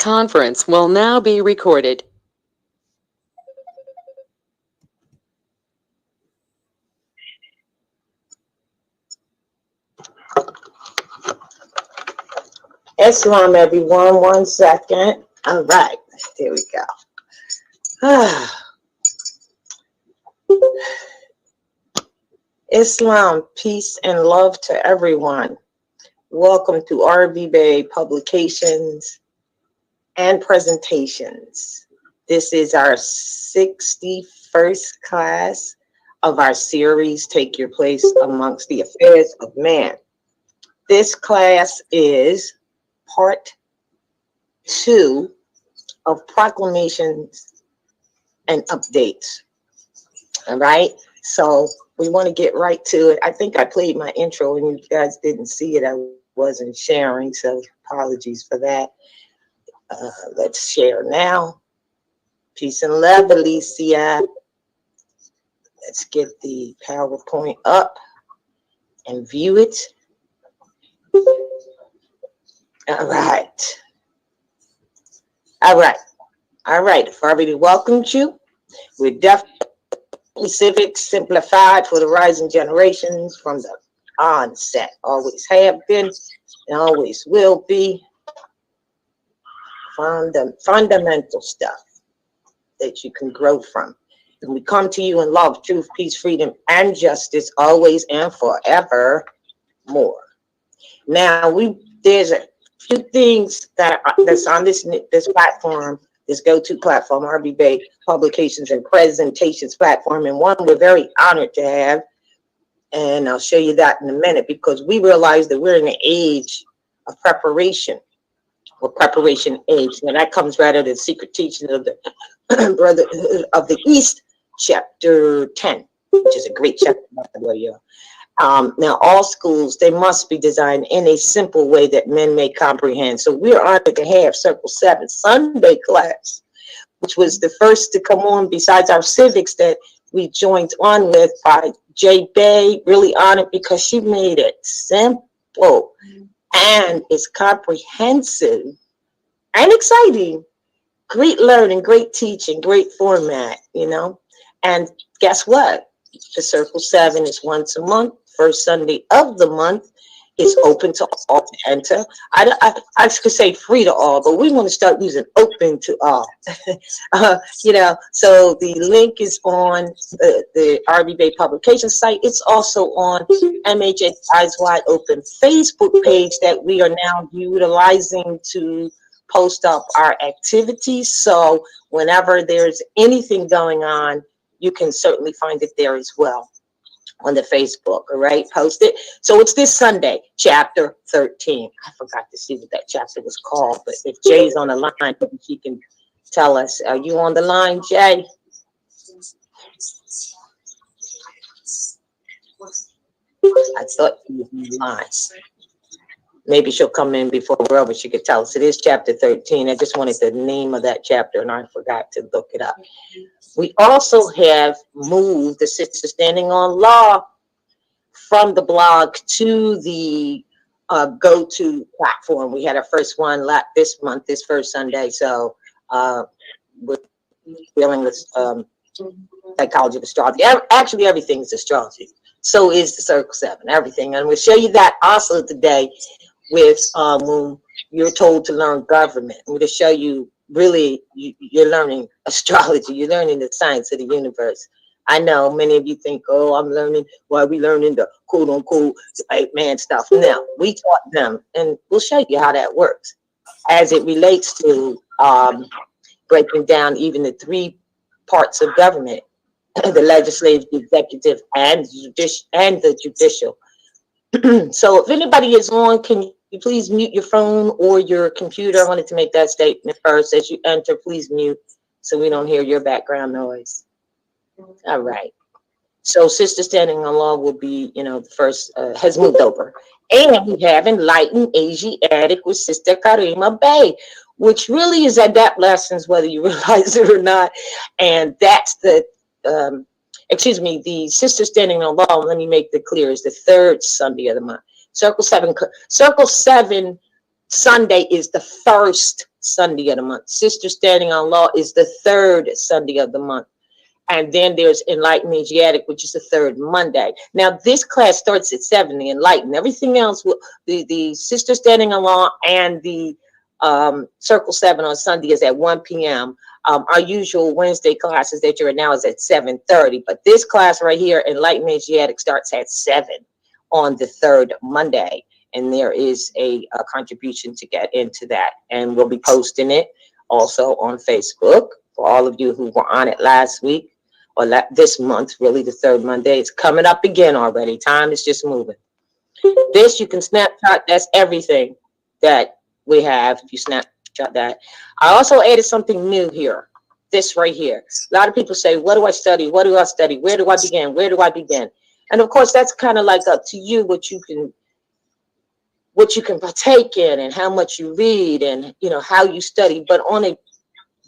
conference will now be recorded. Islam, everyone. 1 second. All right. There we go. Islam, peace and love to everyone. Welcome to RBBay Publications and Presentations. This is our 61st class of our series, Take Your Place Amongst the Affairs of Man. This class is part 2 of Proclamations and Updates. All right, so we want to get right to it. I think I played my intro and you guys didn't see it. I wasn't sharing, so apologies for that. Let's share now. Peace and love, Alicia. Let's get the PowerPoint up and view it. All right. All right. All right. I've already welcomed you. We're definitely civics simplified for the rising generations from the onset. Always have been and always will be. Fundamental stuff that you can grow from. And we come to you in love, truth, peace, freedom, and justice, always and forever more. Now, there's a few things that's on this platform, this go-to platform, RBBay Publications and Presentations platform, and one we're very honored to have, and I'll show you that in a minute, because we realize that we're in an age of preparation, or preparation age. Now that comes right out of the secret teaching of the Brotherhood of the East, chapter 10, which is a great chapter, by the way, y'all. Now, all schools, they must be designed in a simple way that men may comprehend. So we're honored to have Circle 7 Sunday class, which was the first to come on besides our civics that we joined on with by J. Bay. Really honored because she made it simple and it's comprehensive and exciting. Great learning, great teaching, great format, you know. And guess what? The Circle 7 is once a month. First Sunday of the month is open to all to enter. I could say free to all, but we want to start using open to all. You know, so the link is on the RBBay Publication site. It's also on MHA's Eyes Wide Open Facebook page that we are now utilizing to post up our activities. So whenever there's anything going on, you can certainly find it there as well on the Facebook, all right? Post it. So it's this Sunday, chapter 13. I forgot to see what that chapter was called, but if Jay's on the line, maybe she can tell us. Are you on the line, Jay? I thought you was on the line. Maybe she'll come in before we're over. She could tell us. It is chapter 13. I just wanted the name of that chapter, and I forgot to look it up. We also have moved the Sister Standing on Law from the blog to the go-to platform. We had our first one this month, this first Sunday. So we're dealing with psychology of astrology. Actually, everything is astrology. So is the Circle 7, everything. And we'll show you that also today with when you're told to learn government. We're going to show you really, you're learning astrology. You're learning the science of the universe. I know many of you think, oh, I'm learning, why are we learning the quote unquote white man stuff? No, we taught them, and we'll show you how that works as it relates to breaking down even the 3 parts of government: the legislative, the executive, and the judicial. So if anybody is on, can you please mute your phone or your computer? I wanted to make that statement first. As you enter, please mute so we don't hear your background noise. All right. So Sister Standing on Law will be, the first, has moved over. And we have Enlightened Asiatic with Sister Karima Bay, which really is adept lessons, whether you realize it or not. And that's the Sister Standing on Law, let me make that clear, is the 3rd Sunday of the month. Circle 7 Sunday is the first Sunday of the month. Sister Standing on Law is the third Sunday of the month. And then there's Enlightened Asiatic, which is the third Monday. Now, this class starts at 7, the Enlightened. Everything else, the Sister Standing on Law and the Circle 7 on Sunday is at 1 p.m. Our usual Wednesday classes that you're in now is at 7:30. But this class right here, Enlightened Asiatic, starts at 7 on the third Monday. And there is a contribution to get into that. And we'll be posting it also on Facebook for all of you who were on it last week. Or this month, really the third Monday. It's coming up again already. Time is just moving. This you can snapshot. That's everything that we have. If you snapshot that. I also added something new here. This right here. A lot of people say, what do I study? What do I study? Where do I begin? Where do I begin? And of course, that's kind of like up to you what you can partake in and how much you read and how you study. But on a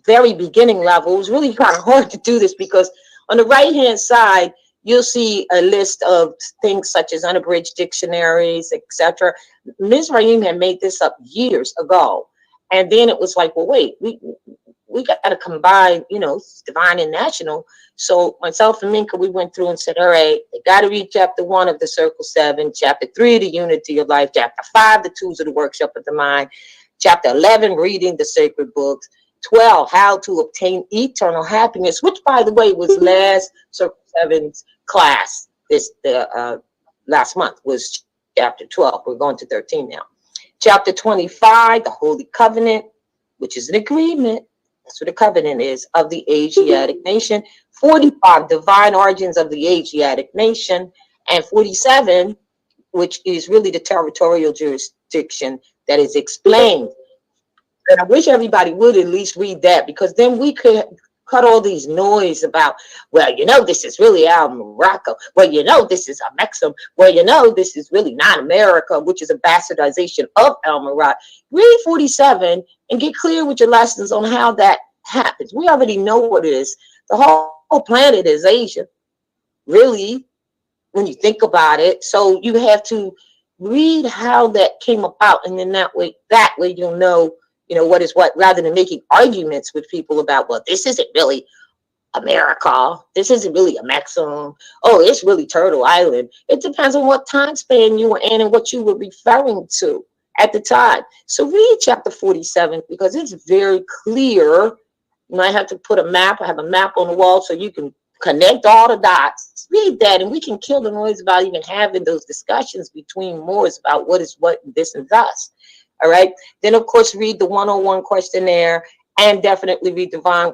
very beginning level, it was really kind of hard to do this because on the right-hand side, you'll see a list of things such as unabridged dictionaries, etc. Ms. Raheem had made this up years ago. And then it was like, well, wait, we got to combine, divine and national. So myself and Minka, we went through and said, all right, they got to read chapter 1 of the Circle 7, chapter 3, the Unity of Life, chapter 5, the Tools of the Workshop of the Mind, chapter 11, reading the sacred books, 12, how to obtain eternal happiness, which, by the way, was last Circle 7's class. Last month was chapter 12. We're going to 13 now. Chapter 25, the Holy Covenant, which is an agreement. That's what a covenant is, of the Asiatic nation. 45, divine origins of the Asiatic nation. And 47, which is really the territorial jurisdiction that is explained. And I wish everybody would at least read that, because then we could cut all these noise about, well, this is really our Morocco. Well, this is a Mexico. Well, this is really not America, which is a bastardization of El Morocco. Read 47 and get clear with your lessons on how that happens. We already know what it is. The whole planet is Asia, really, when you think about it. So you have to read how that came about, and then that way you'll know what is what, rather than making arguments with people about, well, this isn't really America. This isn't really a Mexico. Oh, it's really Turtle Island. It depends on what time span you were in and what you were referring to at the time. So read chapter 47, because it's very clear. You might have to put a map. I have a map on the wall so you can connect all the dots. Read that, and we can kill the noise about even having those discussions between Moors about what is what, this and thus. All right. Then, of course, read the 101 questionnaire, and definitely read Divine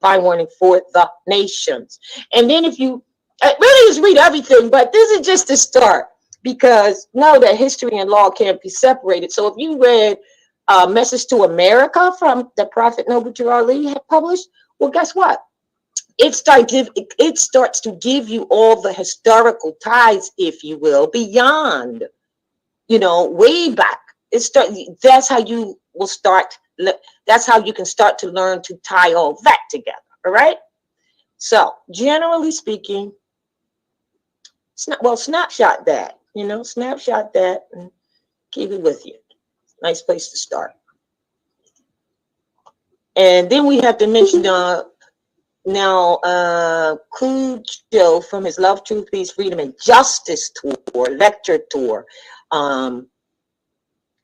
Warning for the Nations. And then if you really just read everything, but this is just the start, because know that history and law can't be separated. So if you read Message to America from the Prophet Noble Drew Ali had published, well, guess what? It starts to give you all the historical ties, if you will, beyond, way back. That's how you will start. That's how you can start to learn to tie all that together. All right. So generally speaking, snapshot that, snapshot that and keep it with you. Nice place to start. And then we have to mention Cujo from his Love, Truth, Peace, Freedom, and Justice tour, lecture tour.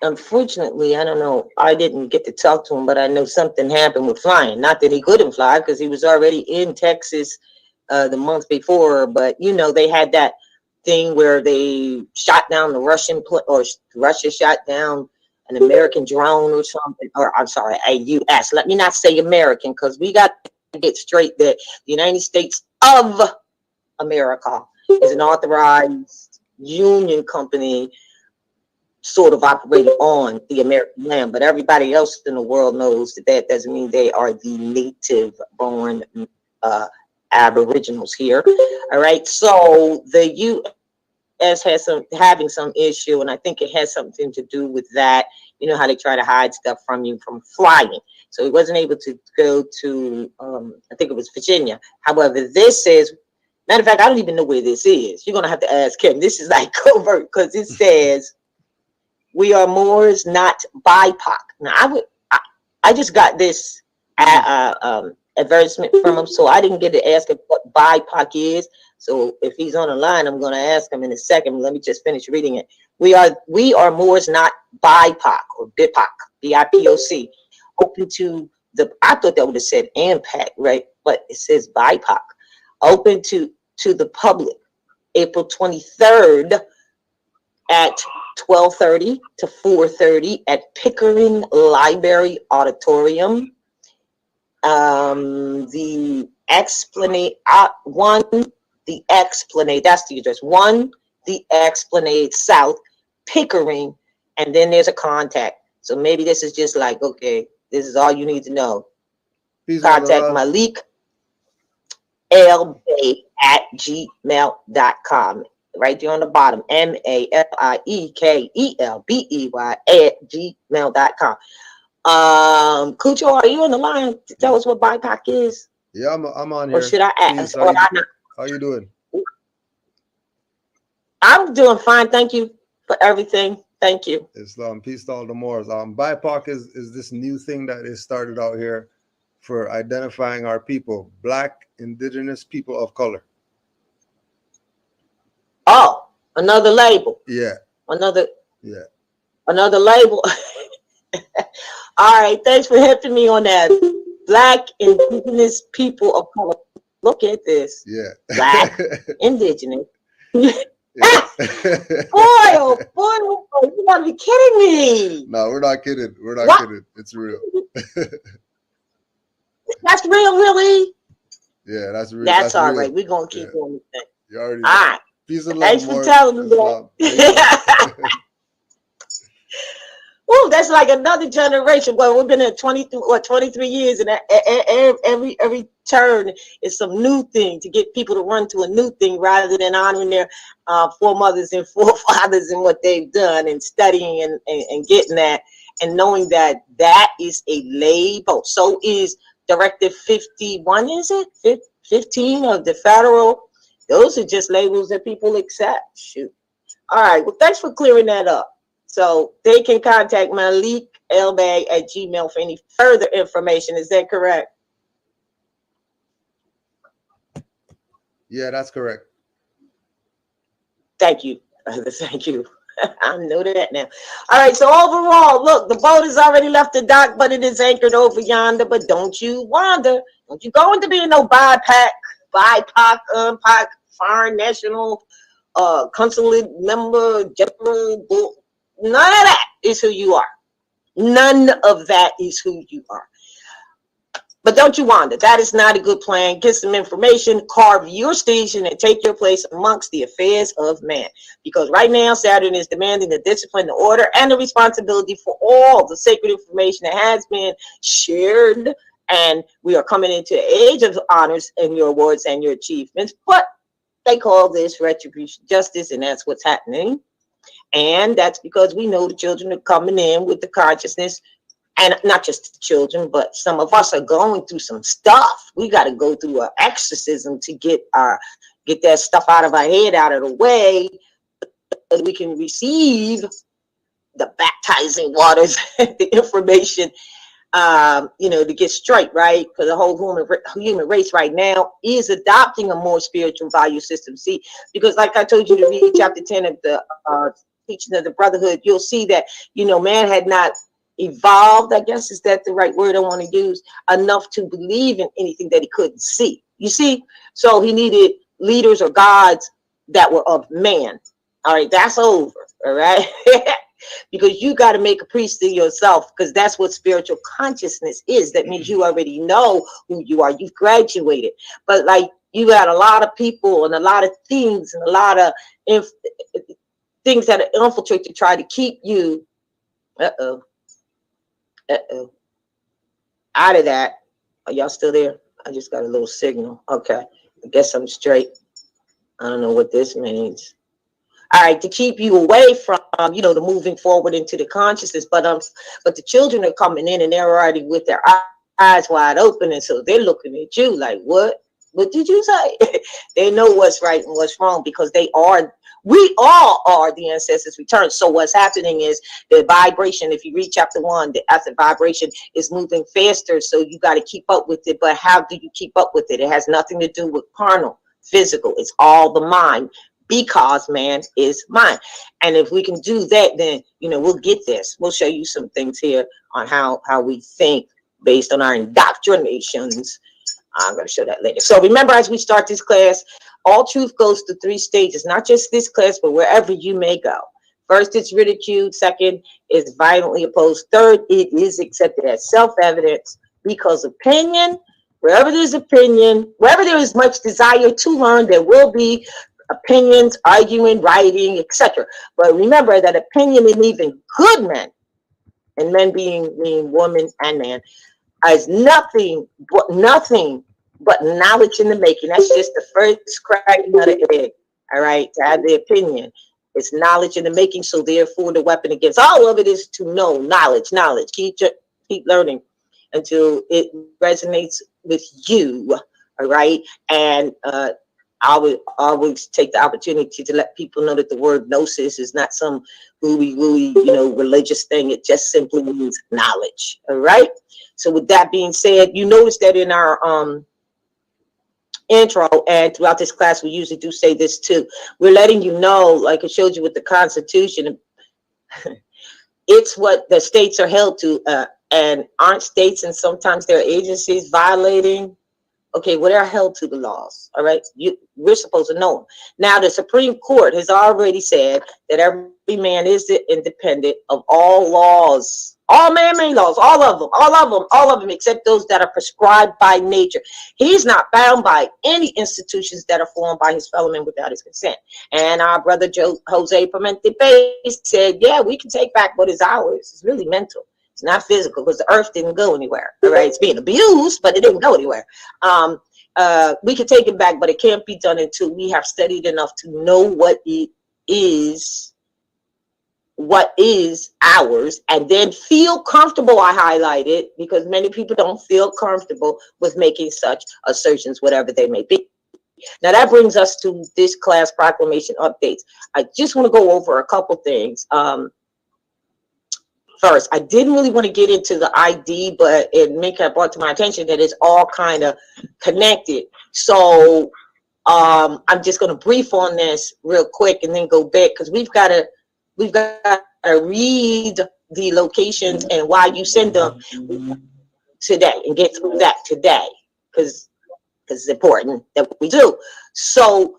Unfortunately, I don't know, I didn't get to talk to him, but I know something happened with flying. Not that he couldn't fly, because he was already in Texas the month before, but they had that thing where they shot down the Russian or Russia shot down an American drone or something, or I'm sorry, a U.S. Let me not say American, because we got to get straight that the United States of America is an authorized union company sort of operating on the American land, but everybody else in the world knows that doesn't mean they are the native born aboriginals here. All right, so the U.S. has having some issue, and I think it has something to do with that. You know how they try to hide stuff from you from flying. So he wasn't able to go to, I think it was Virginia. However, this is, matter of fact, I don't even know where this is. You're going to have to ask him. This is like covert, because it says, we are Moors, not BIPOC. Now, I just got this advertisement from him, so I didn't get to ask him what BIPOC is. So if he's on the line, I'm going to ask him in a second. Let me just finish reading it. We are Moors, not BIPOC or BIPOC, BIPOC. Open to the, I thought that would have said impact, right? But it says BIPOC. Open to the public, April 23rd at 12:30 to 4:30 at Pickering Library Auditorium. The Esplanade, the Esplanade, that's the address. The Esplanade South, Pickering, and then there's a contact. So maybe this is just like, okay, this is all you need to know. Contact Malik LBay@gmail.com. Right there on the bottom, MALIKELBEY@gmail.com. Cucho, are you on the line to tell us what BIPOC is? Yeah, I'm on here. Or should I ask? How you doing? I'm doing fine. Thank you for everything. Thank you. Islam, peace to all the Moors. BIPOC is this new thing that is started out here for identifying our people, Black, Indigenous people of color. Oh, another label. Yeah. Another label. All right, thanks for helping me on that. Black, Indigenous people of color. Look at this. Yeah. Black, Indigenous. Yeah. boy, you gotta be kidding me. No, we're not kidding. We're not kidding. It's real. That's real, really? Yeah, that's real. That's all real. Right. We're gonna keep doing this thing. You already know. All right. Peace and love. Thanks for telling me that. Oh, that's like another generation. Well, we've been in 23 years, and every turn is some new thing to get people to run to a new thing rather than honoring their foremothers and forefathers and what they've done and studying and getting that and knowing that that is a label. So is Directive 51, is it? 15 of the federal. Those are just labels that people accept. Shoot. All right. Well, thanks for clearing that up. So they can contact Malik LBay@gmail for any further information. Is that correct? Yeah, that's correct. Thank you. Thank you. I know that now. All right. So overall, look, the boat has already left the dock, but it is anchored over yonder. But don't you wander. Don't you go into being no BIPOC, UNPOC, foreign national, consulate member, general. None of that is who you are. None of that is who you are. But don't you wander. That is not a good plan. Get some information, carve your station, and take your place amongst the affairs of man. Because right now, Saturn is demanding the discipline, the order, and the responsibility for all the sacred information that has been shared. And we are coming into an age of honors and your awards and your achievements. But they call this retribution justice, and that's what's happening. And that's because we know the children are coming in with the consciousness, and not just the children, but some of us are going through some stuff. We got to go through an exorcism to get that stuff out of our head, out of the way, so we can receive the baptizing waters, the information, to get straight, right? Because the whole human race right now is adopting a more spiritual value system. See, because like I told you to read chapter 10 of the teaching of the brotherhood, you'll see that, man had not evolved, I guess, is that the right word I want to use, enough to believe in anything that he couldn't see. You see? So he needed leaders or gods that were of man. All right, that's over. All right. Because you got to make a priest of yourself, because that's what spiritual consciousness is. That means you already know who you are. You've graduated. But like, you got a lot of people and a lot of things and a lot of things that are infiltrate to try to keep you out of that. Are y'all still there? I just got a little signal. Okay, I guess I'm straight. I don't know what this means. All right, to keep you away from the moving forward into the consciousness, but the children are coming in and they're already with their eyes wide open, and so they're looking at you like, what did you say? They know what's right and what's wrong, because they are We all are the ancestors returned. So what's happening is the vibration, if you read chapter 1, the acid vibration is moving faster. So you got to keep up with it. But how do you keep up with it? It has nothing to do with carnal, physical. It's all the mind, because man is mind. And if we can do that, then, we'll get this. We'll show you some things here on how we think based on our indoctrinations. I'm going to show that later. So remember, as we start this class, all truth goes through 3 stages, not just this class, but wherever you may go. First, it's ridiculed. Second, it's violently opposed. Third, it is accepted as self-evidence, because opinion, wherever there's opinion, wherever there is much desire to learn, there will be opinions, arguing, writing, etc. But remember that opinion in even good men, and men being woman and man, is nothing but knowledge in the making. That's just the first cracking of the egg. All right, to have the opinion, it's knowledge in the making. So therefore, the weapon against all of it is to know knowledge. Keep learning until it resonates with you. All right, and I would always take the opportunity to let people know that the word gnosis is not some ooey religious thing. It just simply means knowledge. All right. So with that being said, you notice that in our intro and throughout this class, we usually do say this too. We're letting you know, like I showed you with the Constitution, it's what the states are held to, and aren't states and sometimes their agencies violating. Okay, well, they're held to the laws. All right, we're supposed to know them. Now, the Supreme Court has already said that every man is independent of all laws, all man-made laws, all of them, except those that are prescribed by nature. He's not bound by any institutions that are formed by his fellow men without his consent. And our brother Jose Pimentel said, yeah, we can take back what is ours. It's really mental. It's not physical, because the earth didn't go anywhere. All right, it's being abused, but it didn't go anywhere. We can take it back, but it can't be done until we have studied enough to know what is ours, and then feel comfortable. I highlight it because many people don't feel comfortable with making such assertions, whatever they may be. Now that brings us to this class proclamation updates. I just want to go over a couple things. First, I didn't really want to get into the ID, but it brought to my attention that it's all kind of connected. So I'm just going to brief on this real quick and then go back, because we've got to read the locations and why you send them today and get through that today, because it's important that we do. So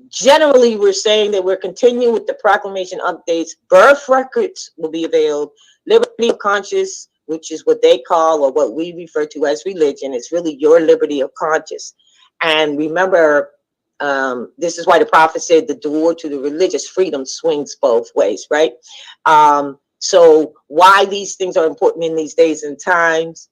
generally, we're saying that we're continuing with the proclamation updates. Birth records will be available. Liberty of conscience, which is what they call, or what we refer to as religion. It's really your liberty of conscience. And remember, this is why the prophet said the door to the religious freedom swings both ways, right? So why these things are important in these days and times.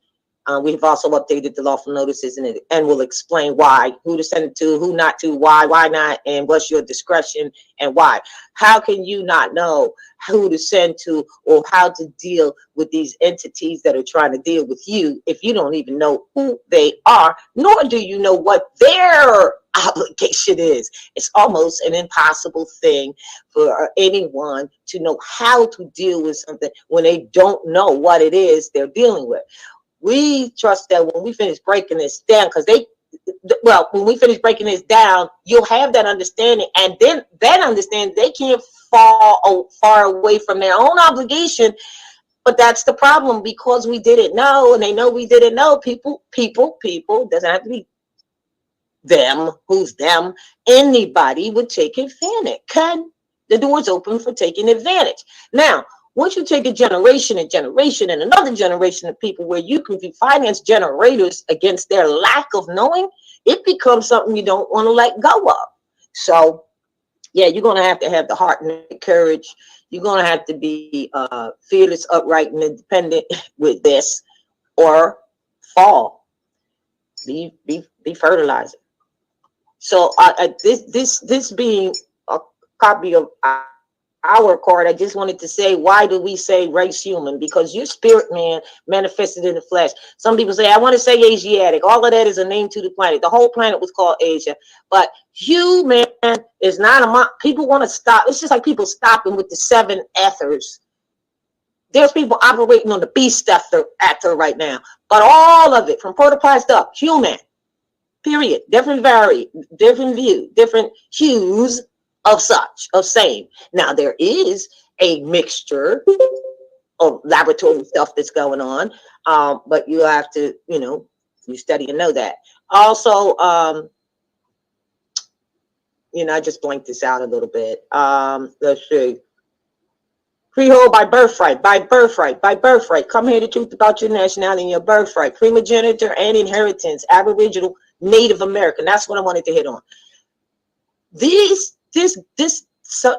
We've also updated the lawful notices, and we'll explain why, who to send it to, who not to, why not, and what's your discretion and why. How can you not know who to send to or how to deal with these entities that are trying to deal with you if you don't even know who they are, nor do you know what their obligation is? It's almost an impossible thing for anyone to know how to deal with something when they don't know what it is they're dealing with. We trust that when we finish breaking this down, when we finish breaking this down, you'll have that understanding, and then that understanding, they can't fall far away from their own obligation. But that's the problem, because we didn't know, and they know we didn't know. People, doesn't have to be them. Who's them? Anybody would take advantage. The door's open for taking advantage. Now, once you take a generation and another generation of people where you can be finance generators against their lack of knowing, it becomes something you don't want to let go of. So, yeah, you're going to have the heart and the courage. You're going to have to be fearless, upright, and independent with this, or fall. Be fertilizer. So this being a copy of our card, I just wanted to say, why do we say race human? Because your spirit man manifested in the flesh. Some people say, I want to say Asiatic. All of that is a name to the planet. The whole planet was called Asia. But human is not a people want to stop. It's just like people stopping with the 7 ethers. There's people operating on the beast ether right now. But all of it, from protoplasm up, human, period. Different view, different hues of same. Now there is a mixture of laboratory stuff that's going on, but you have to, you study and know that. Also, I just blanked this out a little bit. Let's see. Freehold by birthright. Come hear the truth about your nationality and your birthright. Primogeniture and inheritance. Aboriginal, Native American. That's what I wanted to hit on. This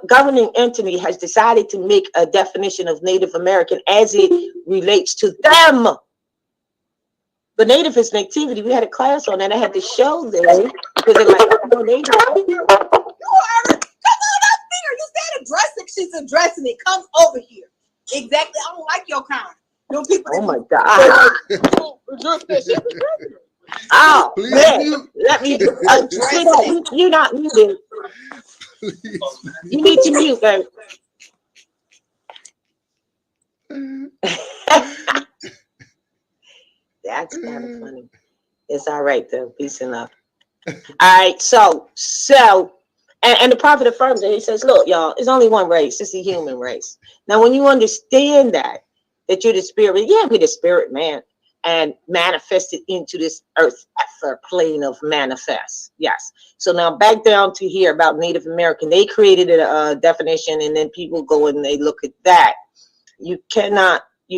governing entity has decided to make a definition of Native American as it relates to them. The Native is nativity. We had a class on that. I had to show them because they're like, no, Native. You are, come on up here. You said addressing. She's addressing it. Come over here. Exactly. I don't like your kind. You know, people. Oh my God. Oh, Please man. mute. Let me you're not muted. Please. You need to mute, babe. That's kind of funny. It's all right though. Peace and love. All right, so and the prophet affirms it. He says, look, y'all, it's only one race. It's the human race. Now, when you understand that you're the spirit, we're the spirit man and manifested into this earth plane of manifest. Yes. So now back down to here about Native American. They created a definition, and then people go and they look at that. You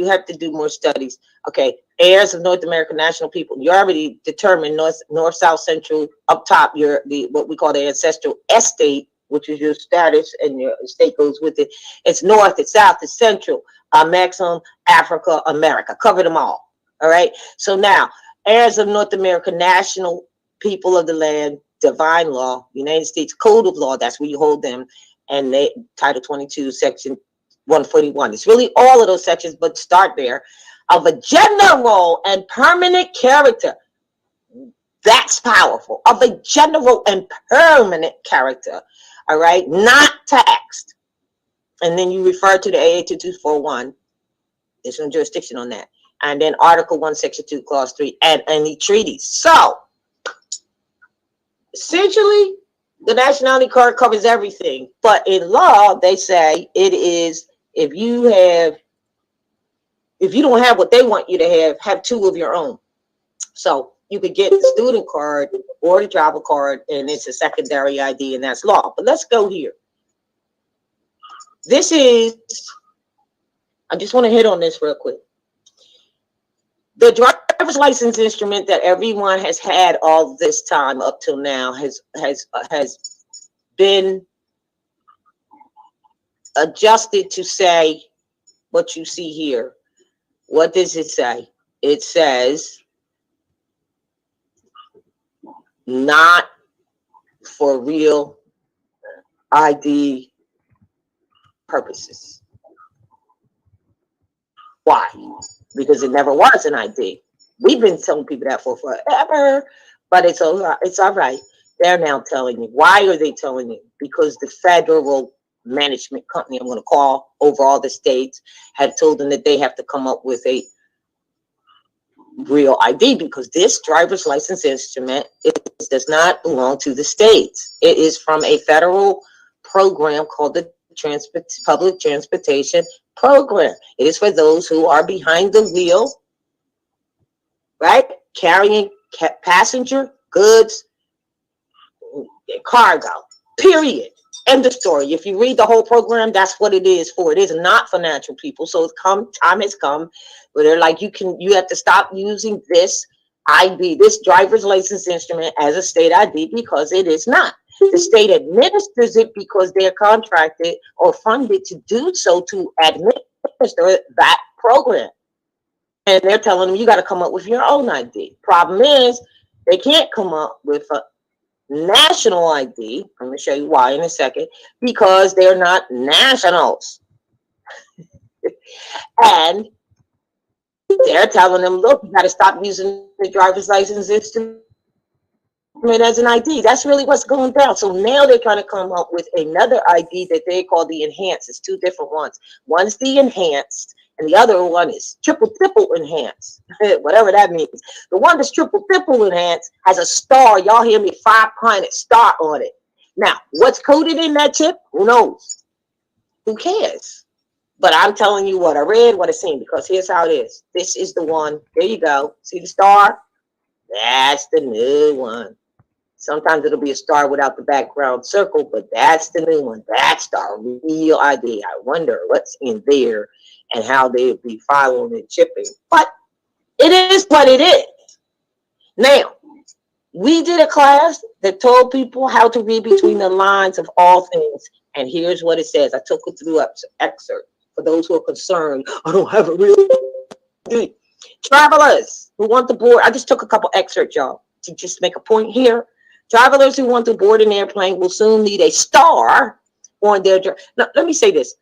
have to do more studies. Okay, heirs of North American national people. You already determined north, south, central, up top, what we call the ancestral estate, which is your status, and your state goes with it. It's north, it's south, it's central, maximum, Africa, America. Cover them all. All right. So now, heirs of North American national people of the land, divine law, United States Code of Law, that's where you hold them, and Title 22, Section 141. It's really all of those sections, but start there. Of a general and permanent character. That's powerful. Of a general and permanent character. All right. Not taxed. And then you refer to the AA 2241. There's no jurisdiction on that. And then Article 1, Section 2, Clause 3, and any treaties. So, essentially, the nationality card covers everything. But in law, they say it is, if you don't have what they want you to have 2 of your own. So you could get the student card or the travel card, and it's a secondary ID, and that's law. But let's go here. I just want to hit on this real quick. The driver's license instrument that everyone has had all this time up till now has been adjusted to say what you see here. What does it say? It says not for real ID purposes. Why? Because it never was an ID. We've been telling people that for forever, but it's all right. They're now telling you. Why are they telling you? Because the federal management company, I'm going to call over all the states, have told them that they have to come up with a real ID, because this driver's license instrument does not belong to the states. It is from a federal program called the Public Transportation Program. It is for those who are behind the wheel, right? Carrying passenger, goods, cargo, period. End of story. If you read the whole program, that's what it is for. It is not for natural people. So time has come where they're like, you have to stop using this ID, this driver's license instrument, as a state ID, because it is not. The state administers it because they're contracted or funded to do so, to administer that program. And they're telling them, you got to come up with your own ID. Problem is, they can't come up with national ID. I'm going to show you why in a second. Because they're not nationals. And they're telling them, look, you got to stop using the driver's license instrument as an ID. That's really what's going down. So now they're trying to come up with another ID that they call the enhanced. It's two different ones. One's the enhanced, and the other one is triple enhanced, whatever that means. The one that's triple enhanced has a star. Y'all hear me? 5-pointed star on it. Now, what's coded in that chip? Who knows? Who cares? But I'm telling you what I read, what I seen, because here's how it is. This is the one. There you go. See the star? That's the new one. Sometimes it'll be a star without the background circle, but that's the new one. That's the real ID. I wonder what's in there and how they'll be following and chipping. But it is what it is. Now, we did a class that told people how to read between the lines of all things. And here's what it says. I took it through an excerpt for those who are concerned. I don't have a real ID. Travelers who want to board. I just took a couple excerpts, y'all, to just make a point here. Travelers who want to board an airplane will soon need a star on their. Now, let me say this.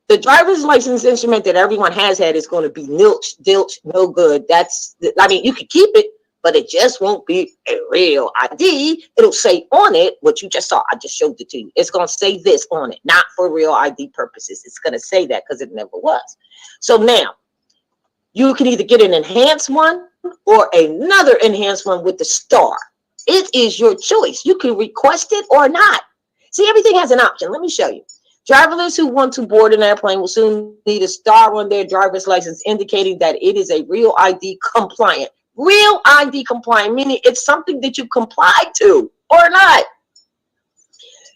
The driver's license instrument that everyone has had is going to be nilch, dilch, no good. I mean, you can keep it, but it just won't be a real ID. It'll say on it what you just saw. I just showed it to you. It's going to say this on it, not for real ID purposes. It's going to say that because it never was. So now, you can either get an enhanced one or another enhanced one with the star. It is your choice. You can request it or not. See, everything has an option. Let me show you. Travelers who want to board an airplane will soon need a star on their driver's license indicating that it is a real ID compliant. Real ID compliant, meaning it's something that you comply to or not.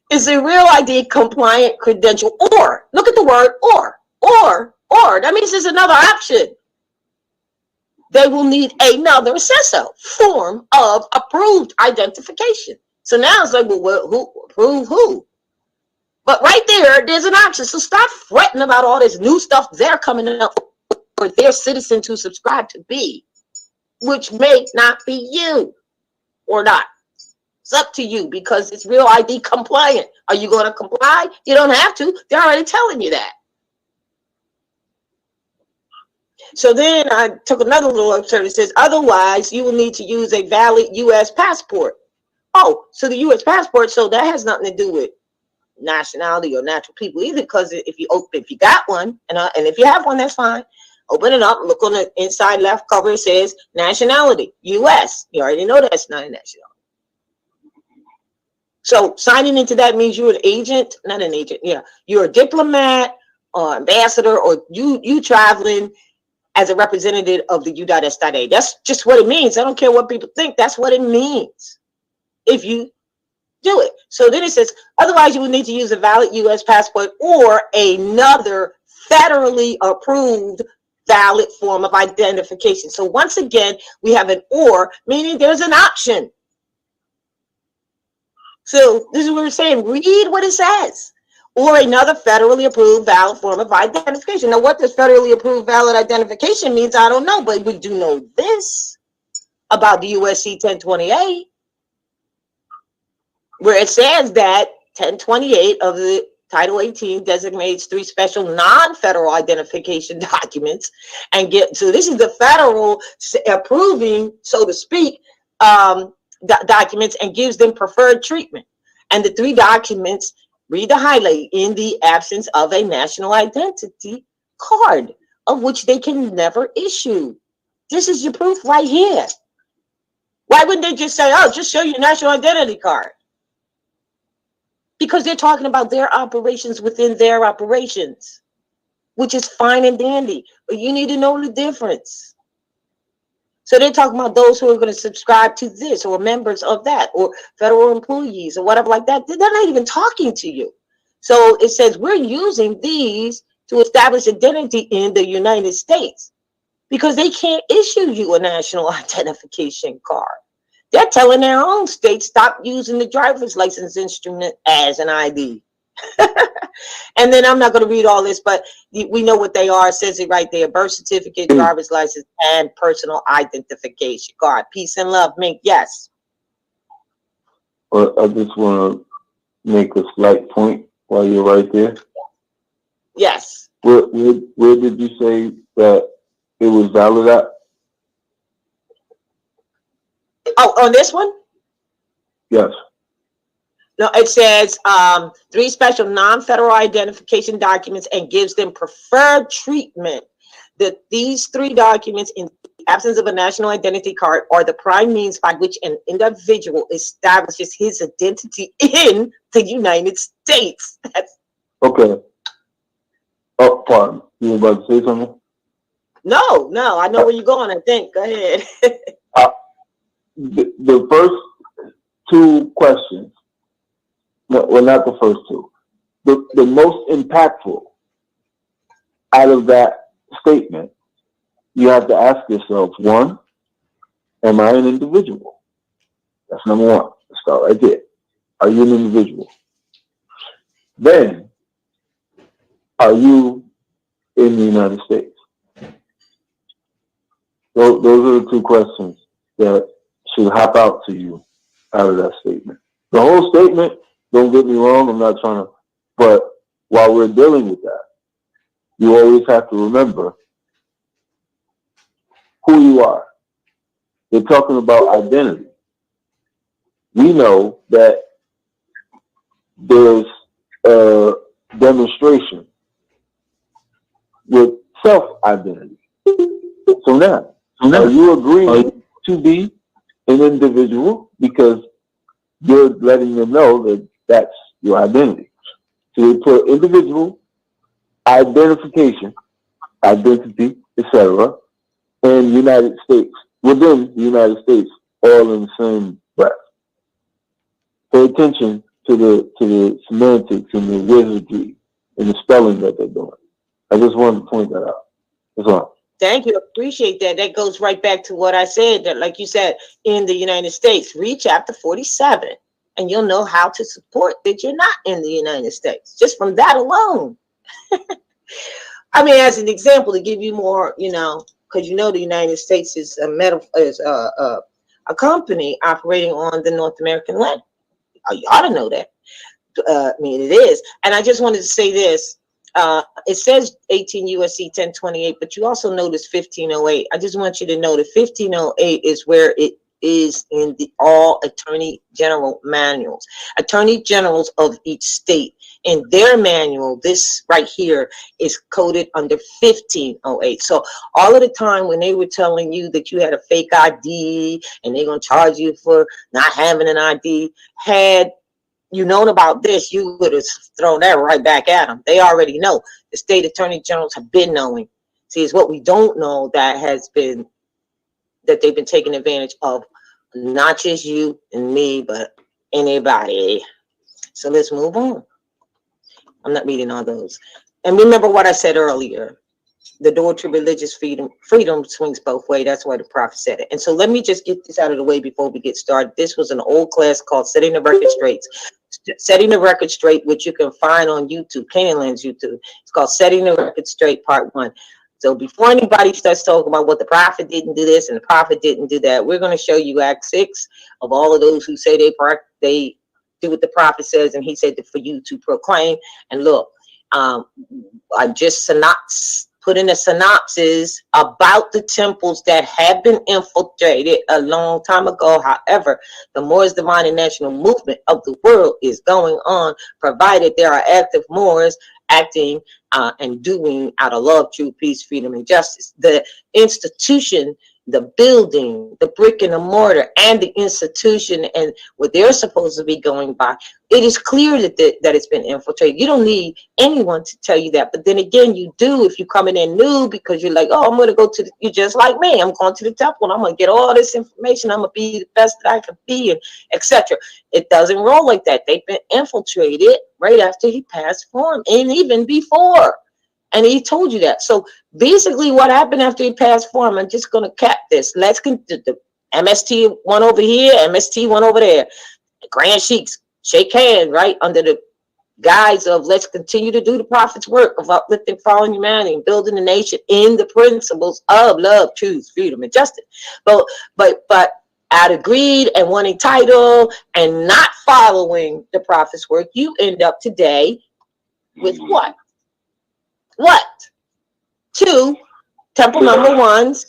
It's a real ID compliant credential or. Look at the word or. That means there's another option. They will need another form of approved identification. So now it's like, well, who approve who? But right there's an option. So stop fretting about all this new stuff they're coming up for their citizens who subscribe to be, which may not be you or not. It's up to you because it's real ID compliant. Are you going to comply? You don't have to. They're already telling you that. So then I took another little excerpt. It says, otherwise, you will need to use a valid U.S. passport. Oh, so the U.S. passport, so that has nothing to do with nationality or natural people either, because if you got one, and if you have one, that's fine. Open it up, look on the inside left cover, it says nationality, U.S. You already know that's not a nationality. So signing into that means you're an agent, not an agent, you're a diplomat or ambassador, or you traveling as a representative of the U.S.A. That's just what it means. I don't care what people think. That's what it means if you do it. So then it says, otherwise you will need to use a valid U.S. passport or another federally approved valid form of identification. So once again, we have an or, meaning there's an option. So this is what we're saying. Read what it says. Or another federally approved valid form of identification. Now, what does federally approved valid identification means, I don't know, but we do know this about the USC 1028, where it says that 1028 of the Title 18 designates 3 special non-federal identification documents, so this is the federal approving, so to speak, documents, and gives them preferred treatment. And the 3 documents, read the highlight, in the absence of a national identity card, of which they can never issue. This is your proof right here. Why wouldn't they just say, oh, just show your national identity card? Because they're talking about their operations within their operations, which is fine and dandy, but you need to know the difference. So they're talking about those who are going to subscribe to this, or members of that, or federal employees, or whatever like that. They're not even talking to you. So it says we're using these to establish identity in the United States because they can't issue you a national identification card. They're telling their own state, stop using the driver's license instrument as an ID. And then I'm not going to read all this, but we know what they are. It says it right there: birth certificate, driver's license, and personal identification card. Peace and love, Mink. Yes. But I just want to make a slight point while you're right there. Yes. Where did you say that it was valid at? Oh, on this one? Yes. No, it says 3 special non-federal identification documents and gives them preferred treatment. That these 3 documents, in the absence of a national identity card, are the prime means by which an individual establishes his identity in the United States. Okay. Oh, pardon. You were about to say something? No, I know where you're going, I think. Go ahead. The first 2 questions, no, well, not the first 2. The most impactful out of that statement, you have to ask yourself, 1, am I an individual? That's number 1. Let's start right there. Are you an individual? Then, are you in the United States? Those are the 2 questions that should hop out to you out of that statement. The whole statement, don't get me wrong, I'm not trying to, but while we're dealing with that, you always have to remember who you are. They're talking about identity. We know that there's a demonstration with self-identity. So now, are you agreeing to be an individual? Because you're letting them know that that's your identity. So they put individual, identification, identity, etc., and United States, within the United States, all in the same breath. Pay attention to the semantics and the wizardry and the spelling that they're doing. I just wanted to point that out. That's all. Thank you. Appreciate that. That goes right back to what I said, that like you said, in the United States, read chapter 47, and you'll know how to support that you're not in the United States, just from that alone. I mean, as an example, to give you more, because the United States is a company operating on the North American land. You ought to know that. I mean, it is. And I just wanted to say this. It says 18 USC 1028, but you also notice 1508. I just want you to know that 1508 is where it is in the all attorney general manuals. Attorney generals of each state, in their manual, this right here is coded under 1508. So all of the time when they were telling you that you had a fake ID and they're going to charge you for not having an ID, had you known about this, you would have thrown that right back at them. They already know. The state attorney generals have been knowing. See, it's what we don't know that they've been taking advantage of, not just you and me, but anybody. So let's move on. I'm not reading all those. And remember what I said earlier. The door to religious freedom swings both ways. That's why the prophet said it. And so let me just get this out of the way before we get started. This was an old class called Setting the Record Straight. Setting the Record Straight, which you can find on YouTube, Canaanland's YouTube. It's called Setting the Record Straight Part 1. So before anybody starts talking about what the prophet didn't do this and the prophet didn't do that, we're going to show you Act 6 of all of those who say they do what the prophet says, and he said that for you to proclaim. And look, I just put in a synopsis about the temples that have been infiltrated a long time ago. However, the Moors Divine and National Movement of the world is going on, provided there are active Moors acting and doing out of love, truth, peace, freedom, and justice. The institution, the building, the brick and the mortar, and the institution, and what they're supposed to be going by, it is clear that it's been infiltrated. You don't need anyone to tell you that. But then again, you do if you come in there new, because you're like, oh, I'm going to go to you're just like me. I'm going to the temple and I'm going to get all this information. I'm going to be the best that I can be, and etc. It doesn't roll like that. They've been infiltrated right after he passed form, and even before. And he told you that. So basically what happened after he passed form, I'm just going to cap this. Let's continue. The MST one over here, MST one over there. The Grand Sheiks shake hands, right? Under the guise of let's continue to do the prophet's work of uplifting fallen humanity and building the nation in the principles of love, truth, freedom, and justice. But out of greed and wanting title and not following the prophet's work, you end up today with what? What? 2 temple number ones,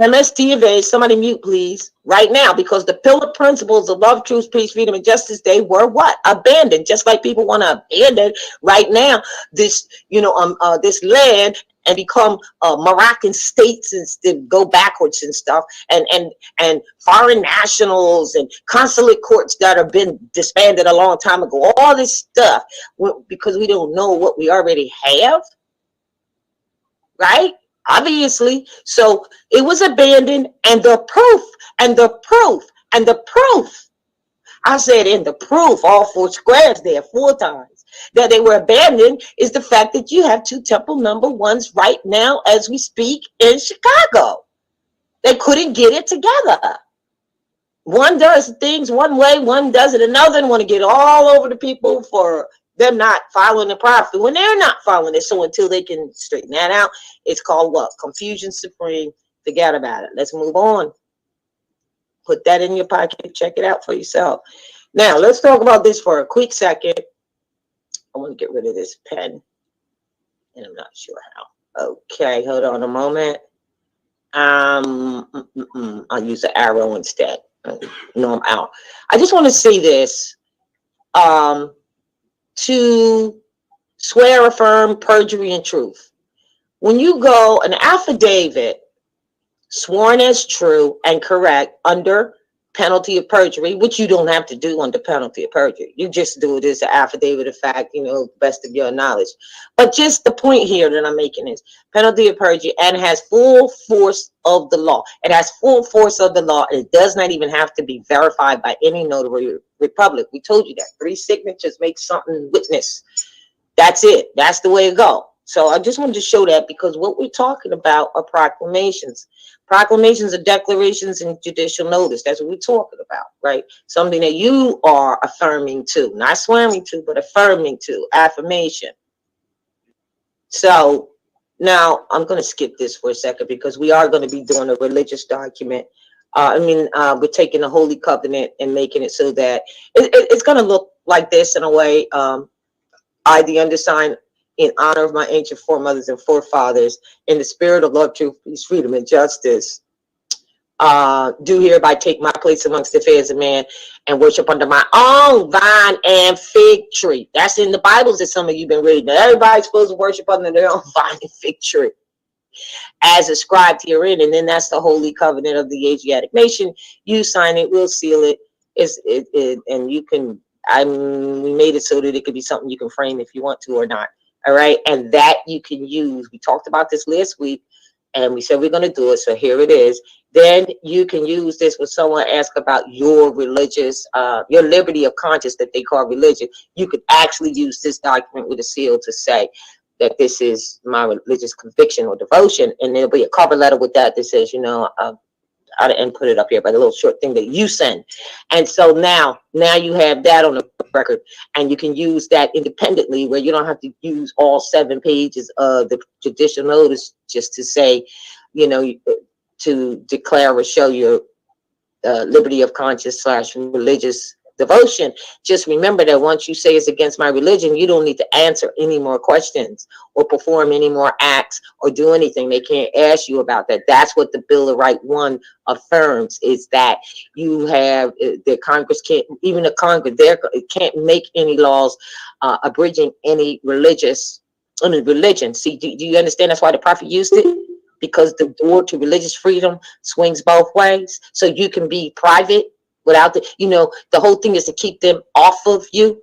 MST of A. Somebody mute, please, right now, because the pillar principles of love, truth, peace, freedom, and justice, they were what? Abandoned. Just like people want to abandon right now this, this land and become Moroccan states and go backwards and stuff, and foreign nationals and consulate courts that have been disbanded a long time ago. All this stuff because we don't know what we already have, right? Obviously. So it was abandoned, and the proof, I said in the proof, all 4 squares there 4 times, that they were abandoned is the fact that you have 2 temple number ones right now as we speak in Chicago. They couldn't get it together. One does things one way, one does it another, and want to get all over the people for them not following the prophet when they're not following it. So until they can straighten that out, it's called what? Confusion supreme. Forget about it. Let's move on. Put that in your pocket. Check it out for yourself. Now, let's talk about this for a quick second. I want to get rid of this pen, and I'm not sure how. Okay, hold on a moment. I'll use the arrow instead. No, I'm out. I just want to say this. To swear, affirm, perjury, and truth. When you go an affidavit sworn as true and correct under penalty of perjury, which you don't have to do under penalty of perjury. You just do it as an affidavit of fact, best of your knowledge. But just the point here that I'm making is penalty of perjury and has full force of the law. It has full force of the law. It does not even have to be verified by any notary republic. We told you that 3 signatures make something witness. That's it. That's the way to go. So I just wanted to show that because what we're talking about are proclamations. Proclamations are declarations and judicial notice. That's what we're talking about, right? Something that you are affirming to, not swearing to, but affirming to, affirmation. So now I'm going to skip this for a second because we are going to be doing a religious document. We're taking the Holy Covenant and making it so that it's going to look like this in a way. I, the undersigned, in honor of my ancient foremothers and forefathers, in the spirit of love, truth, peace, freedom, and justice, do hereby take my place amongst the affairs of man and worship under my own vine and fig tree. That's in the Bibles that some of you been reading. Everybody's supposed to worship under their own vine and fig tree, as ascribed herein. And then that's the Holy Covenant of the Asiatic nation. You sign it, we'll seal it. And you can. We made it so that it could be something you can frame if you want to or not. All right, and that you can use. We talked about this last week, and we said we're going to do it. So here it is. Then you can use this when someone asks about your religious, your liberty of conscience that they call religion. You could actually use this document with a seal to say that this is my religious conviction or devotion, and there'll be a cover letter with that that says, I didn't put it up here, but a little short thing that you send. And so now you have that on the record, and you can use that independently where you don't have to use all 7 pages of the judicial notice just to say, to declare or show your liberty of conscience / religious devotion. Just remember that once you say it's against my religion, you don't need to answer any more questions or perform any more acts or do anything. They can't ask you about that. That's what the Bill of Right 1 affirms, is that you have the Congress can't, even the Congress there can't make any laws abridging any religion. See, do you understand? That's why the prophet used it, because the door to religious freedom swings both ways. So you can be private without the whole thing is to keep them off of you,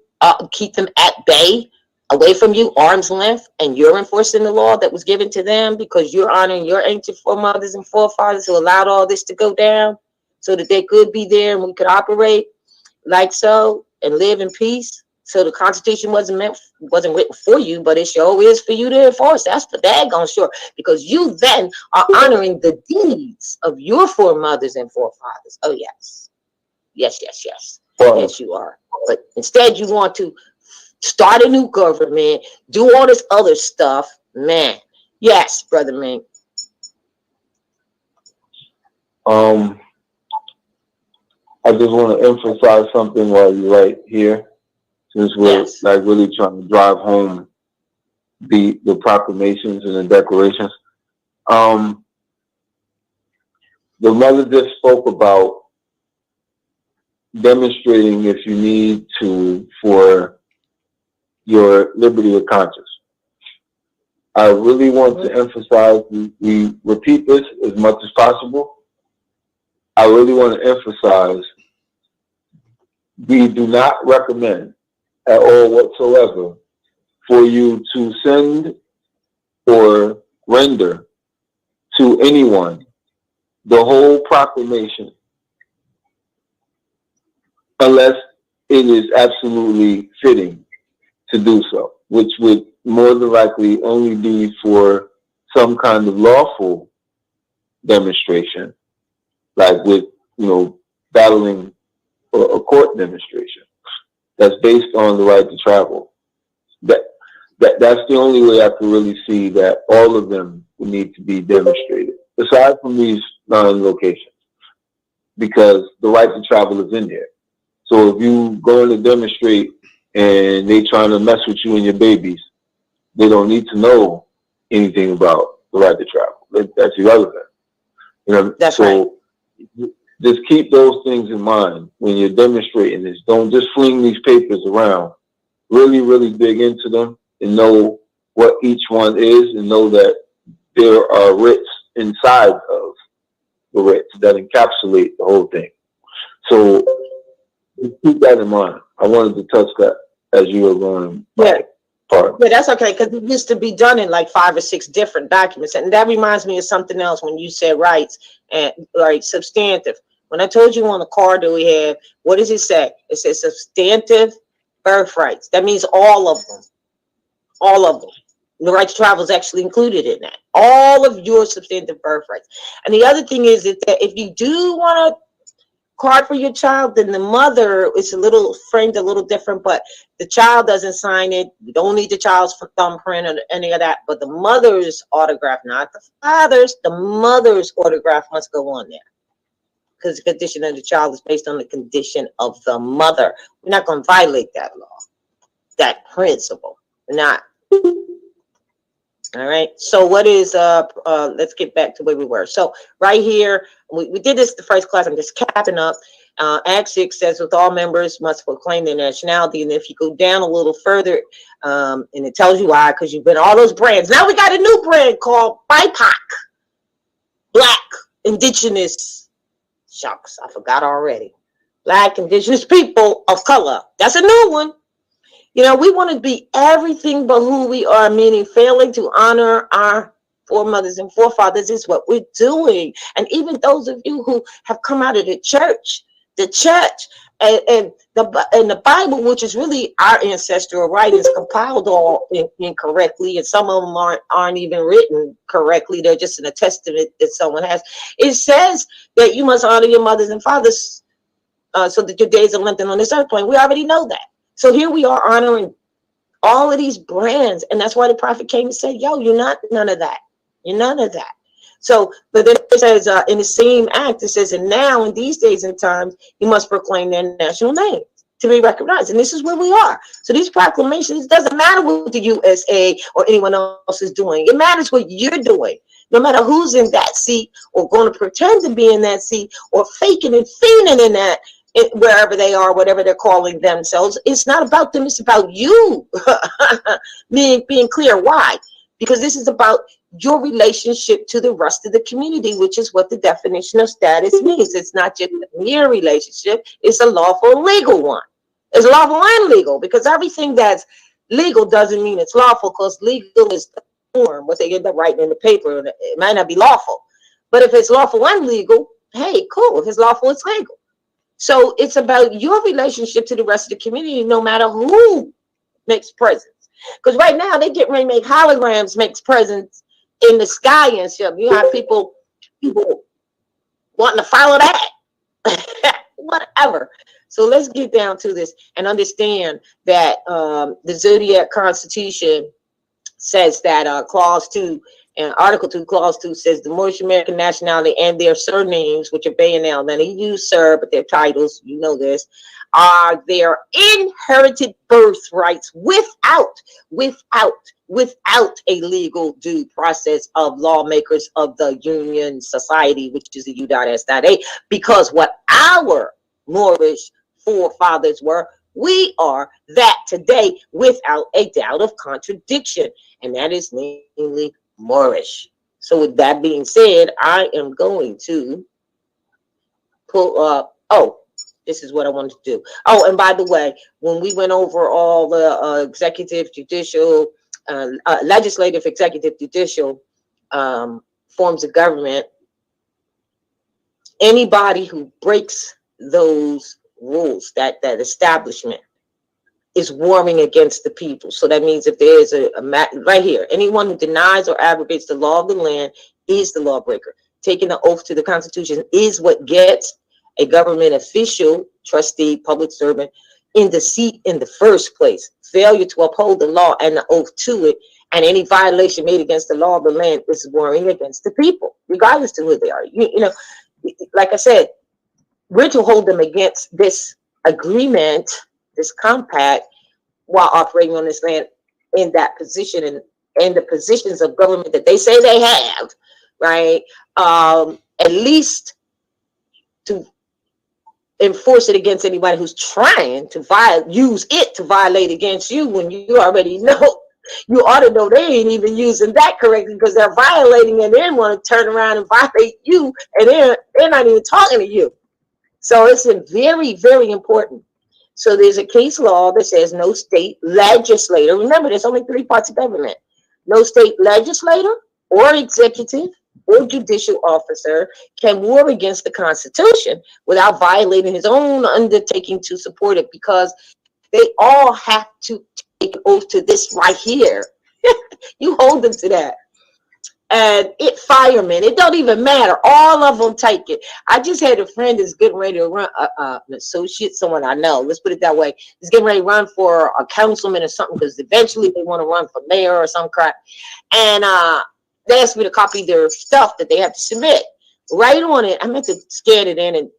keep them at bay, away from you, arm's length, and you're enforcing the law that was given to them because you're honoring your ancient foremothers and forefathers who allowed all this to go down so that they could be there and we could operate like so and live in peace. So the Constitution wasn't written for you, but it sure is for you to enforce. That's for daggone sure, because you then are honoring the deeds of your foremothers and forefathers. Oh yes. Yes. Well, Yes, you are. But instead, you want to start a new government, do all this other stuff, man. Yes, brother Mink. I just want to emphasize something while you're right here, since we're Yes. like really trying to drive home the proclamations and the declarations. Um, the mother just spoke about demonstrating if you need to for your liberty of conscience. I really want to emphasize, we repeat this as much as possible. I really want to emphasize, we do not recommend at all whatsoever for you to send or render to anyone the whole proclamation unless it is absolutely fitting to do so, which would more than likely only be for some kind of lawful demonstration, like with, battling or a court demonstration that's based on the right to travel. That's the only way I can really see that all of them would need to be demonstrated, aside from these 9 locations, because the right to travel is in there. So if you going to demonstrate and they trying to mess with you and your babies, they don't need to know anything about the right to travel. That's irrelevant. That's so just keep those things in mind when you're demonstrating this. Don't just fling these papers around. Really, really dig into them and know what each one is, and know that there are writs inside of the writs that encapsulate the whole thing. So keep that in mind. I wanted to touch that as you were going. Yeah. Part. Yeah, that's okay, because it used to be done in like 5 or 6 different documents. And that reminds me of something else when you said rights and like substantive. When I told you on the card that we have, what does it say? It says substantive birthrights. That means all of them. All of them. The right to travel is actually included in that. All of your substantive birthrights. And the other thing is that if you do want a card for your child, then the mother is a little framed a little different, but the child doesn't sign it. You don't need the child's thumbprint or any of that, but the mother's autograph, not the father's, the mother's autograph must go on there, because the condition of the child is based on the condition of the mother. We're not going to violate that law, that principle. We're not. All right. So what is let's get back to where we were. So right here, we did this the first class. I'm just capping up. Act 6 says with all members must proclaim their nationality. And if you go down a little further, and it tells you why, because you've been all those brands. Now we got a new brand called BIPOC, Black Indigenous. Shucks, I forgot already. Black Indigenous people of color. That's a new one. We want to be everything but who we are, meaning failing to honor our foremothers and forefathers is what we're doing. And even those of you who have come out of the church and the Bible, which is really our ancestral writings, compiled all incorrectly, and some of them aren't even written correctly. They're just in a testament that someone has. It says that you must honor your mothers and fathers so that your days are lengthened on this earth plane. We already know that. So here we are honoring all of these brands. And that's why the prophet came and said, yo, you're not none of that. You're none of that. So, but then it says in the same act, it says, and now in these days and times, you must proclaim their national names to be recognized. And this is where we are. So these proclamations, it doesn't matter what the USA or anyone else is doing. It matters what you're doing. No matter who's in that seat or going to pretend to be in that seat or faking and fiending in that, wherever they are, whatever they're calling themselves, it's not about them, it's about you. being clear. Why? Because this is about your relationship to the rest of the community, which is what the definition of status means. It's not just a mere relationship, it's a lawful and legal one. It's lawful and legal, because everything that's legal doesn't mean it's lawful, because legal is the form, what they end up writing in the paper. It might not be lawful. But if it's lawful and legal, hey, cool. If it's lawful, it's legal. So it's about your relationship to the rest of the community, no matter who makes presents. Because right now they get ready to make holograms, makes presents in the sky and stuff. You have people wanting to follow that. Whatever. So let's get down to this and understand that the Zodiac Constitution says that clause 2 And Article 2, Clause 2 says the Moorish American nationality and their surnames, which are Bayonel, now they use sir, but their titles, you know this, are their inherited birthrights without a legal due process of lawmakers of the Union Society, which is the U.S.A. Because what our Moorish forefathers were, we are that today without a doubt of contradiction, and that is namely Moorish. So with that being said, I am going to pull up, this is what I wanted to do. Oh, and by the way, when we went over all the executive, judicial, legislative, executive, judicial forms of government, anybody who breaks those rules, that establishment, is warring against the people. So that means if there is right here, anyone who denies or abrogates the law of the land is the lawbreaker. Taking the oath to the Constitution is what gets a government official, trustee, public servant in the seat in the first place. Failure to uphold the law and the oath to it, and any violation made against the law of the land is warring against the people, regardless to who they are. You know, like I said, we're to hold them against this agreement, this compact, while operating on this land in that position and in the positions of government that they say they have, right? At least to enforce it against anybody who's trying to use it to violate against you, when you already know, you ought to know they ain't even using that correctly, because they're violating and then want to turn around and violate you, and they're not even talking to you. So it's very, very important. So there's a case law that says no state legislator, remember there's only 3 parts of government, no state legislator or executive or judicial officer can war against the Constitution without violating his own undertaking to support it, because they all have to take an oath to this right here. You hold them to that. And firemen, it don't even matter. All of them take it. I just had a friend that's getting ready to run, an associate, someone I know, let's put it that way. He's getting ready to run for a councilman or something, because eventually they want to run for mayor or some crap. And they asked me to copy their stuff that they have to submit. Right on it, I meant to scan it in and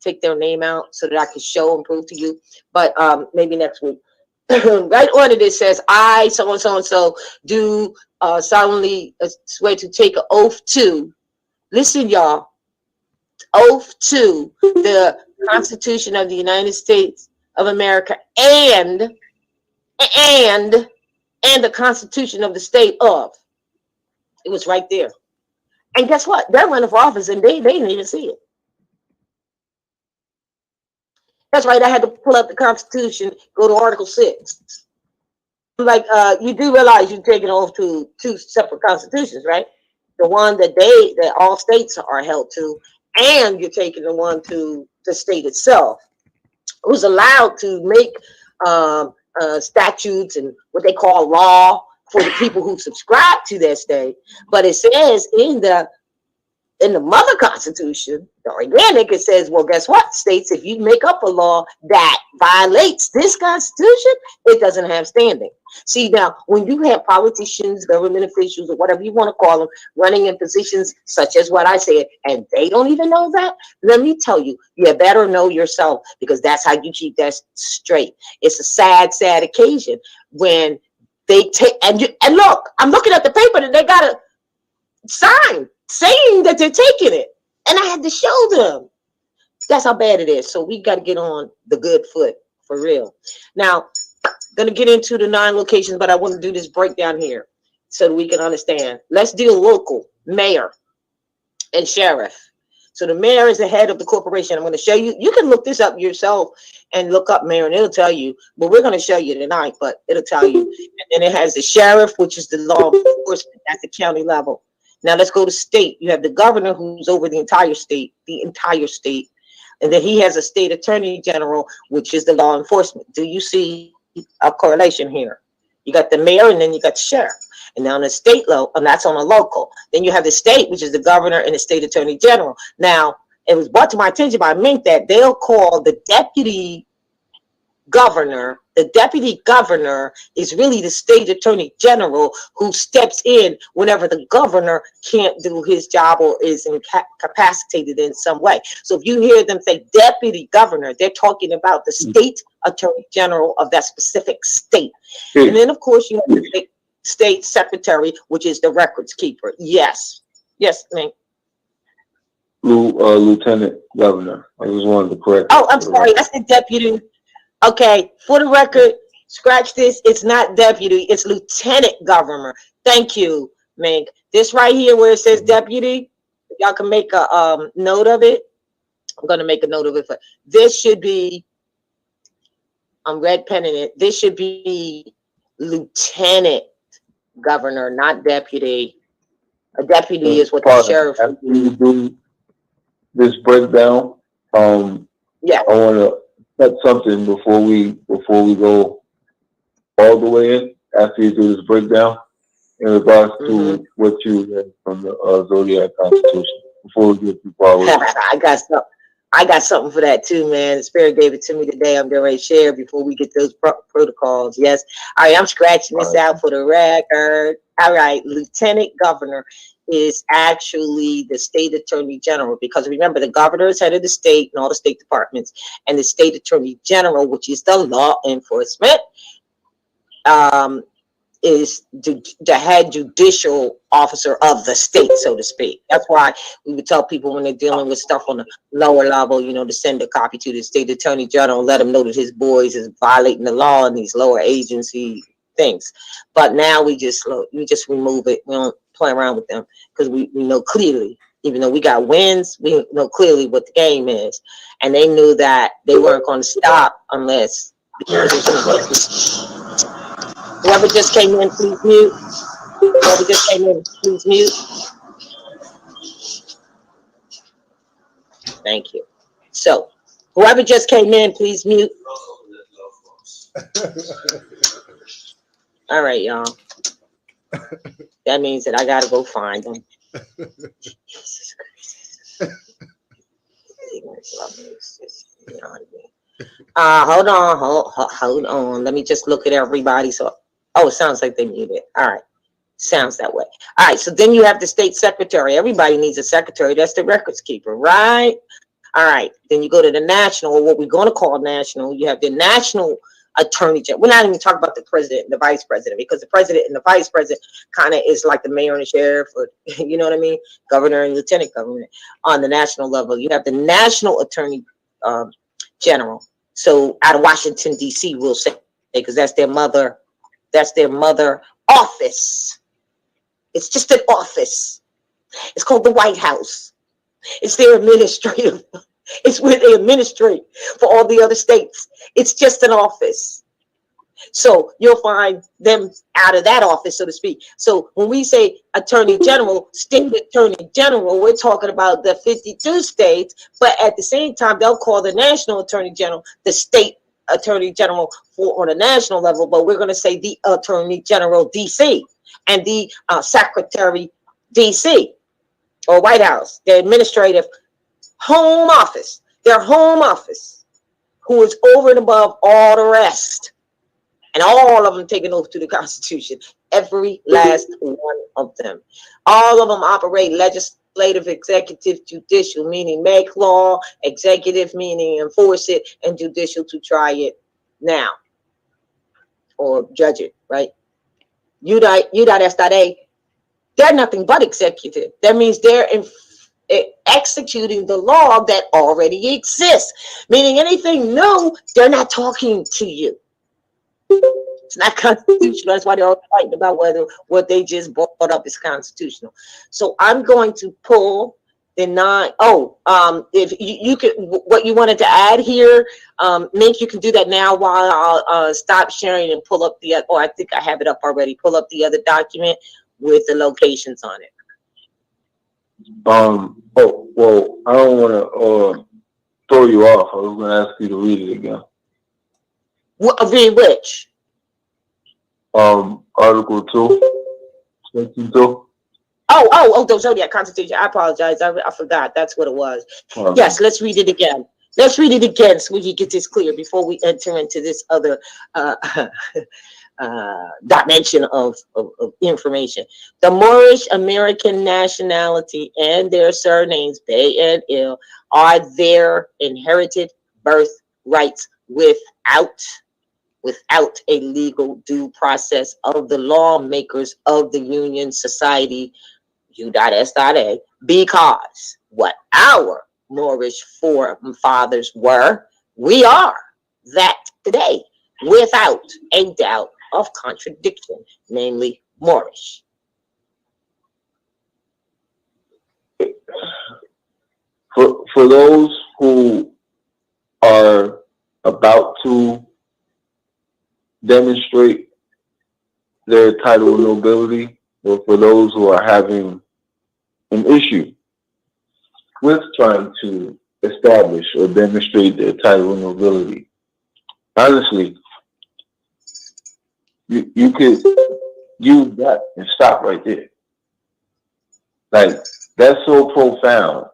take their name out so that I can show and prove to you. But maybe next week. Right on it, it says, I, so and so and so, do solemnly swear to take an oath to, listen y'all, oath to the Constitution of the United States of America and the Constitution of the state of. It was right there. And guess what? They're running for office and they didn't even see it. That's right. I had to pull up the Constitution, go to Article 6. Like, you do realize you're taking oath to 2 separate constitutions, right? The one that all states are held to, and you're taking the one to the state itself. It was allowed to make statutes and what they call law for the people who subscribe to their state. But it says in the mother constitution, the organic, it says, well, guess what, states, if you make up a law that violates this constitution, it doesn't have standing. See, now, when you have politicians, government officials, or whatever you want to call them, running in positions such as what I said, and they don't even know that, let me tell you, you better know yourself, because that's how you keep that straight. It's a sad, sad occasion when they take, and look, I'm looking at the paper that they got a sign saying that they're taking it, and I had to show them. That's how bad it is. So we got to get on the good foot for real. Now, going to get into the 9 locations, but I want to do this breakdown here so that we can understand. Let's deal local, mayor and sheriff. So the mayor is the head of the corporation. I'm going to show you. You can look this up yourself and look up mayor, and it'll tell you. But we're going to show you tonight, but it'll tell you. And then it has the sheriff, which is the law enforcement at the county level. Now let's go to state. You have the governor, who's over the entire state. And then he has a state attorney general, which is the law enforcement. Do you see a correlation here? You got the mayor, and then you got the sheriff. And now on the state level, and that's on a local. Then you have the state, which is the governor and the state attorney general. Now, it was brought to my attention by Mink that they'll call the deputy governor. The deputy governor is really the state attorney general who steps in whenever the governor can't do his job or is incapacitated in some way. So if you hear them say deputy governor, they're talking about the state attorney general of that specific state. And then, of course, you have the state secretary, which is the records keeper. Yes. Yes, ma'am. Lieutenant governor. I just wanted to correct. Oh, I'm sorry. I said deputy. Okay, for the record, scratch this. It's not deputy. It's lieutenant governor. Thank you, Mink. This right here where it says deputy, y'all can make a note of it. I'm going to make a note of it. This should be, I'm red penning it. This should be lieutenant governor, not deputy. A deputy is what the sheriff. After you do this breakdown, yeah, I want to set something before we go all the way in. After you do this breakdown, in regards to what you read from the Zodiac Constitution, before we get too far away. I got something for that too, man. The Spirit gave it to me today. I'm getting ready to share before we get those protocols. Yes. All right, I'm scratching this out for the record. All right, Lieutenant Governor is actually the state attorney general, because remember, the governor is head of the state and all the state departments, and the state attorney general, which is the law enforcement, is the head judicial officer of the state, so to speak. That's why we would tell people when they're dealing with stuff on the lower level, you know, to send a copy to the state attorney general, let him know that his boys is violating the law in these lower agency things. But now we just remove it. We don't play around with them, because we know clearly, even though we got wins, we know clearly what the game is. And they knew that they weren't going to stop unless, whoever just came in, please mute. Whoever just came in, please mute. Thank you. So, whoever just came in, please mute. All right, y'all. That means that I gotta go find them. Jesus Christ. Hold on. Let me just look at everybody. So, oh, it sounds like they muted. All right. Sounds that way. All right. So then you have the state secretary. Everybody needs a secretary. That's the records keeper, right? All right. Then you go to the national, or what we're going to call national. You have the national attorney general. We're not even talking about the president and the vice president, because the president and the vice president kind of is like the mayor and the sheriff, or you know what I mean? Governor and lieutenant governor. On the national level, you have the national attorney general. So out of Washington, D.C., we'll say, because that's their mother office. It's just an office. It's called the White House. It's their administrative. It's where they administrate for all the other states. It's just an office. So you'll find them out of that office, so to speak. So when we say attorney general, state attorney general, we're talking about the 52 states, but at the same time, they'll call the national attorney general the state attorney general for on a national level, but we're going to say the attorney general DC and the secretary DC or White House, the administrative home office, their home office, who is over and above all the rest. And all of them taking oath to the Constitution. Every last one of them. All of them operate legislative, executive, judicial, meaning make law, executive, meaning enforce it, and judicial to try it now. Or judge it, right? UDOT, they're nothing but executive. That means they're executing the law that already exists. Meaning anything new, they're not talking to you. It's not constitutional. That's why they're all fighting about whether what they just brought up is constitutional. So I'm going to pull the if you could, what you wanted to add here, Mink, you can do that now while I'll stop sharing and pull up the, I think I have it up already. Pull up the other document with the locations on it. Well, I don't want to throw you off. I was going to ask you to read it again. Read which? Article 2, Section 2. Oh, the Zodiac Constitution. I apologize. I forgot. That's what it was. Yes, let's read it again. Let's read it again so we can get this clear before we enter into this other uh, dimension of information. The Moorish American nationality and their surnames, Bay and Ill, are their inherited birthrights without a legal due process of the lawmakers of the Union Society, U.S.A, because what our Moorish forefathers were, we are that today, without a doubt of contradiction, namely Moorish. For those who are about to demonstrate their title of nobility, or for those who are having an issue with trying to establish or demonstrate their title of nobility, honestly, you could use that and stop right there. Like, that's so profound.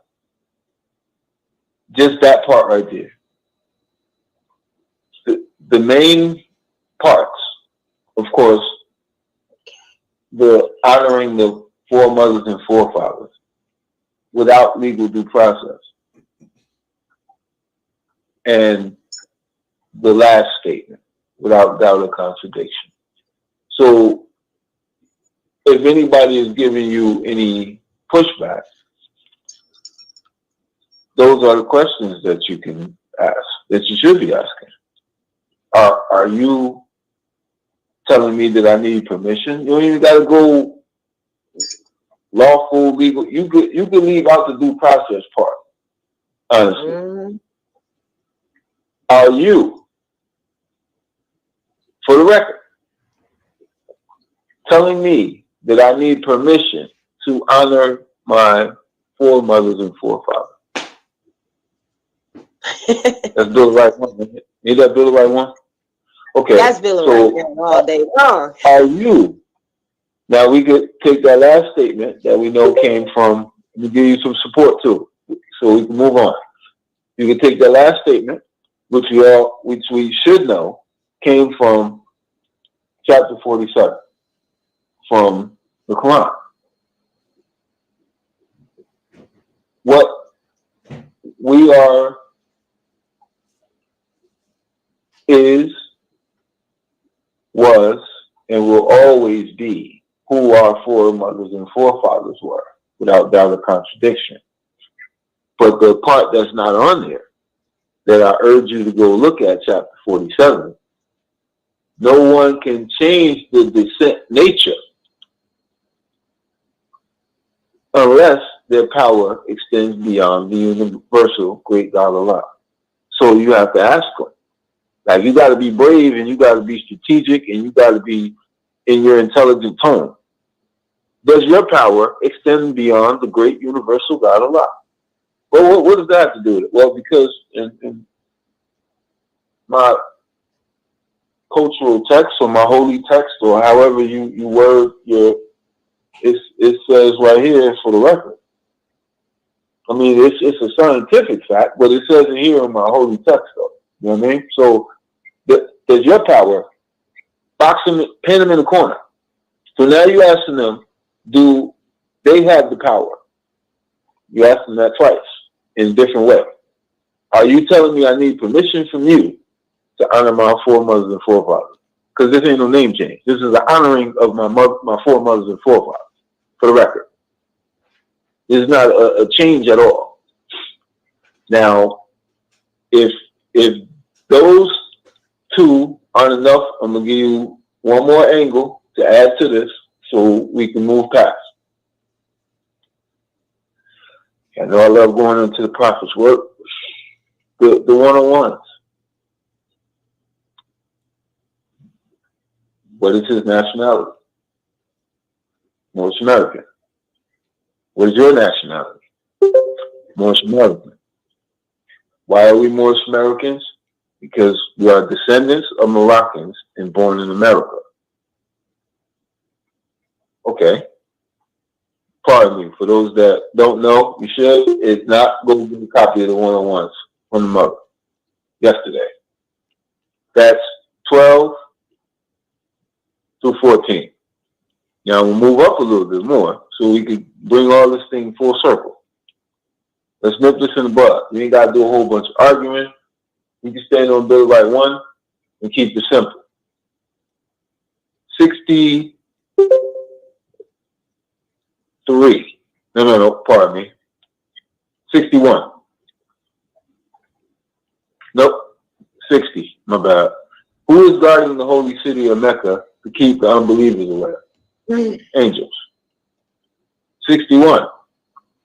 Just that part right there. The main parts, of course, the honoring the foremothers and forefathers without legal due process. And the last statement, without doubt or contradiction. So if anybody is giving you any pushback, those are the questions that you can ask, that you should be asking. Are you telling me that I need permission? You don't even got to go lawful, legal. You could leave out the due process part, honestly. Are you, for the record, telling me that I need permission to honor my foremothers and forefathers? That's Bill of Rights 1. Ain't that Bill of Rights 1? Okay. That's Bill of Rights all day long. Are you? Now we could take that last statement that we know came from, let me give you some support too, so we can move on. You can take that last statement, which we should know came from chapter 47 from the Quran. What we are is, was, and will always be who our foremothers and forefathers were, without doubt or contradiction. But the part that's not on there, that I urge you to go look at, chapter 47, no one can change the descent nature unless their power extends beyond the universal great God Allah. So you have to ask them. Like, you got to be brave, and you got to be strategic, and you got to be in your intelligent tone. Does your power extend beyond the great universal God Allah? Well, what does that have to do with it? Well, because in my cultural text, or my holy text, or however you word it says right here, for the record. I mean, it's a scientific fact, but it says it here in my holy text, though. You know what I mean? So, does your power box them, pin them in the corner? So now you're asking them, do they have the power? You ask them that twice in a different way. Are you telling me I need permission from you to honor my foremothers and forefathers? Because this ain't no name change. This is the honoring of my foremothers and forefathers, for the record. This is not a change at all. Now, if those two aren't enough, I'm going to give you one more angle to add to this so we can move past. I know I love going into the prophet's work. The one-on-ones. What is his nationality? Moorish American. What is your nationality? Moorish American. Why are we Moorish Americans? Because we are descendants of Moroccans and born in America. Okay. Pardon me. For those that don't know, you should. If not, go get a copy of the one-on-ones. from the mother yesterday. That's 12 through 14. Now we'll move up a little bit more so we could bring all this thing full circle. Let's nip this in the bud. We ain't got to do a whole bunch of arguing. We can stand on Bill of Rights 1 and keep it simple. 63. No, pardon me. 61. Nope. 60. My bad. Who is guarding the holy city of Mecca to keep the unbelievers away? Angels. 61.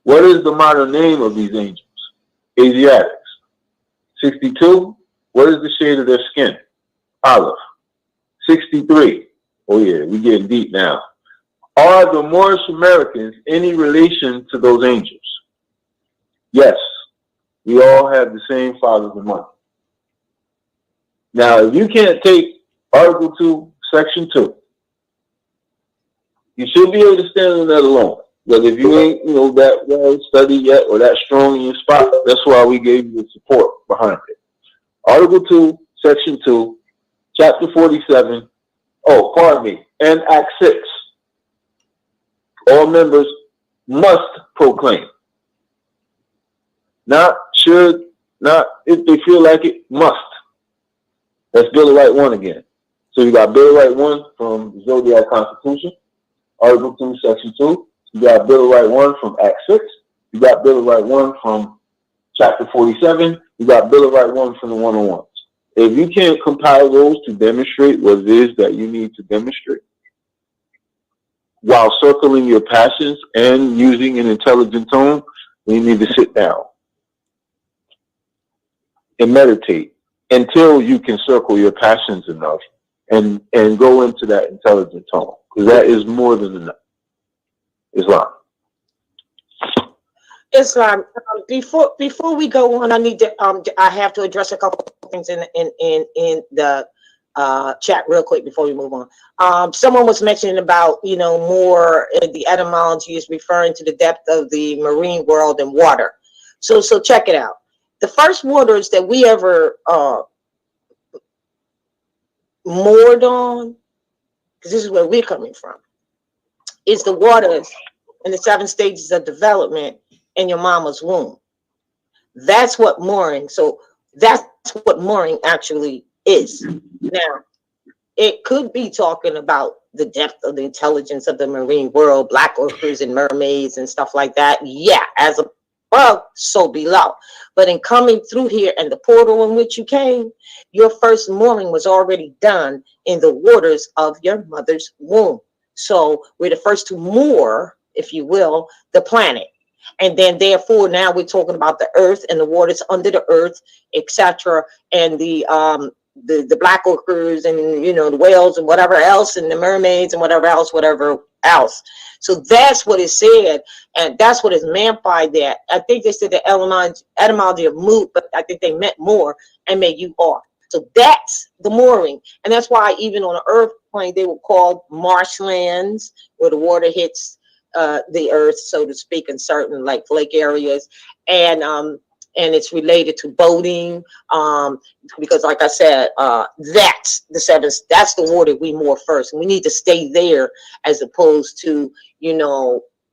What is the modern name of these angels? Asiatics. 62. What is the shade of their skin? Olive. 63. Oh yeah, we're getting deep now. Are the Moorish Americans any relation to those angels? Yes. We all have the same fathers and mothers. Now, if you can't take Article 2, Section 2, you should be able to stand on that alone. But if you ain't, that well studied yet or that strong in your spot, that's why we gave you the support behind it. Article 2, Section 2, Chapter 47, and Act 6. All members must proclaim. Not should, not if they feel like it, must. That's Bill of Rights 1 again. So you got Bill of Rights 1 from the Zodiac Constitution, Article 2, Section 2. You got Bill of Rights 1 from Act 6. You got Bill of Rights 1 from Chapter 47. You got Bill of Rights 1 from the 101s. If you can't compile those to demonstrate what it is that you need to demonstrate, while circling your passions and using an intelligent tone, you need to sit down and meditate until you can circle your passions enough and go into that intelligent tone, because that is more than enough. Islam. Before we go on, I have to address a couple of things in the chat real quick before we move on. Someone was mentioning about more the etymology is referring to the depth of the marine world and water. So check it out. The first waters that we ever moored on, because this is where we're coming from, is the waters in the 7 stages of development in your mama's womb. That's what mooring. So that's what mooring actually is. Now, it could be talking about the depth of the intelligence of the marine world, black orcas and mermaids and stuff like that. Yeah, as above, so below. But in coming through here and the portal in which you came, your first mooring was already done in the waters of your mother's womb. So we're the first to moor, if you will, the planet. And then therefore now we're talking about the earth and the waters under the earth, etc. And the black orcas and the whales and whatever else, and the mermaids and whatever else. So that's what it said, and that's what is meant by that. I think they said the etymology of moot, but I think they meant more and made you off. So that's the mooring, and that's why even on the earth plane they were called marshlands, where the water hits the earth, so to speak, in certain like lake areas, and it's related to boating, because like I said, that's the 7. That's the water we moor first, and we need to stay there as opposed to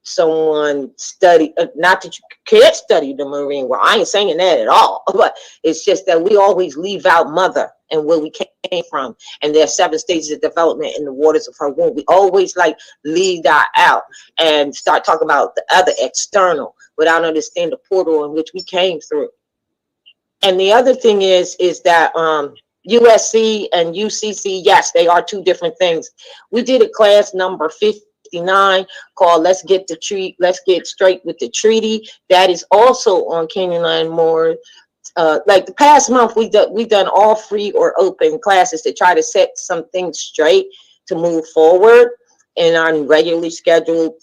someone study. Not that you can't study the marine world. I ain't saying that at all, but it's just that we always leave out mother and where we came from, and there are 7 stages of development in the waters of her womb. We always leave that out and start talking about the other external without understanding the portal in which we came through. And the other thing is that USC and UCC, yes, they are 2 different things. We did a class number 59 called "Let's Get Straight with the Treaty." That is also on Canaanland Moor. Like the past month, we've done all free or open classes to try to set some things straight to move forward in our regularly scheduled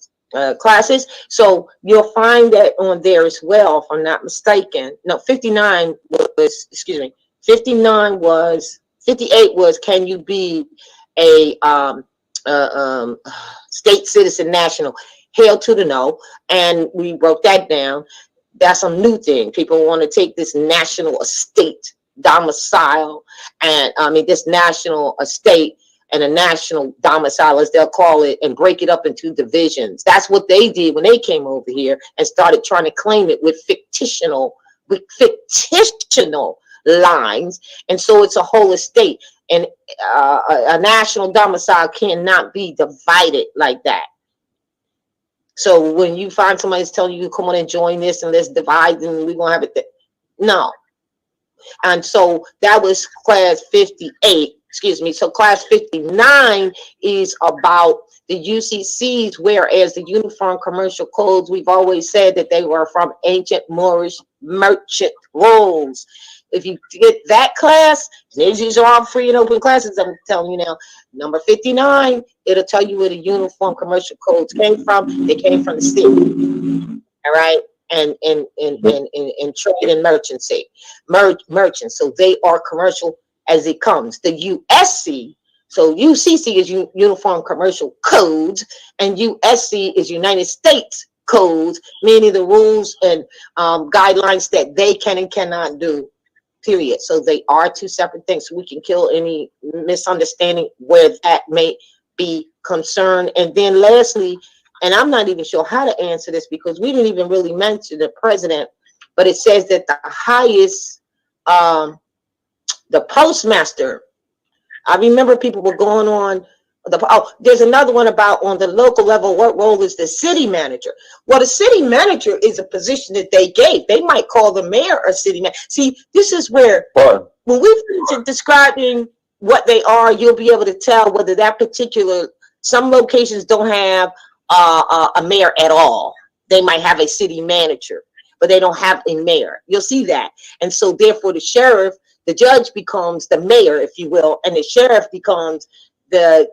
classes. So you'll find that on there as well, if I'm not mistaken. No, 58 was, can you be a state citizen national? Hell to the no. And we wrote that down. That's a new thing. People want to take this national estate domicile, and this national estate and a national domicile, as they'll call it, and break it up into divisions. That's what they did when they came over here and started trying to claim it with fictional lines. And so it's a whole estate. And a national domicile cannot be divided like that. So when you find somebody that's telling you, come on and join this and let's divide and we're going to have it. No. And so that was class 58. Excuse me. So class 59 is about the UCCs, whereas the Uniform Commercial Codes, we've always said that they were from ancient Moorish merchant rolls. If you get that class, these are all free and open classes, I'm telling you now. Number 59, it'll tell you where the Uniform Commercial Codes came from. They came from the city. All right. And trade and merchants. So they are commercial as it comes. The USC, so UCC is Uniform Commercial Codes, and USC is United States Codes, meaning the rules and guidelines that they can and cannot do. Period. So they are two separate things. So we can kill any misunderstanding where that may be concerned. And then lastly, and I'm not even sure how to answer this because we didn't even really mention the president, but it says that the highest, the postmaster, I remember people were going on there's another one about on the local level, what role is the city manager? Well, the city manager is a position that they gave. They might call the mayor a city manager. See, this is where when we finish describing what they are, you'll be able to tell whether that particular, some locations don't have a mayor at all. They might have a city manager, but they don't have a mayor. You'll see that. And so therefore the sheriff, the judge becomes the mayor, if you will, and the sheriff becomes the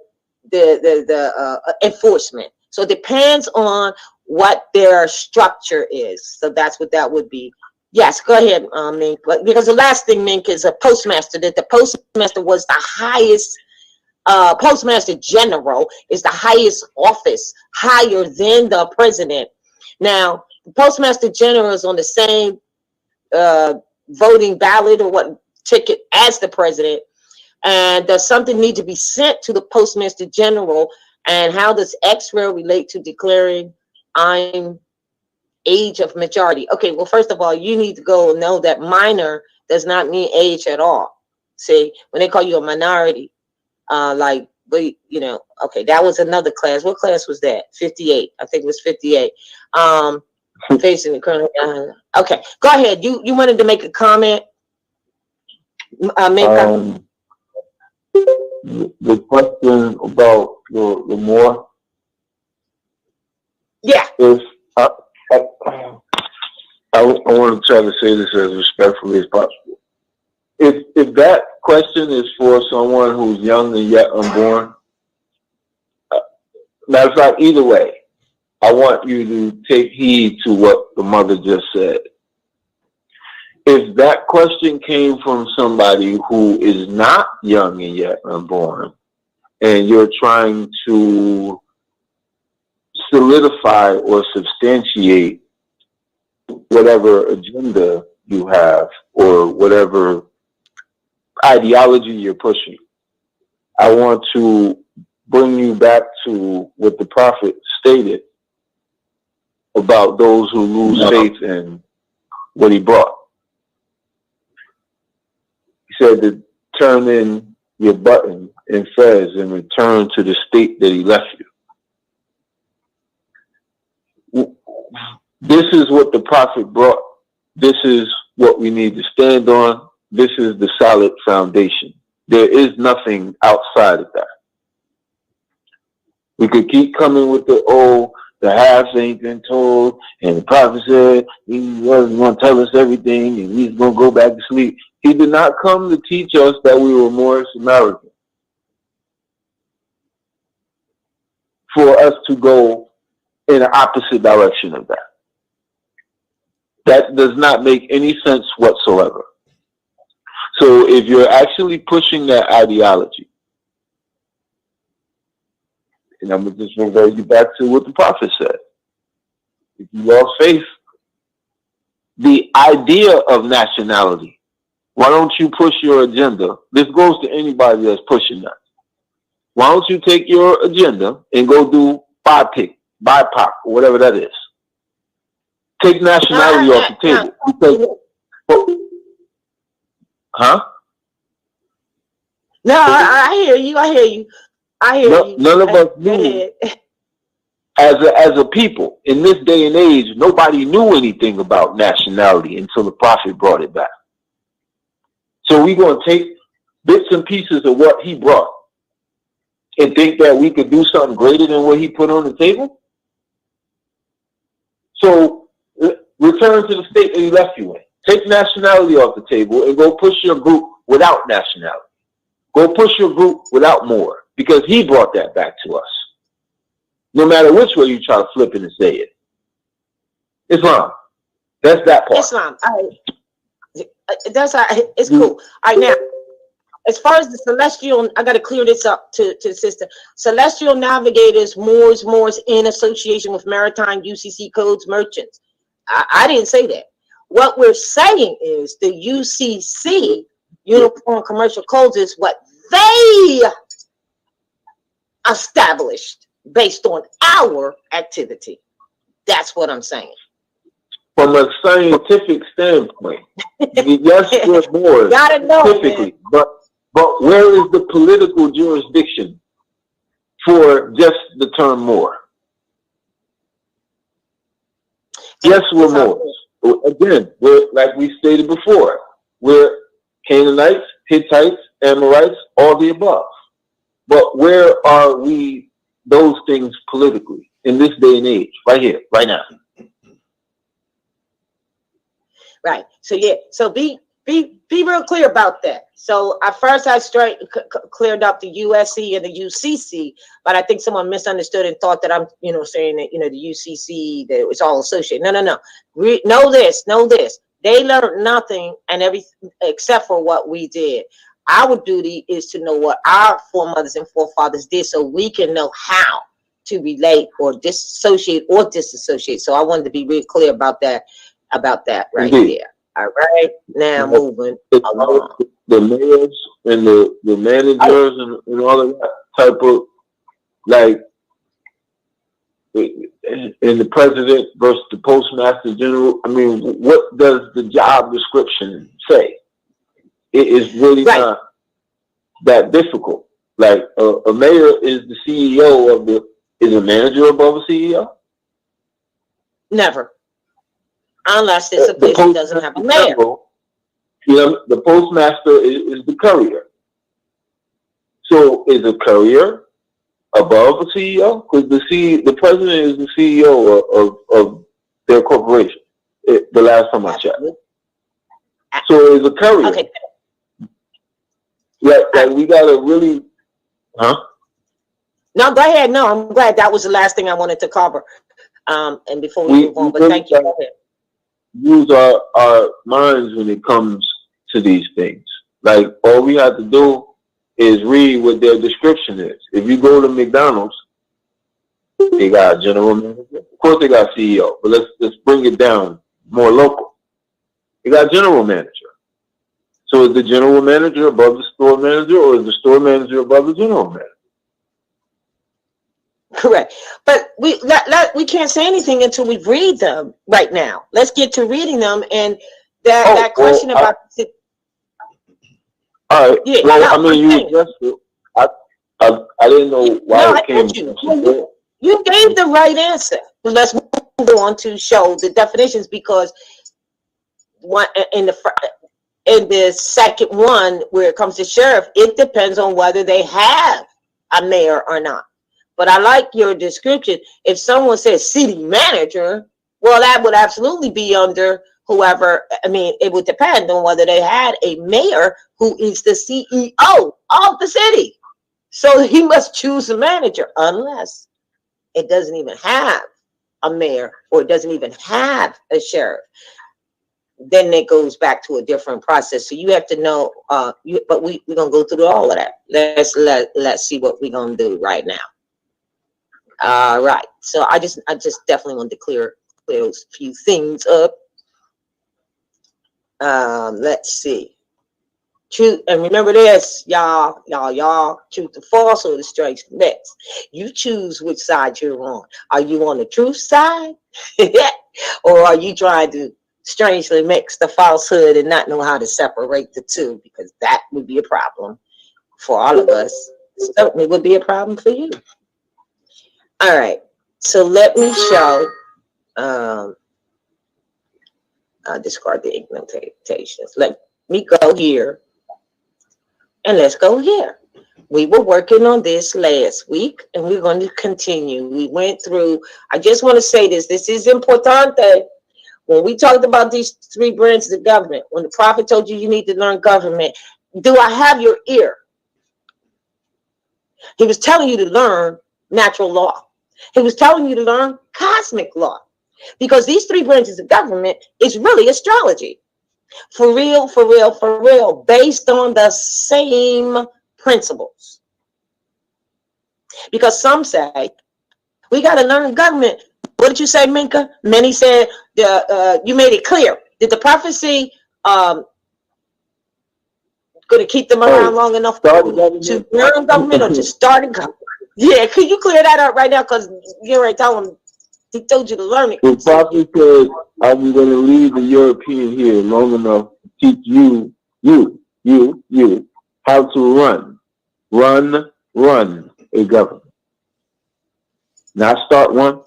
enforcement. So it depends on what their structure is. So that's what that would be. Yes, go ahead, Mink. Because the last thing, Mink, is a postmaster. That the postmaster was the highest. Postmaster General is the highest office, higher than the president. Now, the Postmaster General is on the same voting ballot or what ticket as the president. And does something need to be sent to the Postmaster General? And how does X-ray relate to declaring I'm age of majority? Okay, well, first of all, you need to go know that minor does not mean age at all. See, when they call you a minority, okay, that was another class. What class was that? 58. I think it was 58. Facing the current. Okay, go ahead. You wanted to make a comment, Minka? The question about the more. Yeah. If I want to try to say this as respectfully as possible. If that question is for someone who's young and yet unborn, matter of fact, either way, I want you to take heed to what the mother just said. If that question came from somebody who is not young and yet unborn, and you're trying to solidify or substantiate whatever agenda you have or whatever ideology you're pushing, I want to bring you back to what the prophet stated about those who lose faith in what he brought. He said to turn in your button in Fez and return to the state that he left you. This is what the prophet brought. This is what we need to stand on. This is the solid foundation. There is nothing outside of that. We could keep coming with the half ain't been told, and the prophet said he wasn't going to tell us everything, and he's going to go back to sleep. He did not come to teach us that we were more Samaritan. For us to go in the opposite direction of that. That does not make any sense whatsoever. So if you're actually pushing that ideology, and I'm going to just revert you back to what the prophet said. If you lost faith, the idea of nationality. Why don't you push your agenda? This goes to anybody that's pushing that. Why don't you take your agenda and go do BIPOC, or whatever that is. Take nationality off the table. Because, huh? No, I hear you. I hear you. I hear you. None of us knew, as a people, in this day and age, nobody knew anything about nationality until the Prophet brought it back. So we're going to take bits and pieces of what he brought and think that we could do something greater than what he put on the table? So return to the state that he left you in. Take nationality off the table and go push your group without nationality. Go push your group without more, because he brought that back to us. No matter which way you try to flip it and say it. Islam. That's that part. Islam. It's cool. All right, now, as far as the celestial, I got to clear this up to the sister. Celestial navigators, Moors in association with maritime UCC codes merchants. I didn't say that. What we're saying is the UCC, Uniform Commercial Codes, is what they established based on our activity. That's what I'm saying. From a scientific standpoint, yes, we're Moors, typically, but where is the political jurisdiction for just the term Moor? Yes, we're Moors. Again, we're, like we stated before, we're Canaanites, Hittites, Amorites, all the above. But where are we, those things politically, in this day and age, right here, right now? Right. So yeah. So be real clear about that. So at first I cleared up the USC and the UCC, but I think someone misunderstood and thought that I'm, saying that the UCC, that it's all associated. No. Know this. They learned nothing and everything except for what we did. Our duty is to know what our foremothers and forefathers did, so we can know how to relate or disassociate. So I wanted to be real clear about that right there. All right, now moving along. The mayors and the managers and all of that type of, like, and the president versus the postmaster general. I mean, what does the job description say? It is really not that difficult. Like a mayor is the CEO of is a manager above a CEO? Never. Unless it's a place that doesn't have a mayor. The postmaster is the courier. So is a courier above a CEO? Because the president is the CEO of their corporation. The last time I checked. So is a courier. Okay. Like we gotta really, No, go ahead. No, I'm glad that was the last thing I wanted to cover. And before we move on, but thank you. Go ahead. Use our minds when it comes to these things. Like, all we have to do is read what their description is. If you go to McDonald's, they got a general manager. Of course, they got CEO, but let's bring it down more local. They got general manager. So is the general manager above the store manager, or is the store manager above the general manager? Correct, but we can't say anything until we read them right now. Let's get to reading them, and that question about. All right. Yeah, well, no, I mean, you addressed it. I didn't know why it came. You gave the right answer. Let's move on to show the definitions, because one in the second one, where it comes to sheriff, it depends on whether they have a mayor or not. But I like your description. If someone says city manager, well, that would absolutely be under whoever. I mean, it would depend on whether they had a mayor who is the CEO of the city. So he must choose a manager, unless it doesn't even have a mayor, or it doesn't even have a sheriff. Then it goes back to a different process. So you have to know, but we're going to go through all of that. Let's see what we're going to do right now. All right. So I just definitely want to clear those few things up. Let's see. Truth, and remember this, y'all, truth or false or the straight next. You choose which side you're on. Are you on the truth side? Or are you trying to strangely mix the falsehood and not know how to separate the two? Because that would be a problem for all of us. Certainly would be a problem for you. All right. So let me show. I'll discard the incantations. Let me go here. And let's go here. We were working on this last week, and we're going to continue. We went through, I just want to say this. This is important. When we talked about these three branches of government, when the prophet told you you need to learn government, do I have your ear? He was telling you to learn natural law. He was telling you to learn cosmic law. Because these three branches of government is really astrology. For real, for real, for real, based on the same principles. Because some say, we got to learn government. What did you say, Minka? Many said, you made it clear. Did the prophecy going to keep them around long enough to learn government or just start government? Yeah, could you clear that up right now? Because you already told them, he told you to learn it. The prophet said, I'm going to leave the European here long enough to teach you, how to run a government. Not start one,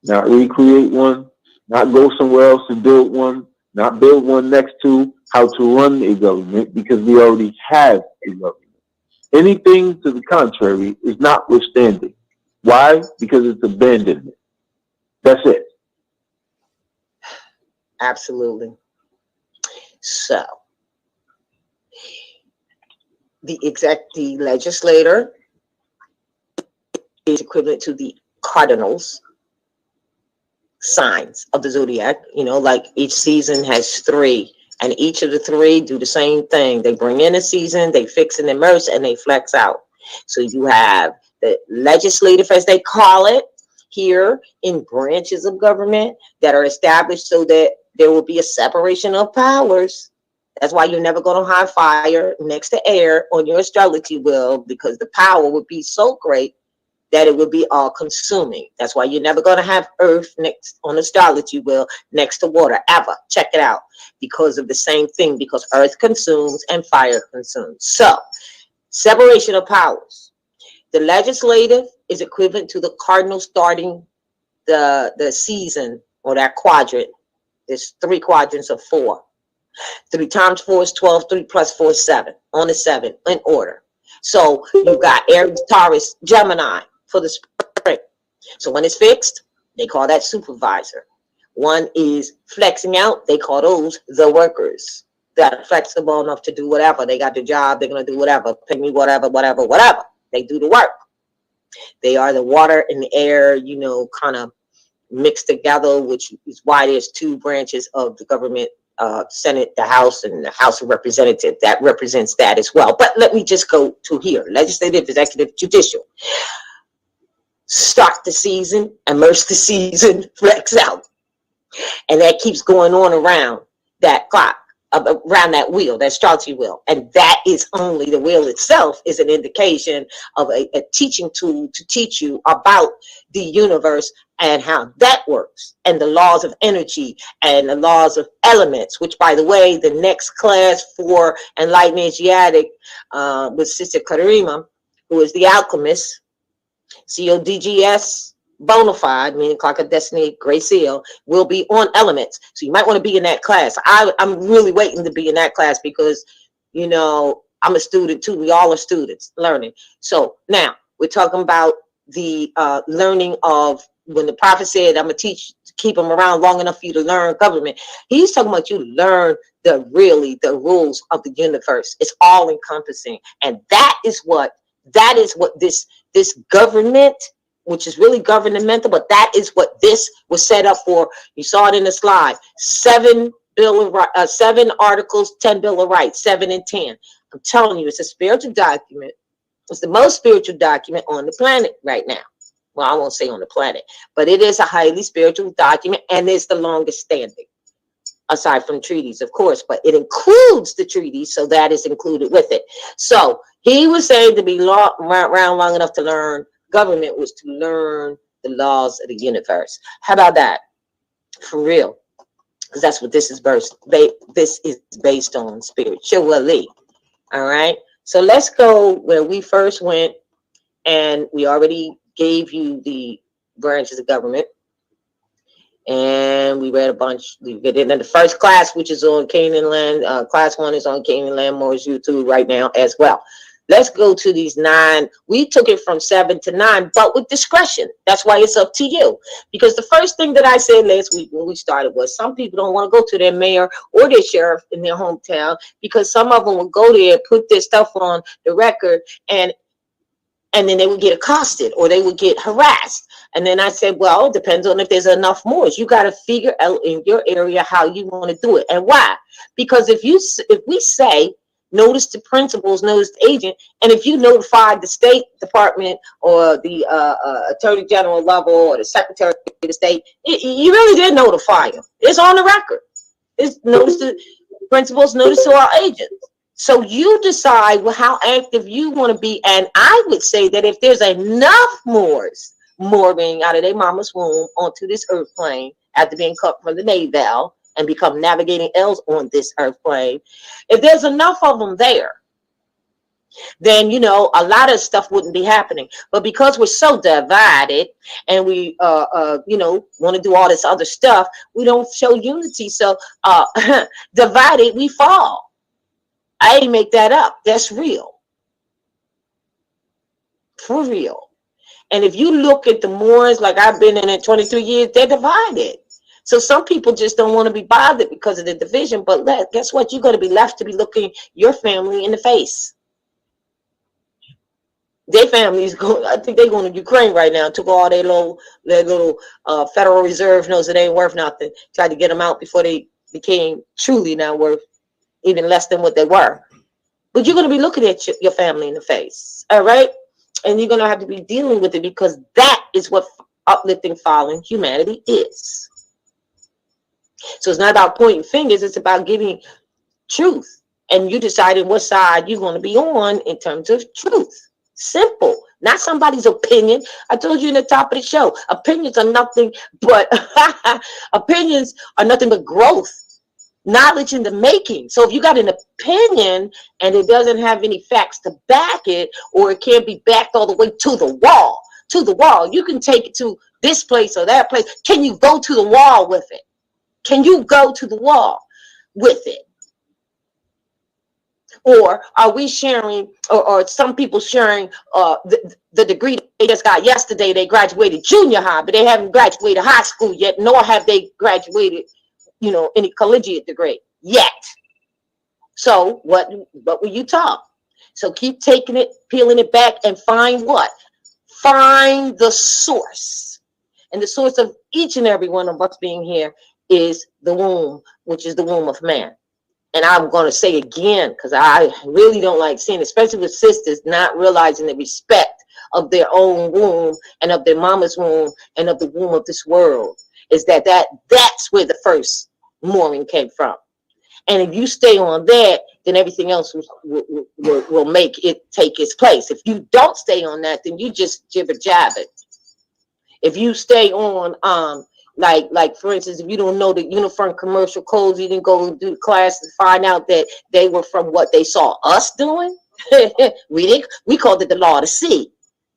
not recreate one, not go somewhere else to build one, not build one next to, how to run a government, because we already have a government. Anything to the contrary is notwithstanding. Why? Because it's abandonment. That's it. Absolutely. So, the legislator is equivalent to the cardinals signs of the zodiac. You know, like each season has three, and each of the three do the same thing. They bring in a season, they fix and immerse, and they flex out. So you have the legislative, as they call it, here in branches of government that are established so that there will be a separation of powers. That's why you're never going to have fire next to air on your astrology wheel, because the power would be so great that it would be all consuming. That's why you're never going to have earth next on astrology wheel next to water ever. Check it out, because of the same thing, because earth consumes and fire consumes. So separation of powers. The legislative is equivalent to the cardinal starting the season or that quadrant. There's three quadrants of 4. 3 times 4 is 12. 3 plus 4 is 7. On the 7 in order. So you got Aries, Taurus, Gemini for the spring. So when it's fixed, they call that supervisor. One is flexing out. They call those the workers. That are flexible enough to do whatever. They got the job. They're going to do whatever. Pay me whatever. They do the work. They are the water and the air, you know, kind of mixed together, which is why there's 2 branches of the government, Senate, the House, and the House of Representatives. That represents that as well. But let me just go to here. Legislative, executive, judicial. Start the season, immerse the season, flex out. And that keeps going on around that clock, around that wheel, that astrology wheel. And that is only, the wheel itself is an indication of a teaching tool to teach you about the universe and how that works, and the laws of energy and the laws of elements, which, by the way, the next class for Enlightened Asiatic with Sister Karima, who is the alchemist, CODGS, bona fide, meaning clock of destiny, gray seal, will be on elements. So you might want to be in that class. I'm really waiting to be in that class because, you know, I'm a student too. We all are students learning. So now we're talking about the learning of, when the prophet said, I'm going to teach, keep them around long enough for you to learn government. He's talking about you learn the rules of the universe. It's all encompassing. And that is what this government, which is really governmental, but that is what this was set up for. You saw it in the slide. 7 articles, 10 Bill of Rights, 7 and 10. I'm telling you, it's a spiritual document. It's the most spiritual document on the planet right now. Well, I won't say on the planet, but it is a highly spiritual document, and it's the longest standing. aside from treaties, of course, but it includes the treaties, so that is included with it. So he was saying to be around long enough to learn government was to learn the laws of the universe. How about that? For real, because that's what this is based on, spiritually. All right. So let's go where we first went, and we already gave you the branches of government. And we read a bunch. We did it in the first class, which is on Canaanland. Class 1 is on Canaanland Moore's YouTube right now as well. Let's go to these 9. We took it from 7 to 9, but with discretion. That's why it's up to you. Because the first thing that I said last week when we started was some people don't want to go to their mayor or their sheriff in their hometown because some of them will go there, put their stuff on the record, and then they would get accosted or they would get harassed. And then I said, well, it depends on if there's enough Moors. You got to figure out in your area how you want to do it. And why? Because if we say, notice to principals, notice to agent, and if you notify the State Department or the Attorney General level or the Secretary of the State, you really did notify them. It's on the record. It's notice to principals, notice to our agents. So you decide how active you want to be. And I would say that if there's enough Moors mooring out of their mama's womb onto this earth plane after being cut from the navel and become navigating elves on this earth plane, if there's enough of them there, then, you know, a lot of stuff wouldn't be happening. But because we're so divided and we, you know, want to do all this other stuff, we don't show unity. So divided, we fall. I ain't make that up. That's real. For real. And if you look at the Moors, like I've been in it 23 years, they're divided. So some people just don't want to be bothered because of the division. But guess what? You're going to be left to be looking your family in the face. Their families go. I think they're going to Ukraine right now. Took all their little Federal Reserve notes that ain't worth nothing. Tried to get them out before they became truly now worth even less than what they were. But you're going to be looking at your family in the face. All right. And you're going to have to be dealing with it because that is what uplifting fallen humanity is. So it's not about pointing fingers. It's about giving truth. And you deciding what side you're going to be on in terms of truth. Simple. Not somebody's opinion. I told you in the top of the show, opinions are nothing but growth. Knowledge in the making. So if you got an opinion and it doesn't have any facts to back it, or it can't be backed all the way to the wall, you can take it to this place or that place. Can you go to the wall with it? Can you go to the wall with it? Or are we sharing, or some people sharing the degree they just got yesterday? They graduated junior high, but they haven't graduated high school yet, nor have they graduated, you know, any collegiate degree yet. So what were you taught? So keep taking it, peeling it back, and find what? Find the source. And the source of each and every one of us being here is the womb, which is the womb of man. And I'm going to say again, because I really don't like seeing, especially with sisters not realizing the respect of their own womb and of their mama's womb and of the womb of this world, is that's where the first mooring came from. And if you stay on that, then everything else will make it take its place. If you don't stay on that, then you just jibber jabber. If you stay on like for instance, if you don't know the uniform commercial codes, you didn't go do class and find out that they were from what they saw us doing. We called it the law of the sea.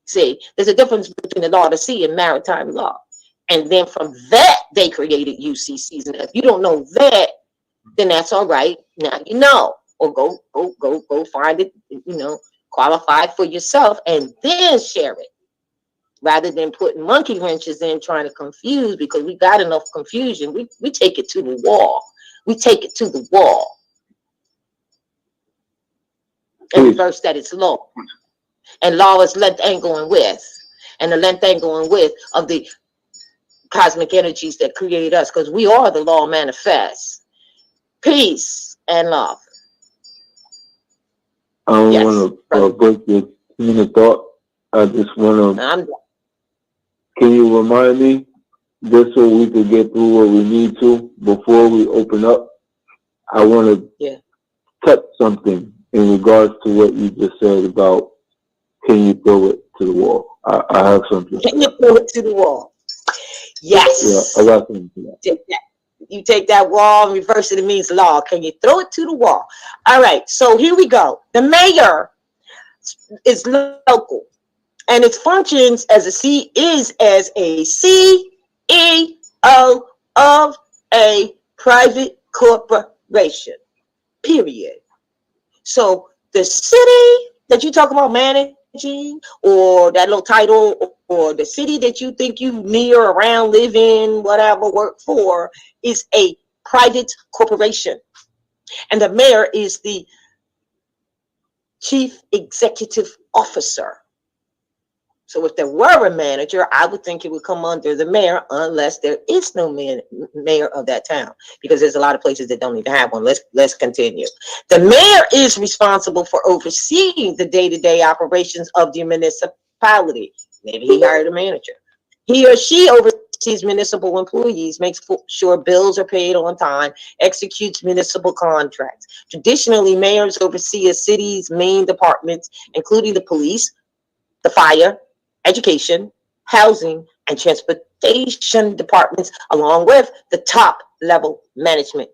See, there's a difference between the law of the sea and maritime law. And then from that, they created UCCs. And if you don't know that, then that's all right. Now you know, or go find it, you know, qualify for yourself and then share it. Rather than putting monkey wrenches in trying to confuse, because we got enough confusion. We take it to the wall. We take it to the wall. And reverse that it's law. And law is length, angle, and width. And the length, angle, and width of the cosmic energies that create us, because we are the law manifest. Peace and love. I don't want to break your train of thought. I just want to. Can you remind me just so we could get through what we need to before we open up, I want to touch something in regards to what you just said about can you throw it to the wall? I have something. Can you throw it to the wall? Yes. Yeah, I got something for that. Take that. You take that wall and reverse it. It means law. Can you throw it to the wall? All right. So here we go. The mayor is local, and its functions as a CEO of a private corporation. Period. So the city that you talk about managing, or that little title, or the city that you think you near, around, live in, whatever, work for, is a private corporation. And the mayor is the chief executive officer. So if there were a manager, I would think it would come under the mayor, unless there is no mayor of that town, because there's a lot of places that don't even have one. Let's continue. The mayor is responsible for overseeing the day-to-day operations of the municipality. Maybe he hired a manager. He or she oversees municipal employees, makes sure bills are paid on time, executes municipal contracts. Traditionally, mayors oversee a city's main departments, including the police, the fire, education, housing, and transportation departments, along with the top level management.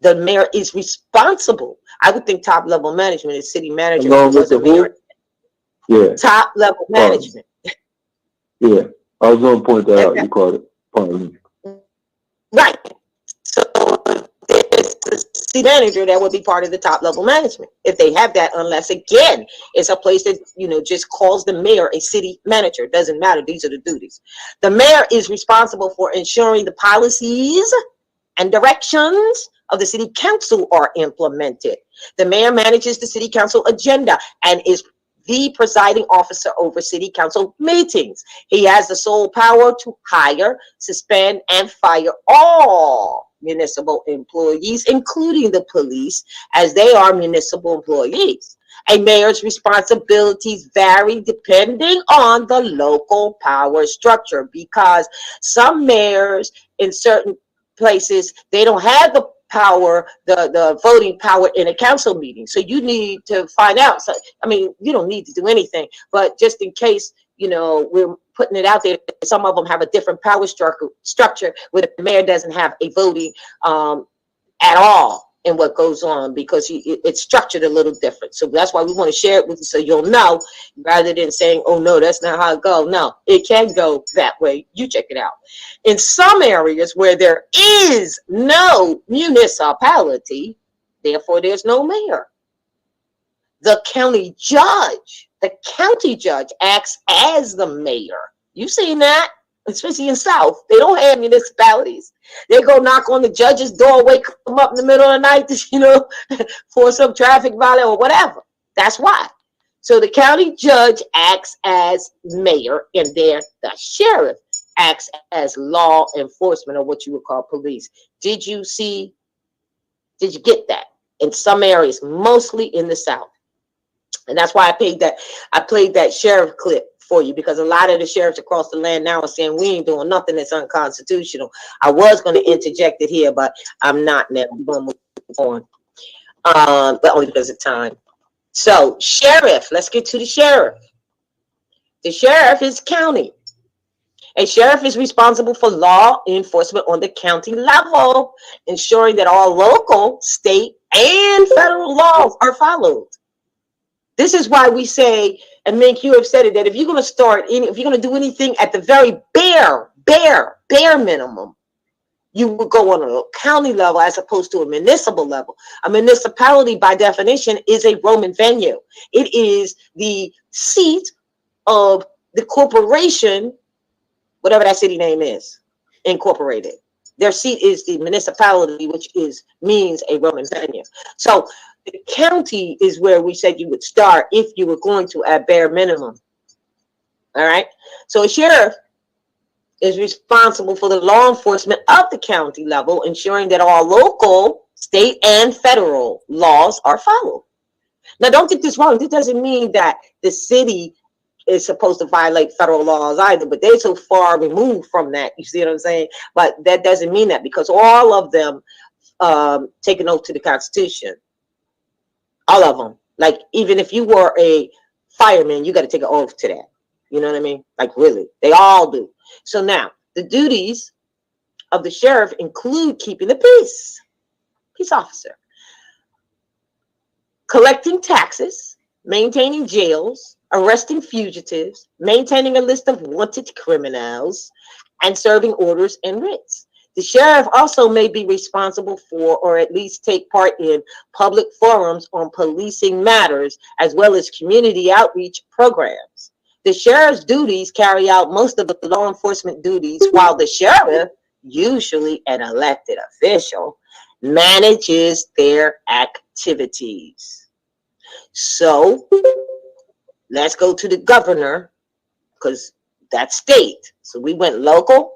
The mayor is responsible. I would think top level management is city manager. Along with the mayor. Yeah. Top level management. Yeah. I was going to point that out. You called it. Pardon me. Right. So there's the city manager that would be part of the top level management, if they have that, unless again it's a place that just calls the mayor a city manager. Doesn't matter. These are the duties. The mayor is responsible for ensuring the policies and directions of the city council are implemented. The mayor manages the city council agenda and is the presiding officer over city council meetings. He has the sole power to hire, suspend, and fire all municipal employees, including the police, as they are municipal employees. A mayor's responsibilities vary depending on the local power structure, because some mayors in certain places, they don't have the power, the voting power in a council meeting. So you need to find out. So, I mean, you don't need to do anything, but just in case, we're putting it out there, some of them have a different power structure where the mayor doesn't have a voting at all in what goes on, because it's structured a little different. So that's why we want to share it with you, so you'll know, rather than saying, oh no, that's not how it goes. No, it can go that way. You check it out. In some areas where there is no municipality, therefore there's no mayor, the county judge acts as the mayor. You've seen that, especially in South. They don't have municipalities. They go knock on the judge's door, wake them up in the middle of the night to, for some traffic violation or whatever. That's why. So the county judge acts as mayor, and there the sheriff acts as law enforcement, or what you would call police. Did you get that? In some areas, mostly in the South. And that's why I played that sheriff clip for you, because a lot of the sheriffs across the land now are saying we ain't doing nothing that's unconstitutional. I was going to interject it here, but I'm not now. We're going to move on, but only because of time. So sheriff, let's get to the sheriff. The sheriff is county. A sheriff is responsible for law enforcement on the county level, ensuring that all local, state, and federal laws are followed. This is why we say, and Mink, you have said it, that if you're going to do anything at the very bare minimum, you would go on a county level as opposed to a municipal level. A municipality, by definition, is a Roman venue. It is the seat of the corporation, whatever that city name is, incorporated. Their seat is the municipality, which means a Roman venue. So the county is where we said you would start if you were going to at bare minimum. All right. So a sheriff is responsible for the law enforcement of the county level, ensuring that all local, state, and federal laws are followed. Now, don't get this wrong. This doesn't mean that the city is supposed to violate federal laws either, but they're so far removed from that. You see what I'm saying? But that doesn't mean that, because all of them take an oath to the Constitution. All of them. Like, even if you were a fireman, you got to take an oath to that. You know what I mean? Like, really, they all do. So now, the duties of the sheriff include keeping the peace, peace officer, collecting taxes, maintaining jails, arresting fugitives, maintaining a list of wanted criminals, and serving orders and writs. The sheriff also may be responsible for, or at least take part in, public forums on policing matters, as well as community outreach programs. The sheriff's duties carry out most of the law enforcement duties, while the sheriff, usually an elected official, manages their activities. So let's go to the governor, because that's state. So we went local,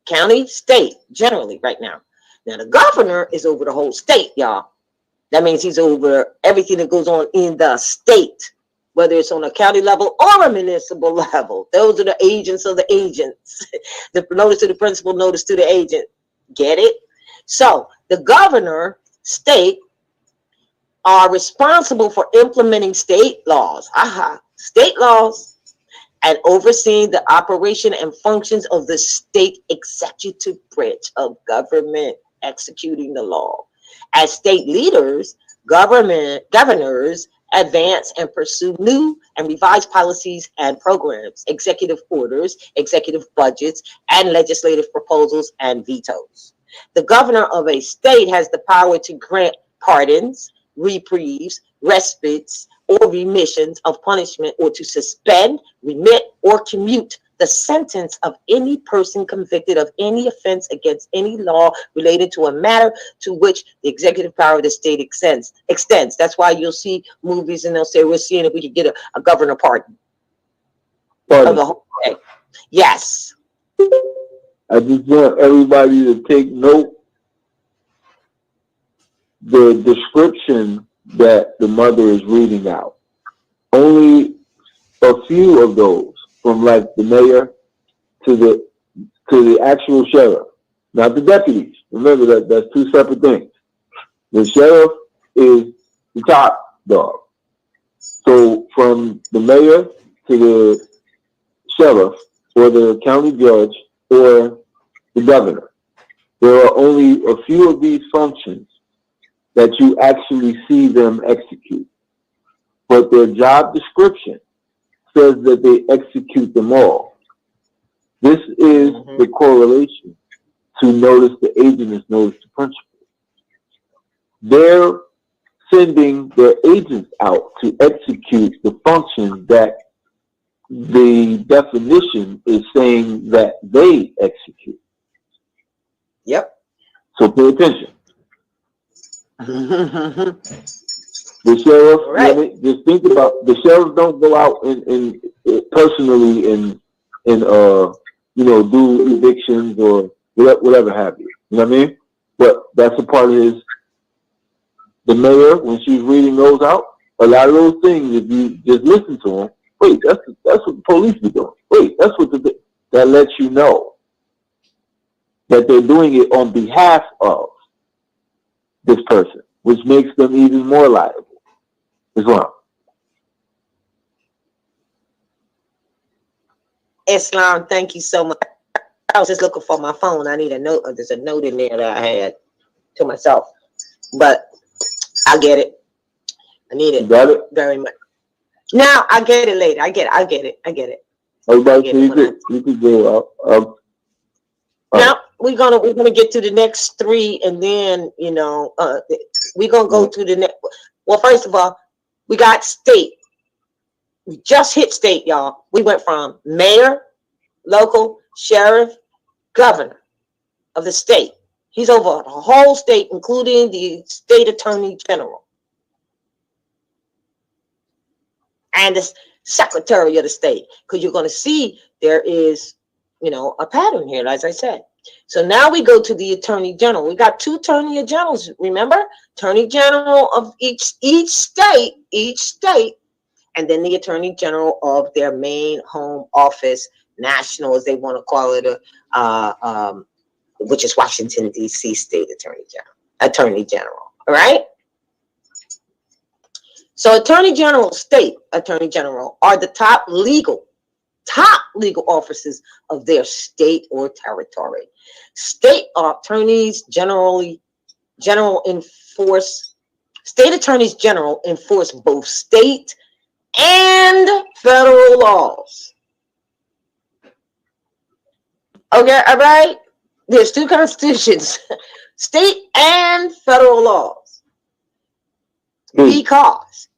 county, state, generally right now. Now the governor is over the whole state, y'all. That means he's over everything that goes on in the state, whether it's on a county level or a municipal level. Those are the agents of the agents. The notice to the principal, notice to the agent. Get it? So the governor, state, are responsible for implementing state laws. State laws, and overseeing the operation and functions of the state executive branch of government executing the law. As state leaders, governors advance and pursue new and revised policies and programs, executive orders, executive budgets, and legislative proposals and vetoes. The governor of a state has the power to grant pardons, reprieves, respites, or remissions of punishment, or to suspend, remit, or commute the sentence of any person convicted of any offense against any law related to a matter to which the executive power of the state extends. That's why you'll see movies and they'll say, we're seeing if we can get a governor pardon. Of the whole day. Yes. I just want everybody to take note. The description that the mother is reading out, only a few of those, from like the mayor to the actual sheriff, not the deputies. Remember that's two separate things. The sheriff is the top dog. So from the mayor to the sheriff, or the county judge, or the governor, there are only a few of these functions that you actually see them execute. But their job description says that they execute them all. This is the correlation to notice the agent is notice to principal. They're sending their agents out to execute the function that the definition is saying that they execute. Yep. So pay attention. The sheriff, right. Just think about, the sheriff don't go out and personally and do evictions or whatever have you. You know what I mean? But that's a part of his. The mayor, when she's reading those out, a lot of those things, if you just listen to them, wait, that's what the police be doing. Wait, that's what that lets you know that they're doing it on behalf of this person, which makes them even more liable as well. Islam, thank you so much. I was just looking for my phone. I need a note. There's a note in there that I had to myself, but I'll get it. I need it. You got it? Very much. Now I get it later. I get it. Everybody, you could go out. Now we're gonna get to the next three, and then we're gonna go to the next. Well, first of all, we got state. We just hit state, y'all. We went from mayor, local, sheriff, governor of the state. He's over the whole state, including the state attorney general and the secretary of the state. Because you're going to see there is, a pattern here, as I said. So now we go to the attorney general. We got two attorney generals, remember? Attorney general of each state and then the Attorney General of their main home office, national, as they want to call it, which is Washington, D.C. State Attorney General. All right? So Attorney General, State Attorney General are the top legal officers of their state or territory. State attorneys general enforce both state and federal laws. Okay, all right? There's two constitutions, state and federal laws. Because,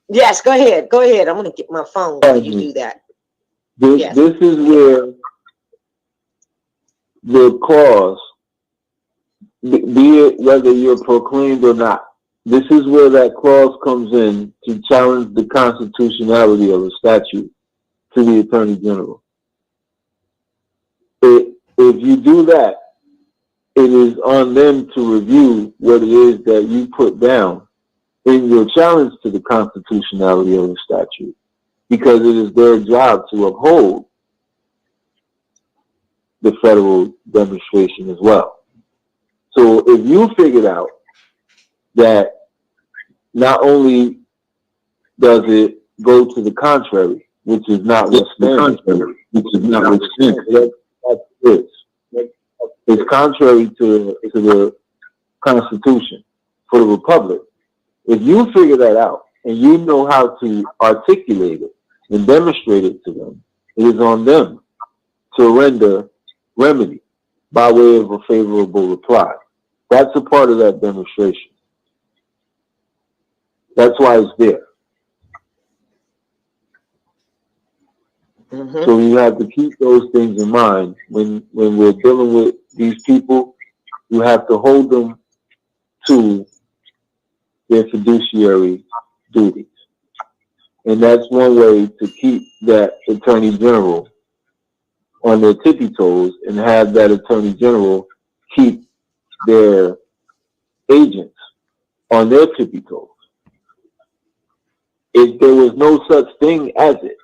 yes, go ahead. I'm going to get my phone while you do that. This is where the clause, be it whether you're proclaimed or not, this is where that clause comes in to challenge the constitutionality of a statute to the Attorney General. If you do that, it is on them to review what it is that you put down in your challenge to the constitutionality of a statute, because it is their job to uphold the federal demonstration as well. So if you figured out that not only does it go to the contrary, which is not withstanding, it's contrary to the Constitution for the Republic. If you figure that out and you know how to articulate it and demonstrate it to them, it is on them to render remedy by way of a favorable reply. That's a part of that demonstration. That's why it's there. Mm-hmm. So you have to keep those things in mind when we're dealing with these people. You have to hold them to their fiduciary duties. And that's one way to keep that Attorney General on their tippy toes and have that Attorney General keep their agents on their tippy toes. If there was no such thing as it,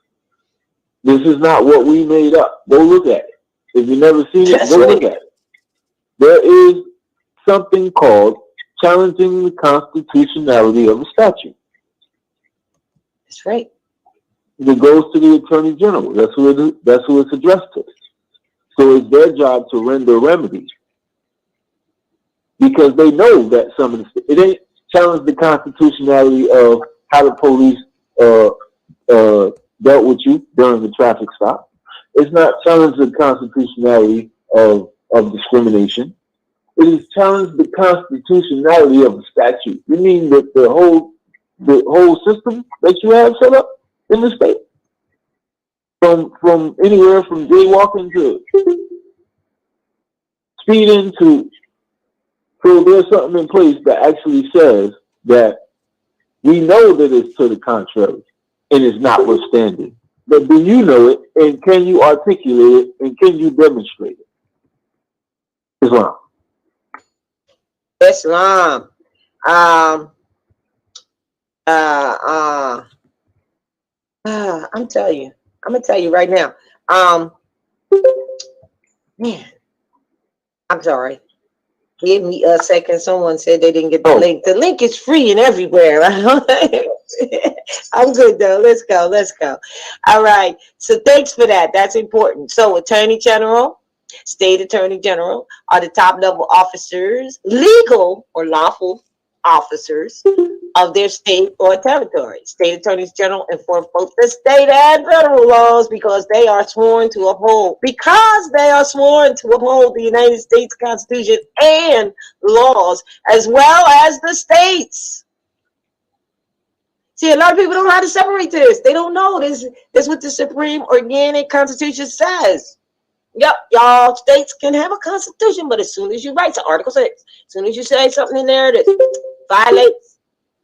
this is not what we made up. Go look at it. If you've never seen it, go look at it. There is something called challenging the constitutionality of a statute. That's right. It goes to the Attorney General. That's who it's addressed to. So it's their job to render remedies, because they know that some of it ain't challenge the constitutionality of how the police dealt with you during the traffic stop. It's not challenge the constitutionality of discrimination. It is challenge the constitutionality of the statute. You mean that the whole system that you have set up in the state, from anywhere from jaywalking to speeding to, so there's something in place that actually says that we know that it's to the contrary and it's notwithstanding. But do you know it, and can you articulate it, and can you demonstrate it? Islam. I'm gonna tell you right now. Man, I'm sorry. Give me a second. Someone said they didn't get the link. The link is free and everywhere. I'm good though. Let's go. All right. So thanks for that. That's important. So Attorney General, State Attorney General are the top level officers, legal or lawful officers of their state or territory. State Attorneys General enforce both the state and federal laws because they are sworn to uphold the United States Constitution and laws, as well as the states. See, a lot of people don't know how to separate this. They don't know this. That's what the Supreme Organic Constitution says. Yep, y'all states can have a constitution, but as soon as you write to Article 6, as soon as you say something in there that violates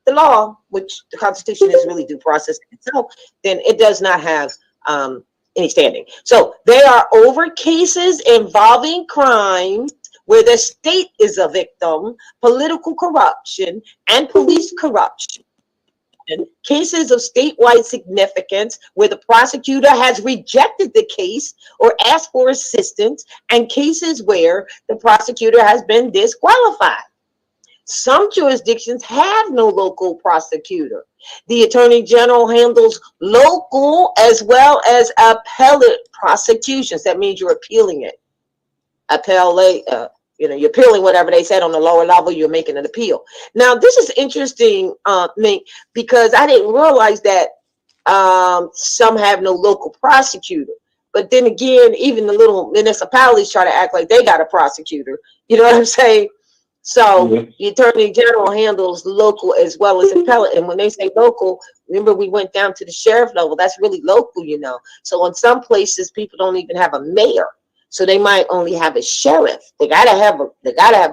the law, which the Constitution is really due process itself, then it does not have any standing. So there are over cases involving crime where the state is a victim, political corruption, and police corruption. cases of statewide significance where the prosecutor has rejected the case or asked for assistance, and cases where the prosecutor has been disqualified. Some jurisdictions have no local prosecutor. The Attorney General handles local as well as appellate prosecutions. That means you're appealing it. You're appealing whatever they said on the lower level, you're making an appeal. Now, this is interesting, because I didn't realize that some have no local prosecutor. But then again, even the little municipalities try to act like they got a prosecutor. You know what I'm saying? So the Attorney General handles local as well as appellate. And when they say local, remember we went down to the sheriff level. That's really local, you know. So in some places, people don't even have a mayor. So they might only have a sheriff. They gotta have a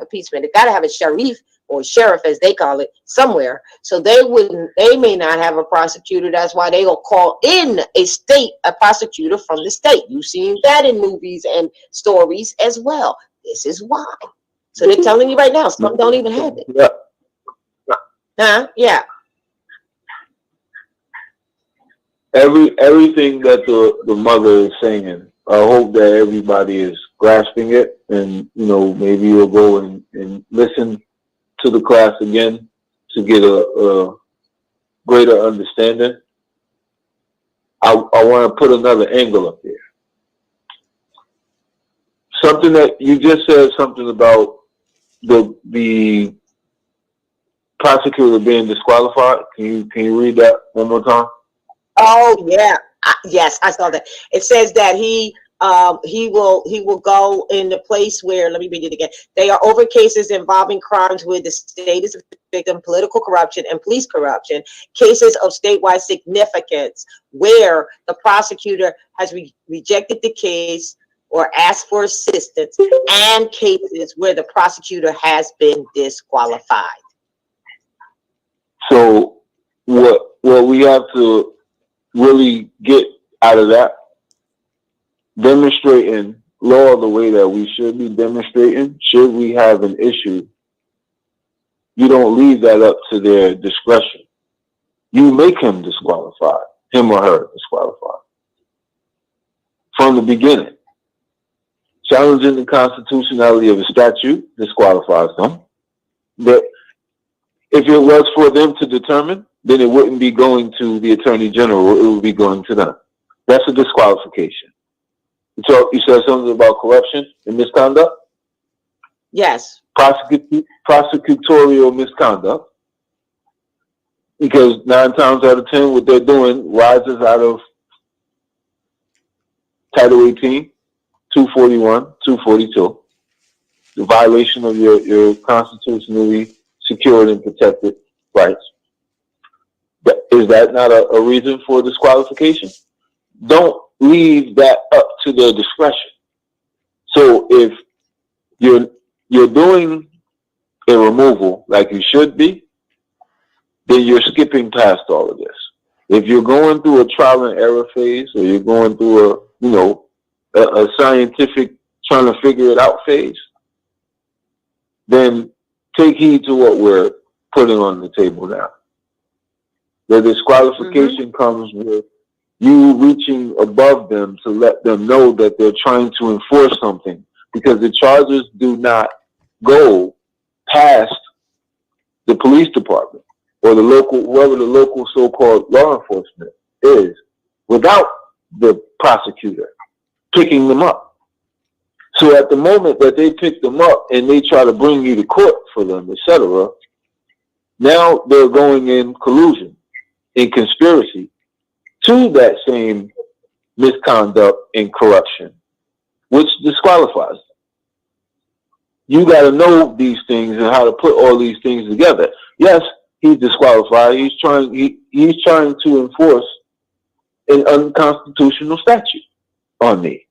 policeman. They gotta have a sheriff or sheriff, as they call it, somewhere. So they may not have a prosecutor. That's why they will call in a prosecutor from the state. You've seen that in movies and stories as well. This is why. So they're telling you right now, some don't even have it. Yeah. Huh? Yeah. Everything that the mother is saying, I hope that everybody is grasping it, and maybe you'll go and listen to the class again to get a greater understanding. I want to put another angle up there. Something that you just said, something about the prosecutor being disqualified. Can you read that one more time? Oh yeah, yes, I saw that. It says that he will go in the place where, let me read it again. They are over cases involving crimes where the state is a victim, political corruption and police corruption, cases of statewide significance where the prosecutor has rejected the case or asked for assistance, and cases where the prosecutor has been disqualified. So what we have to really get out of that, demonstrating law the way that we should be demonstrating, should we have an issue, you don't leave that up to their discretion. You make him disqualified, him or her disqualified. From the beginning. Challenging the constitutionality of a statute disqualifies them. But if it was for them to determine, then it wouldn't be going to the Attorney General, it would be going to them. That's a disqualification. So you said something about corruption and misconduct? Yes. Prosecutorial misconduct. Because 9 times out of 10, what they're doing rises out of Title 18, 241, 242. The violation of your constitutionally secured and protected rights. Is that not a reason for disqualification? Don't leave that up to their discretion. So if you're doing a removal like you should be, then you're skipping past all of this. If you're going through a trial and error phase, or you're going through a scientific trying to figure it out phase, then take heed to what we're putting on the table now. The disqualification comes with you reaching above them to let them know that they're trying to enforce something, because the charges do not go past the police department or the local, whoever the local so-called law enforcement is, without the prosecutor picking them up. So at the moment that they pick them up and they try to bring you to court for them, etc., now they're going in collusion, in conspiracy to that same misconduct and corruption, which disqualifies them. You got to know these things and how to put all these things together. Yes, he's disqualified. He's trying to enforce an unconstitutional statute on me.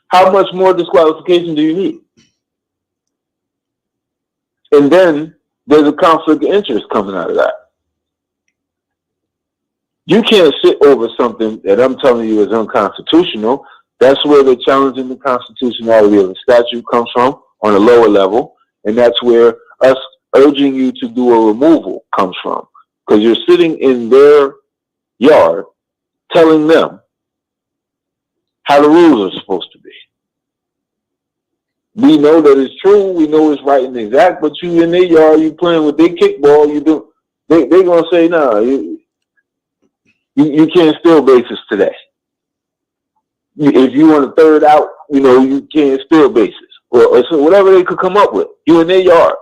How much more disqualification do you need? And then there's a conflict of interest coming out of that. You can't sit over something that I'm telling you is unconstitutional. That's where the challenging the constitutionality of the statute comes from on a lower level. And that's where us urging you to do a removal comes from. because you're sitting in their yard telling them how the rules are supposed to be. We know that it's true. We know it's right and exact. But you in their yard, you playing with their kickball. You do. They're gonna say, no, you can't steal bases today. If you want a third out, you can't steal bases. Or so whatever they could come up with. You in their yard.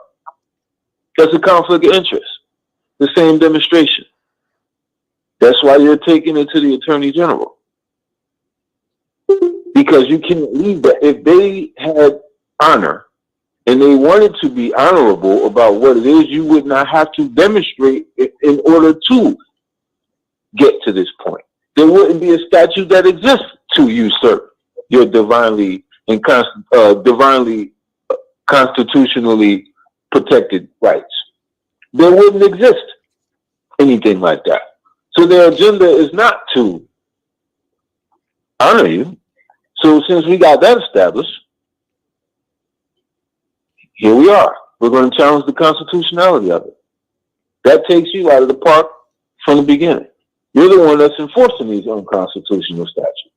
That's a conflict of interest. The same demonstration. That's why you're taking it to the Attorney General. Because you can't leave that. If they had honor and they wanted to be honorable about what it is, you would not have to demonstrate it in order to get to this point. There wouldn't be a statute that exists to usurp your divinely constitutionally protected rights. There wouldn't exist anything like that. So their agenda is not to honor you. So since we got that established, here we are. We're going to challenge the constitutionality of it. That takes you out of the park from the beginning. You're the one that's enforcing these unconstitutional statutes.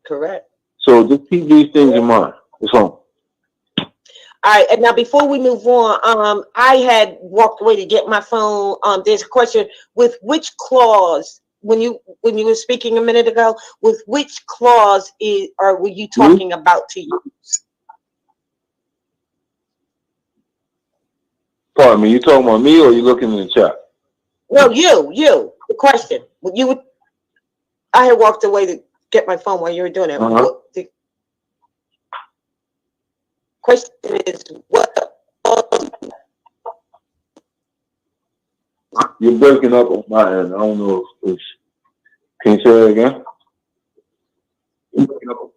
Correct. So just keep these things in mind. It's home. All right, and now before we move on, I had walked away to get my phone. There's a question: with which clause, when you were speaking a minute ago, with which clause were you talking about to use? Pardon me, you talking about me or you looking in the chat? No, you. The question. I had walked away to get my phone while you were doing it. The question is, what? You're breaking up on my end. I don't know if can you say that again? You're breaking up.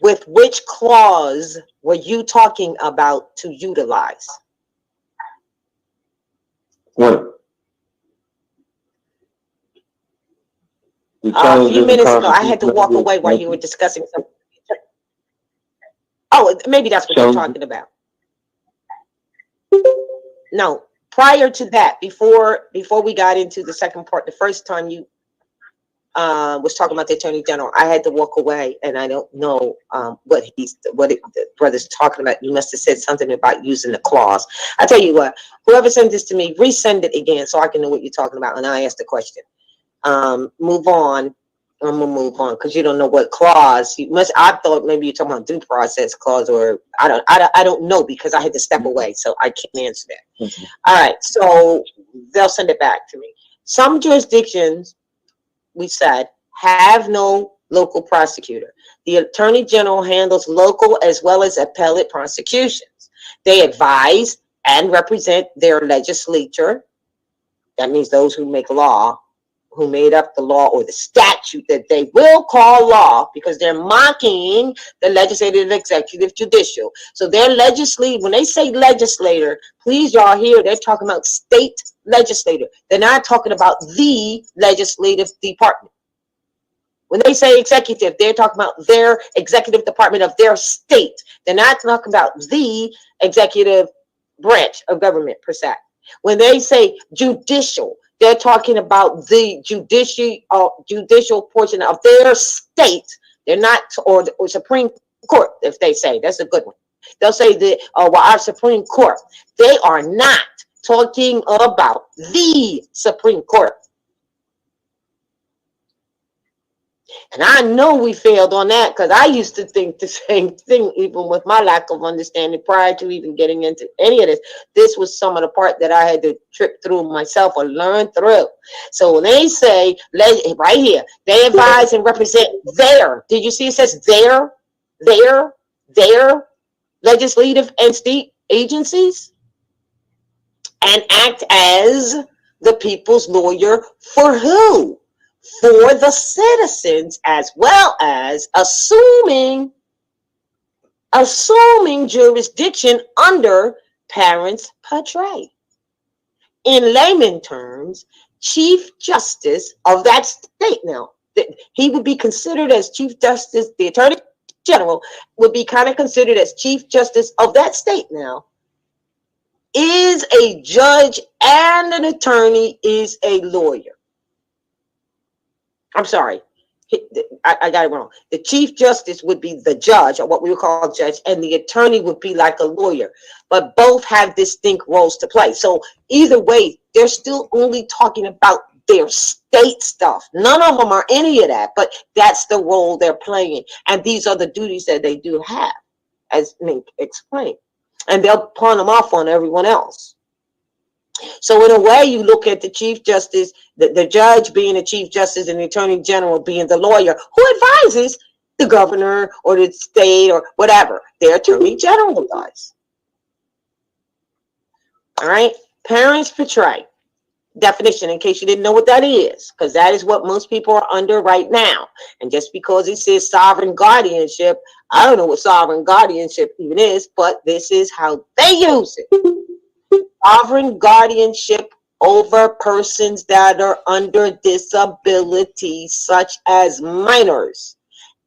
With which clause were you talking about to utilize? When? A few minutes ago, I had to walk away while you were discussing something. Oh, maybe that's what you're talking about. No, prior to that, before we got into the second part, the first time you was talking about the Attorney General, I had to walk away, and I don't know what the brother's talking about. You must have said something about using the clause. I tell you what, whoever sent this to me, resend it again so I can know what you're talking about, and I asked the question. Move on. I'm gonna move on because you don't know what clause. I thought maybe you're talking about due process clause, or I don't know because I had to step away, so I can't answer that. Mm-hmm. All right, so they'll send it back to me. Some jurisdictions, we said, have no local prosecutor. The Attorney General handles local as well as appellate prosecutions. They advise and represent their legislature. That means those who make law, who made up the law or the statute that they will call law, because they're mocking the legislative, executive, judicial. So they're legislative. When they say legislator, please y'all hear, they're talking about state legislator. They're not talking about the legislative department. When they say executive, they're talking about their executive department of their state. They're not talking about the executive branch of government per se. When they say judicial, they're talking about the judicial portion of their state. They're not, or Supreme Court, if they say. That's a good one. They'll say our Supreme Court. They are not talking about the Supreme Court. And I know we failed on that because I used to think the same thing, even with my lack of understanding prior to even getting into any of this. This was some of the part that I had to trip through myself or learn through. So when they say, right here, they advise and represent their, did you see it says their legislative and state agencies, and act as the people's lawyer for who? For the citizens, as well as assuming jurisdiction under parens patriae. In layman terms, Chief Justice of that state. Now, he would be considered as Chief Justice, the Attorney General would be kind of considered as Chief Justice of that state now, is a judge and an attorney is a lawyer. I'm sorry. I got it wrong. The Chief Justice would be the judge, or what we would call judge, and the attorney would be like a lawyer. But both have distinct roles to play. So either way, they're still only talking about their state stuff. None of them are any of that, but that's the role they're playing. And these are the duties that they do have, as Mink explained. And they'll pawn them off on everyone else. So in a way, you look at the Chief Justice, the judge being the Chief Justice and the Attorney General being the lawyer who advises the governor or the state or whatever. The Attorney General does. All right. Parents portray. Definition, in case you didn't know what that is, because that is what most people are under right now. And just because it says sovereign guardianship, I don't know what sovereign guardianship even is, but this is how they use it. Sovereign guardianship over persons that are under disability, such as minors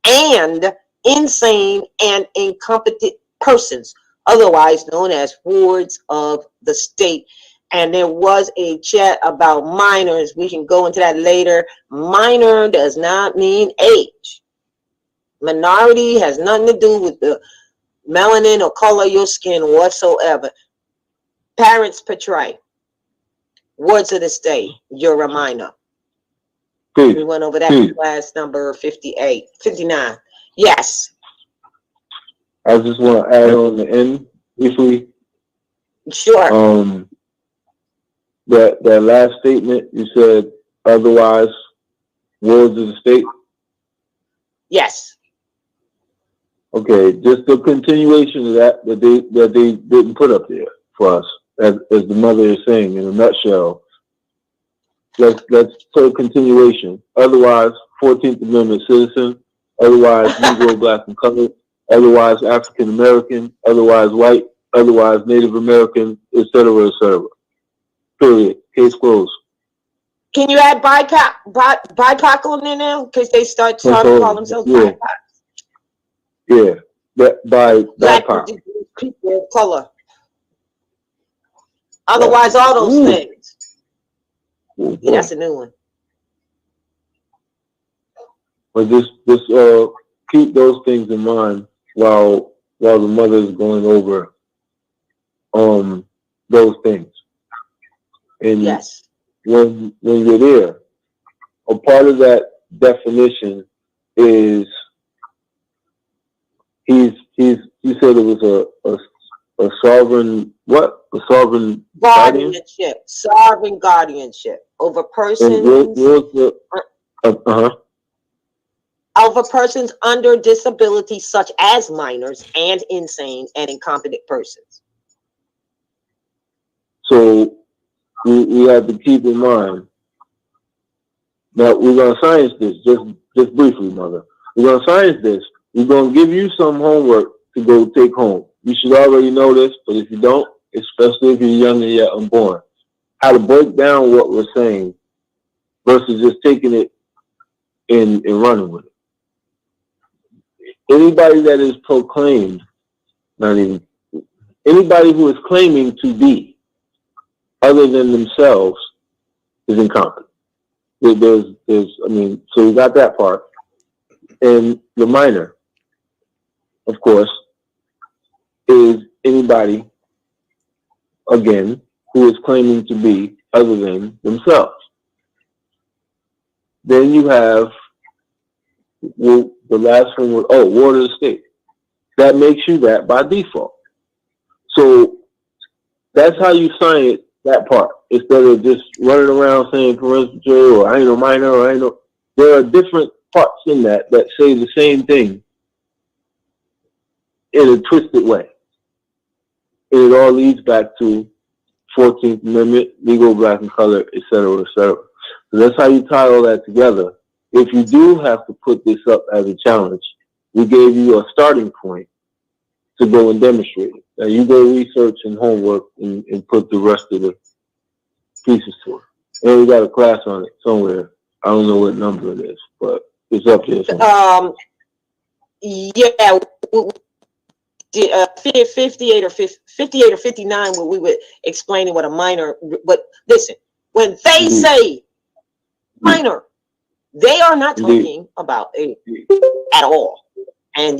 and insane and incompetent persons, otherwise known as wards of the state. And there was a chat about minors. We can go into that later. Minor does not mean age. Minority has nothing to do with the melanin or color of your skin whatsoever. Parents portray. Words of the state. You're a minor. Peace. We went over that in class number 59. Yes. I just want to add on the end briefly. Sure. That last statement you said, otherwise, words of the state. Yes. Okay, just a continuation of that they didn't put up there for us, as the mother is saying in a nutshell. Let's put a continuation. Otherwise, 14th Amendment citizen. Otherwise, Negro, Black, and colored. Otherwise, African American. Otherwise, white. Otherwise, Native American, etc., etc. Period. Case closed. Can you add BIPOC on there now? Because they start trying to call themselves BIPOC. Yeah, that by Black BIPOC. people of color. Otherwise, all those things. Yeah, that's a new one. But just keep those things in mind while the mother is going over those things. And yes, when you're there, a part of that definition is you said it was a sovereign what? A sovereign guardianship. Sovereign guardianship over persons. Over persons under disability, such as minors and insane and incompetent persons. So we have to keep in mind that we're gonna science this just briefly, mother. We're gonna science this. We're gonna give you some homework to go take home. You should already know this, but if you don't, especially if you're young and yet unborn, how to break down what we're saying versus just taking it and running with it. Anybody that is proclaimed, anybody who is claiming to be other than themselves is incompetent. So we got that part. And the minor, of course, is anybody, again, who is claiming to be other than themselves. Then you have the last one was, ward of the state. That makes you that by default. So that's how you sign it, that part. Instead of just running around saying parental or I ain't no minor or I ain't no. There are different parts in that say the same thing in a twisted way. And it all leads back to 14th Amendment, legal, black, and color, et cetera, et cetera. So that's how you tie all that together. If you do have to put this up as a challenge, we gave you a starting point to go and demonstrate it. Now you go research and homework and put the rest of the pieces to it. And we got a class on it somewhere. I don't know what number it is, but it's up there somewhere. Yeah. 58 or 58 or 59, where we were explaining what a minor. But listen, when they say minor, they are not talking about a at all. And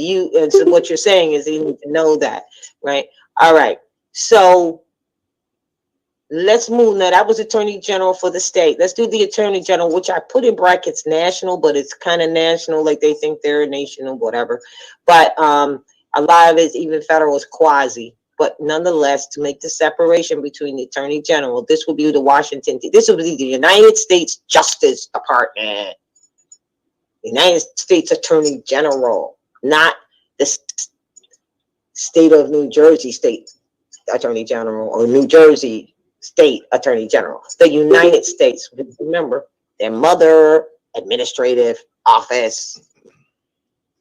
so what you're saying is you need to know that, right? All right. So let's move now. That was Attorney General for the state. Let's do the Attorney General, which I put in brackets national, but it's kind of national, like they think they're a nation or whatever. But a lot of it, even federal, is quasi. But nonetheless, to make the separation between the Attorney General, this will be this will be the United States Justice Department. United States Attorney General, not the state of New Jersey State Attorney General or New Jersey State Attorney General. The United States, remember, their mother administrative office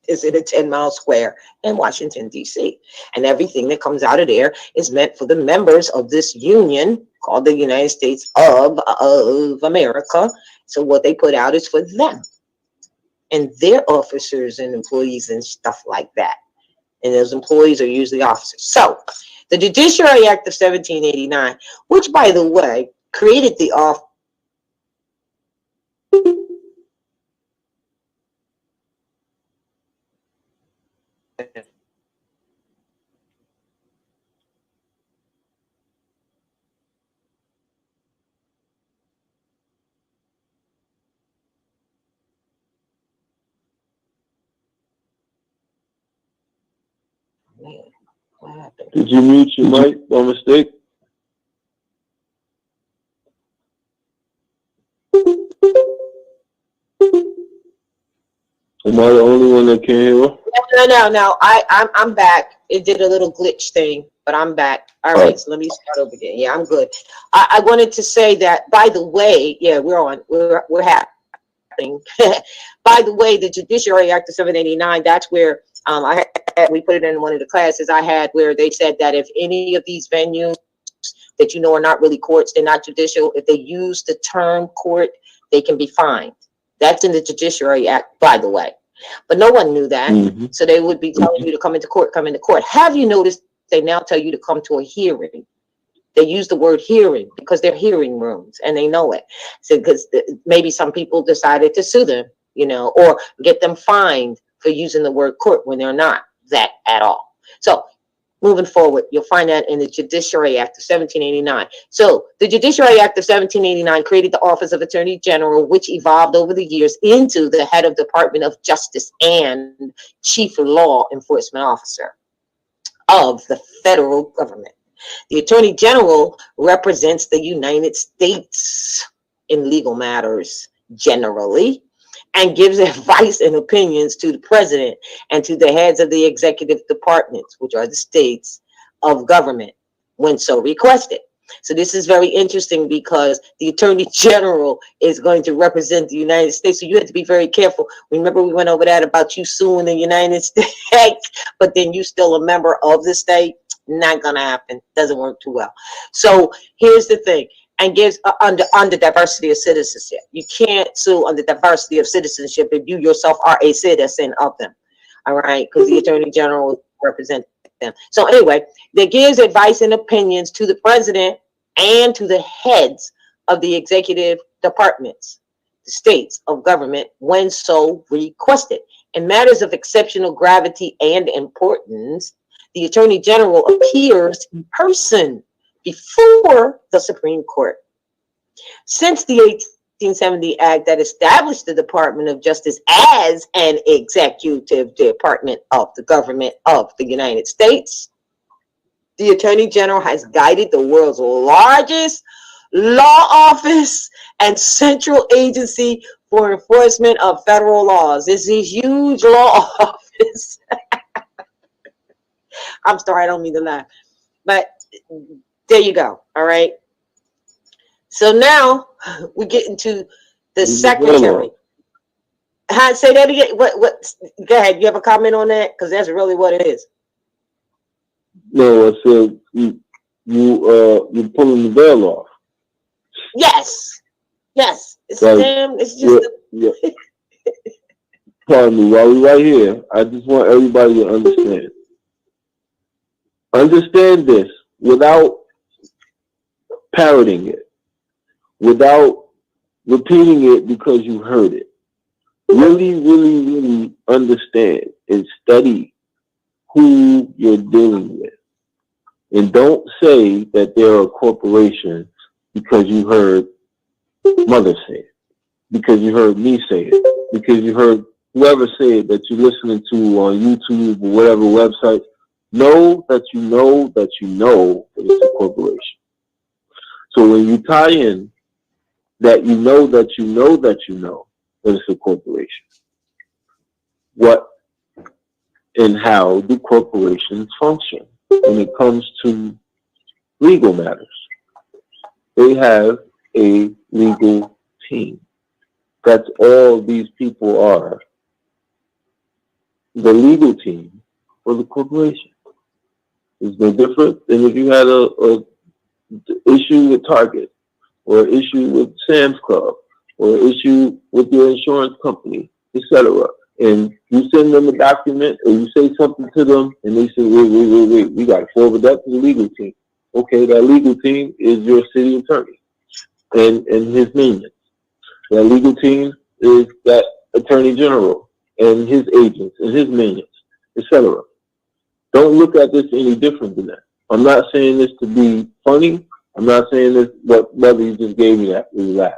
is in a 10-mile square in Washington, D.C. And everything that comes out of there is meant for the members of this union called the United States of America. So what they put out is for them and their officers and employees and stuff like that. And those employees are usually officers. So the Judiciary Act of 1789, which, by the way, created the office. Man, what happened? Did you mute your mic by mistake? Am I the only one that can't hear her? No. I'm back. It did a little glitch thing, but I'm back. All right, so let me start over again. Yeah, I'm good. I wanted to say that, by the way, yeah, we're happening. By the way, the Judiciary Act of 789, that's where we put it in one of the classes I had, where they said that if any of these venues that you know are not really courts, they're not judicial, if they use the term court, they can be fined. That's in the Judiciary Act, by the way. But no one knew that. Mm-hmm. So they would be telling you to come into court, come into court. Have you noticed they now tell you to come to a hearing? They use the word hearing because they're hearing rooms and they know it. So because maybe some people decided to sue them, you know, or get them fined for using the word court when they're not that at all. So moving forward, you'll find that in the Judiciary Act of 1789. So the Judiciary Act of 1789 created the Office of Attorney General, which evolved over the years into the head of Department of Justice and Chief Law Enforcement Officer of the federal government. The Attorney General represents the United States in legal matters generally, and gives advice and opinions to the president and to the heads of the executive departments, which are the states of government, when so requested. So this is very interesting because the Attorney General is going to represent the United States. So you have to be very careful. Remember, we went over that about you suing the United States, but then you still a member of the state. Not gonna happen. Doesn't work too well. So here's the thing. And gives under diversity of citizenship. You can't sue under diversity of citizenship if you yourself are a citizen of them. All right, because the Attorney General represents them. So anyway, that gives advice and opinions to the president and to the heads of the executive departments, the states of government, when so requested. In matters of exceptional gravity and importance, the Attorney General appears in person before the Supreme Court. Since the 1870 Act that established the Department of Justice as an executive department of the government of the United States, the Attorney General has guided the world's largest law office and central agency for enforcement of federal laws. This is a huge law office. I'm sorry, I don't mean to laugh, but there you go. All right. So now we get into the secretary. Say that again. What? Go ahead. You have a comment on that? Because that's really what it is. No, I said you're pulling the veil off. Yes. It's like, damn. It's just. Yeah. Pardon me. While we're right here, I just want everybody to understand. Understand this without parroting it, without repeating it because you heard it. Really, really, really understand and study who you're dealing with. And don't say that there are corporations because you heard mother say it, because you heard me say it, because you heard whoever say it that you're listening to on YouTube or whatever website. Know that you know that you know that it's a corporation. So when you tie in that you know that you know that you know that it's a corporation, what and how do corporations function when it comes to legal matters? They have a legal team. That's all these people are. The legal team for the corporation. It's no different than if you had a issue with Target, or an issue with Sam's Club, or an issue with your insurance company, etc. And you send them a document, or you say something to them, and they say, wait, we got to forward that to the legal team. Okay, that legal team is your city attorney and his minions. That legal team is that attorney general and his agents and his minions, etc. Don't look at this any different than that. I'm not saying this to be funny. I'm not saying this, but brother, you just gave me that. We laugh.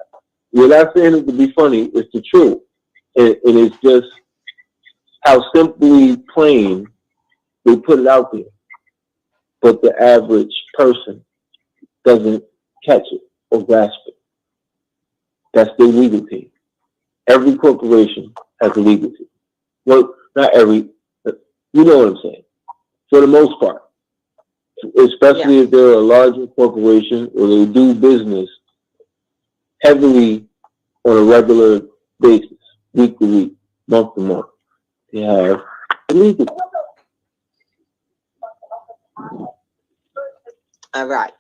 We're not saying it to be funny. It's the truth. And it's just how simply plain they put it out there. But the average person doesn't catch it or grasp it. That's their legal team. Every corporation has a legal team. Well, not every, you know what I'm saying. For the most part. Especially if they're a larger corporation or they do business heavily on a regular basis, week to week, month to month. They have a legal team. All right.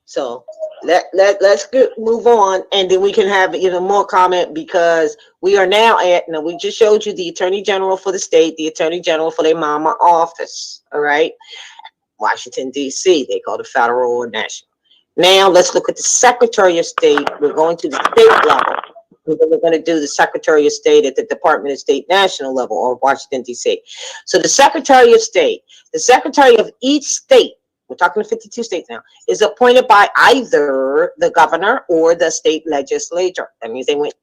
So let's move on, and then we can have more comment, because we are now we just showed you the Attorney General for the state, the Attorney General for their mama office. All right. Washington, D.C. They call it federal or national. Now let's look at the Secretary of State. We're going to the state level. We're going to do the Secretary of State at the Department of State national level, or Washington, D.C. So the Secretary of State, the Secretary of each state, we're talking to 52 states now, is appointed by either the governor or the state legislature. That means they went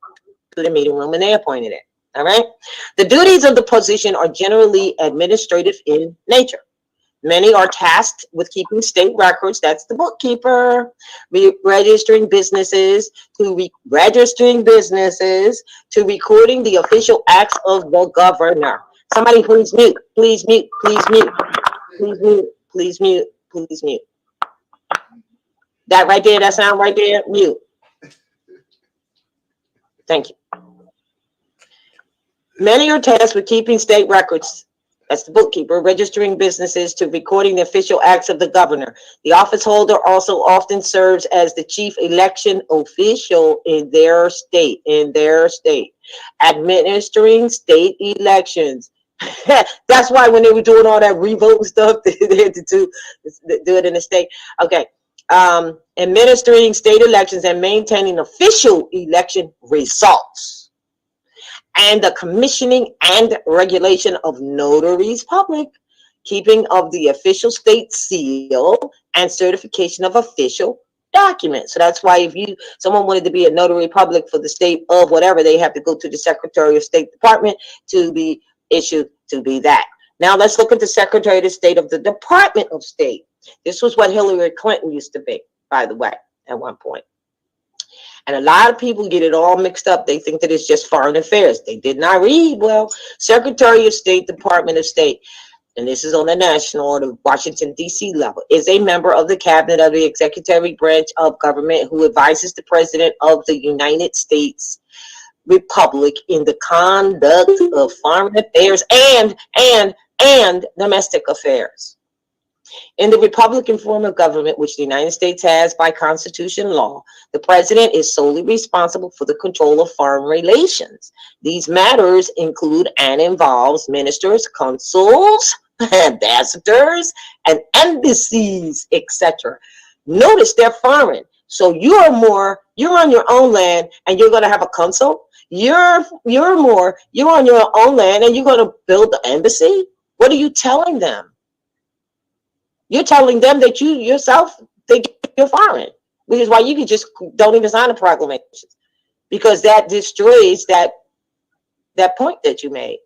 to the meeting room and they appointed it. All right. The duties of the position are generally administrative in nature. Many are tasked with keeping state records. That's the bookkeeper. Registering businesses, to recording the official acts of the governor. Somebody please mute. Please mute. Please mute. Please mute. Please mute. Please mute. That right there, that sound right there, mute. Thank you. Many are tasked with keeping state records. That's the bookkeeper. Registering businesses, to recording the official acts of the governor. The office holder also often serves as the chief election official in their state. Administering state elections. That's why when they were doing all that revoting stuff, they had to do it in the state. Okay. Administering state elections and maintaining official election results. And the commissioning and regulation of notaries public, keeping of the official state seal, and certification of official documents. So that's why if someone wanted to be a notary public for the state of whatever, they have to go to the Secretary of State Department to be issued to be that. Now let's look at the Secretary of State of the Department of State. This was what Hillary Clinton used to be, by the way, at one point. And a lot of people get it all mixed up. They think that it's just foreign affairs. They did not read well. Secretary of State, Department of State, and this is on the national or the Washington, D.C. level, is a member of the cabinet of the executive branch of government who advises the president of the United States Republic in the conduct of foreign affairs and domestic affairs. In the Republican form of government, which the United States has by constitution law, the president is solely responsible for the control of foreign relations. These matters include and involves ministers, consuls, ambassadors and embassies, etc. Notice they're foreign. So you're on your own land and you're going to have a consul. You're on your own land and you're going to build the embassy. What are you telling them? You're telling them that you yourself think you're foreign, which is why you can just don't even sign the proclamations, because that destroys that point that you made.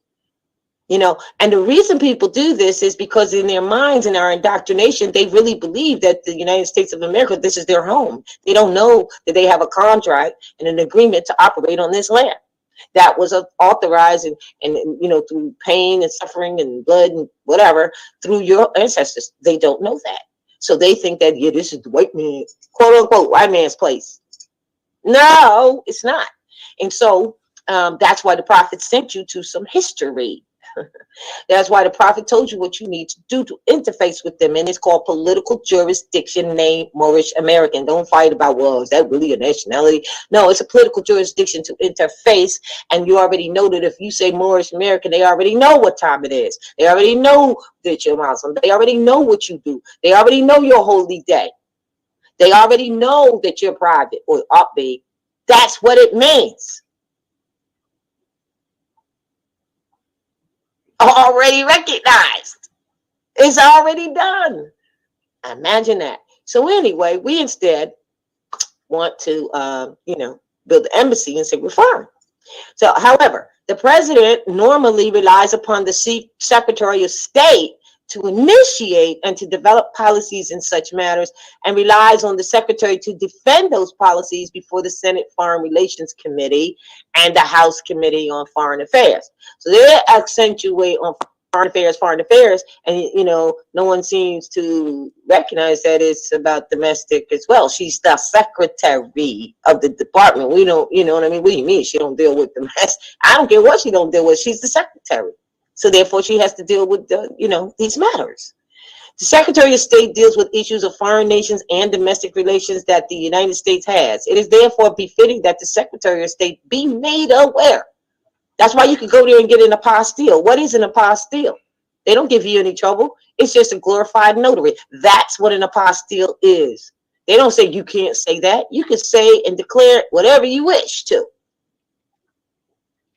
You know, and the reason people do this is because in their minds and our indoctrination, they really believe that the United States of America, this is their home. They don't know that they have a contract and an agreement to operate on this land that was authorized and you know, through pain and suffering and blood and whatever through your ancestors. They don't know that. So they think that, yeah, this is the white man's, quote unquote, white man's place. No, it's not. And so that's why the prophet sent you to some history. That's why the prophet told you what you need to do to interface with them. And it's called political jurisdiction named Moorish American. Don't fight about, well, is that really a nationality? No, it's a political jurisdiction to interface. And you already know that if you say Moorish American, they already know what time it is. They already know that you're Muslim. They already know what you do. They already know your holy day. They already know that you're private or upbeat. That's what it means. Already recognized. It's already done. Imagine that. So anyway, we instead want to, you know, build the embassy and say we're foreign. So, however, the president normally relies upon the Secretary of State to initiate and to develop policies in such matters, and relies on the secretary to defend those policies before the Senate Foreign Relations Committee and the House Committee on Foreign Affairs. So they accentuate on foreign affairs, and you know, no one seems to recognize that it's about domestic as well. She's the secretary of the department. We don't, you know what I mean? What do you mean she don't deal with the mess? I don't care what she don't deal with. She's the secretary. So therefore, she has to deal with the, you know, these matters. The Secretary of State deals with issues of foreign nations and domestic relations that the United States has. It is therefore befitting that the Secretary of State be made aware. That's why you could go there and get an apostille. What is an apostille? They don't give you any trouble. It's just a glorified notary. That's what an apostille is. They don't say you can't say that. You can say and declare whatever you wish to,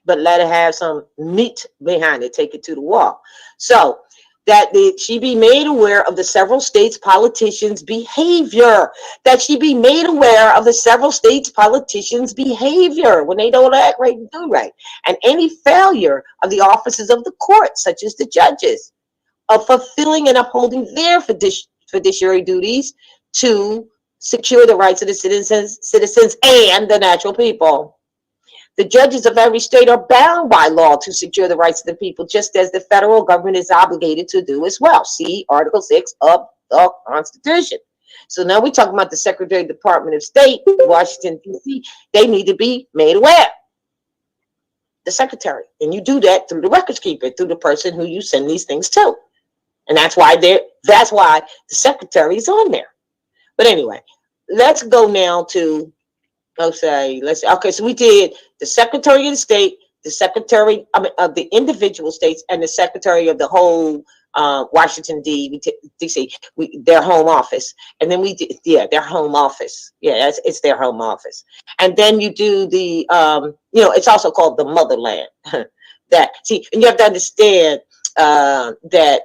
but let it have some meat behind it. Take it to the wall. So that she be made aware of the several states' politicians' behavior. That she be made aware of the several states' politicians' behavior when they don't act right and do right. And any failure of the officers of the court, such as the judges, of fulfilling and upholding their fiduciary duties to secure the rights of the citizens and the natural people. The judges of every state are bound by law to secure the rights of the people, just as the federal government is obligated to do as well. See Article 6 of the Constitution. So now we're talking about the Secretary of the Department of State, Washington, D.C. They need to be made aware. The secretary. And you do that through the records keeper, through the person who you send these things to. And that's why the secretary is on there. But anyway, let's go now to, okay, so we did the Secretary of the State, the Secretary of the individual states, and the Secretary of the whole Washington, D.C., their home office. And then we did, their home office. Yeah, it's their home office. And then you do the, you know, it's also called the motherland. And you have to understand that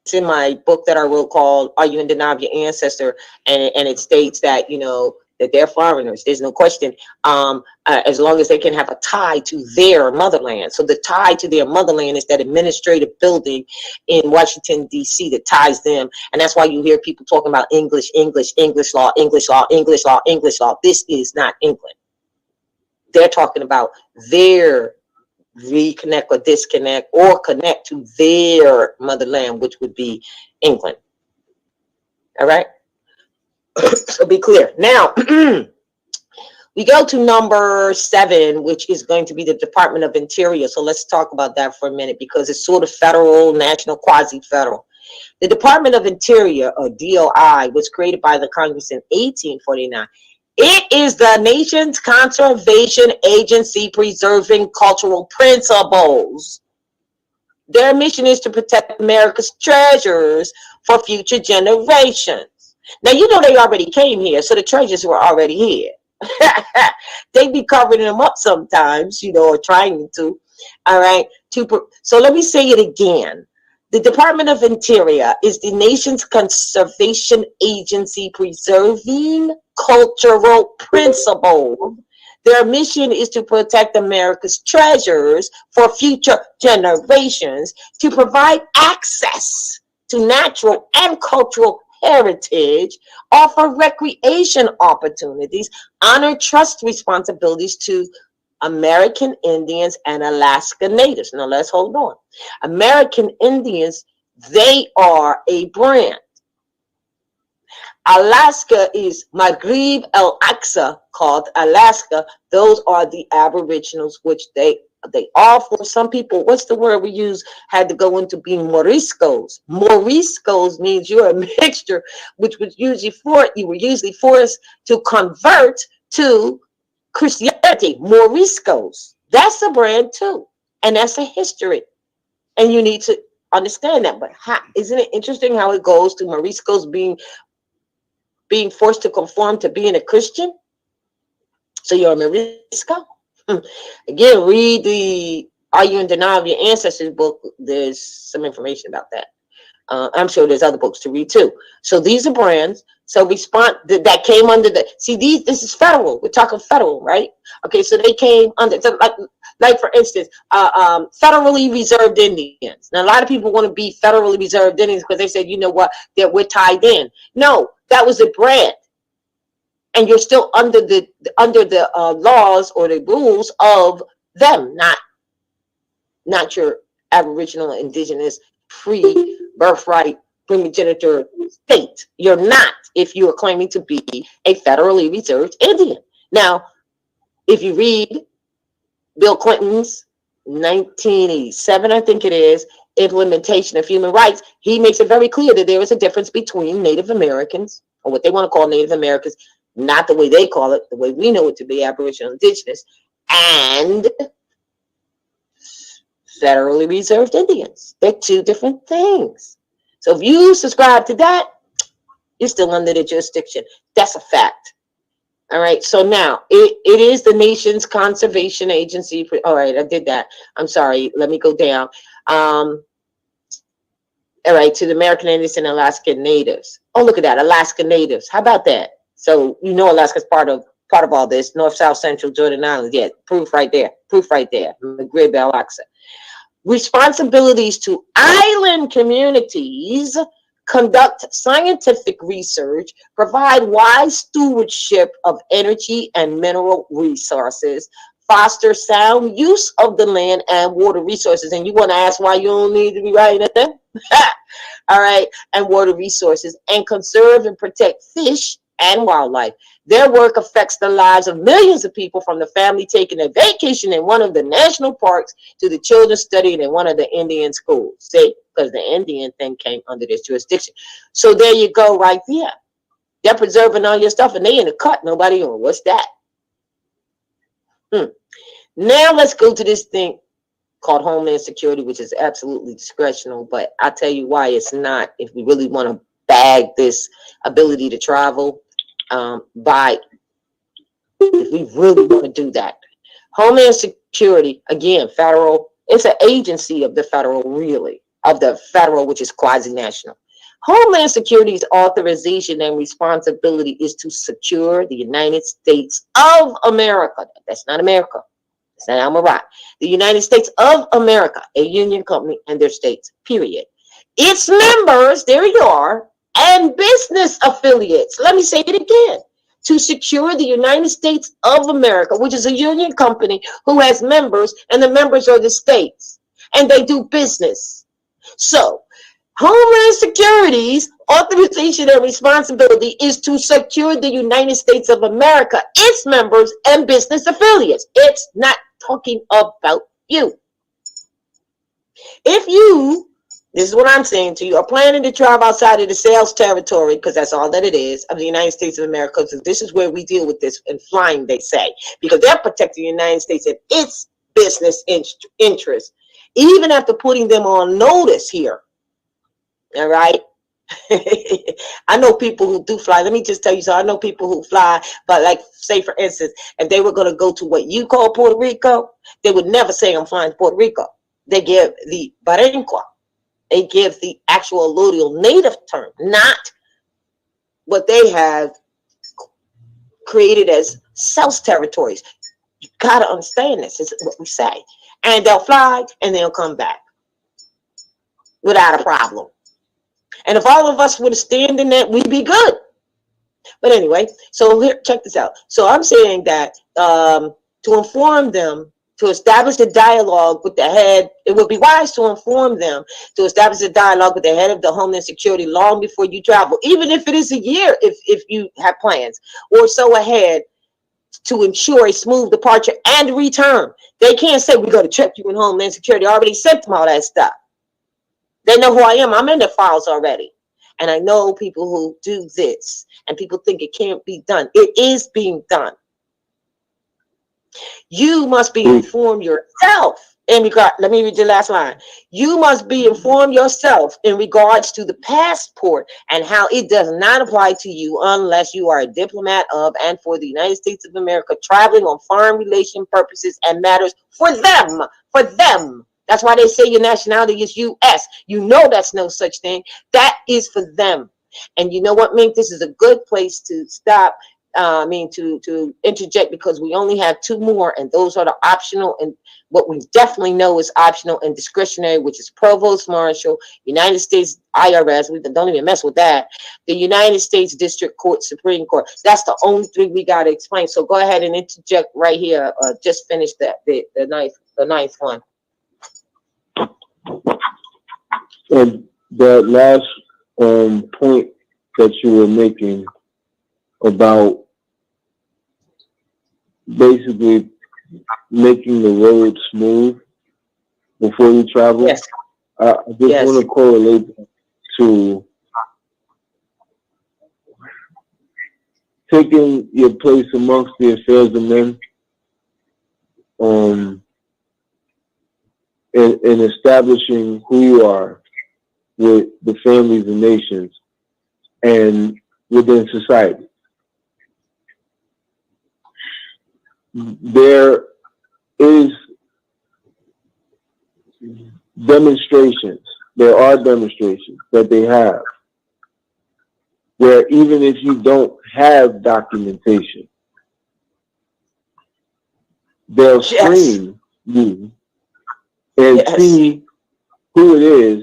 it's in my book that I wrote called Are You in Denial of Your Ancestor? And it states that, you know, that they're foreigners. There's no question, as long as they can have a tie to their motherland. So the tie to their motherland is that administrative building in Washington, D.C. that ties them. And that's why you hear people talking about English law. This is not England. They're talking about their reconnect or disconnect or connect to their motherland, which would be England. All right. So be clear. Now, we go to number 7, which is going to be the Department of Interior. So let's talk about that for a minute because it's sort of federal, national, quasi-federal. The Department of Interior, or DOI, was created by the Congress in 1849. It is the nation's conservation agency preserving cultural principles. Their mission is to protect America's treasures for future generations. Now, you know they already came here, so the treasures were already here. They be covering them up sometimes, you know, or trying to. All right. So let me say it again. The Department of Interior is the nation's conservation agency preserving cultural principles. Their mission is to protect America's treasures for future generations, to provide access to natural and cultural heritage, offer recreation opportunities, honor trust responsibilities to American Indians and Alaska Natives. Now let's hold on. American Indians, they are a brand. Alaska is Maghrib El Aqsa, called Alaska. Those are the Aboriginals, which they all, for some people, what's the word we use, had to go into being Moriscos. Moriscos means you're a mixture, which was usually you were usually forced to convert to Christianity. Moriscos. That's a brand too. And that's a history. And you need to understand that. But isn't it interesting how it goes to Moriscos being forced to conform to being a Christian? So you're a Morisco. Again, read the Are You in Denial of Your Ancestors book. There's some information about that. I'm sure there's other books to read too. So these are brands. So that came under this is federal. We're talking federal, right? Okay, so they came under, so like for instance, federally reserved Indians. Now a lot of people want to be federally reserved Indians because they said, you know what, that we're tied in. No, that was a brand. And you're still under the laws or the rules of them, not your Aboriginal, Indigenous, free, birthright, primogeniture state. You're not if you are claiming to be a federally reserved Indian. Now, if you read Bill Clinton's 1987, I think it is, implementation of human rights, he makes it very clear that there is a difference between Native Americans, or what they want to call Native Americans, not the way they call it, the way we know it to be, Aboriginal, Indigenous, and federally reserved Indians. They're two different things. So if you subscribe to that, you're still under the jurisdiction. That's a fact. All right. So now it is the nation's conservation agency. All right. I did that. I'm sorry. Let me go down. All right. To the American Indians and Alaska Natives. Oh, look at that. Alaska Natives. How about that? So, you know, Alaska's part of all this. North, South, Central, Jordan Islands. Yeah. Proof right there. Proof right there. Maghrib El Aqsa. Responsibilities to island communities, conduct scientific research, provide wise stewardship of energy and mineral resources, foster sound use of the land and water resources. And you want to ask why you don't need to be writing it then? All right. And water resources, and conserve and protect fish and wildlife. Their work affects the lives of millions of people, from the family taking a vacation in one of the national parks to the children studying in one of the Indian schools. See, because the Indian thing came under this jurisdiction. So there you go right there. They're preserving all your stuff and they in the cut. Nobody on. What's that? Now let's go to this thing called Homeland Security, which is absolutely discretional, but I'll tell you why it's not, if we really want to bag this ability to travel. If we really want to do that. Homeland Security, again, federal, it's an agency of the federal, really, of the federal, which is quasi-national. Homeland Security's authorization and responsibility is to secure the United States of America. That's not America. That's not Amarat. The United States of America, a union company, and their states, period. Its members, there you are, and business affiliates. Let me say it again. To secure the United States of America, which is a union company who has members, and the members are the states, and they do business. So, Homeland Security's authorization and responsibility is to secure the United States of America, its members, and business affiliates. It's not talking about you. If you This is what I'm saying to you, are planning to travel outside of the sales territory, because that's all that it is, of the United States of America. So this is where we deal with this in flying, they say, because they're protecting the United States and its business interests, even after putting them on notice here. All right. I know people who do fly. Let me just tell you, so I know people who fly, but like, say for instance, if they were going to go to what you call Puerto Rico, they would never say I'm flying to Puerto Rico. They give the Barenqua. They give the actual allodial native term, not what they have created as South territories. You got to understand this. This is what we say. And they'll fly and they'll come back without a problem. And if all of us would stand in that, we'd be good. But anyway, so here, check this out. So I'm saying that to inform them, to establish a dialogue with the head, it would be wise to inform them to establish a dialogue with the head of the Homeland Security long before you travel, even if it is a year, if you have plans, or so ahead, to ensure a smooth departure and return. They can't say we're going to check you in Homeland Security. I already sent them all that stuff. They know who I am. I'm in their files already. And I know people who do this, and people think it can't be done. It is being done. You must be informed yourself in regard. Let me read the last line. You must be informed yourself in regards to the passport and how it does not apply to you unless you are a diplomat of and for the United States of America, traveling on foreign relation purposes and matters for them. For them. That's why they say your nationality is U.S. You know that's no such thing. That is for them. And you know what, Mink? This is a good place to stop. To interject, because we only have two more, and those are the optional, and what we definitely know is optional and discretionary, which is Provost Marshal, United States IRS. We don't even mess with that. The United States District Court, Supreme Court. That's the only three we got to explain. So go ahead and interject right here. Just finish the ninth one. And that last point that you were making about basically making the road smooth before you travel. Yes. I just want to correlate to taking your place amongst the affairs of men, and establishing who you are with the families and nations and within society. There is demonstrations, there are demonstrations that they have where even if you don't have documentation, they'll screen you and see who it is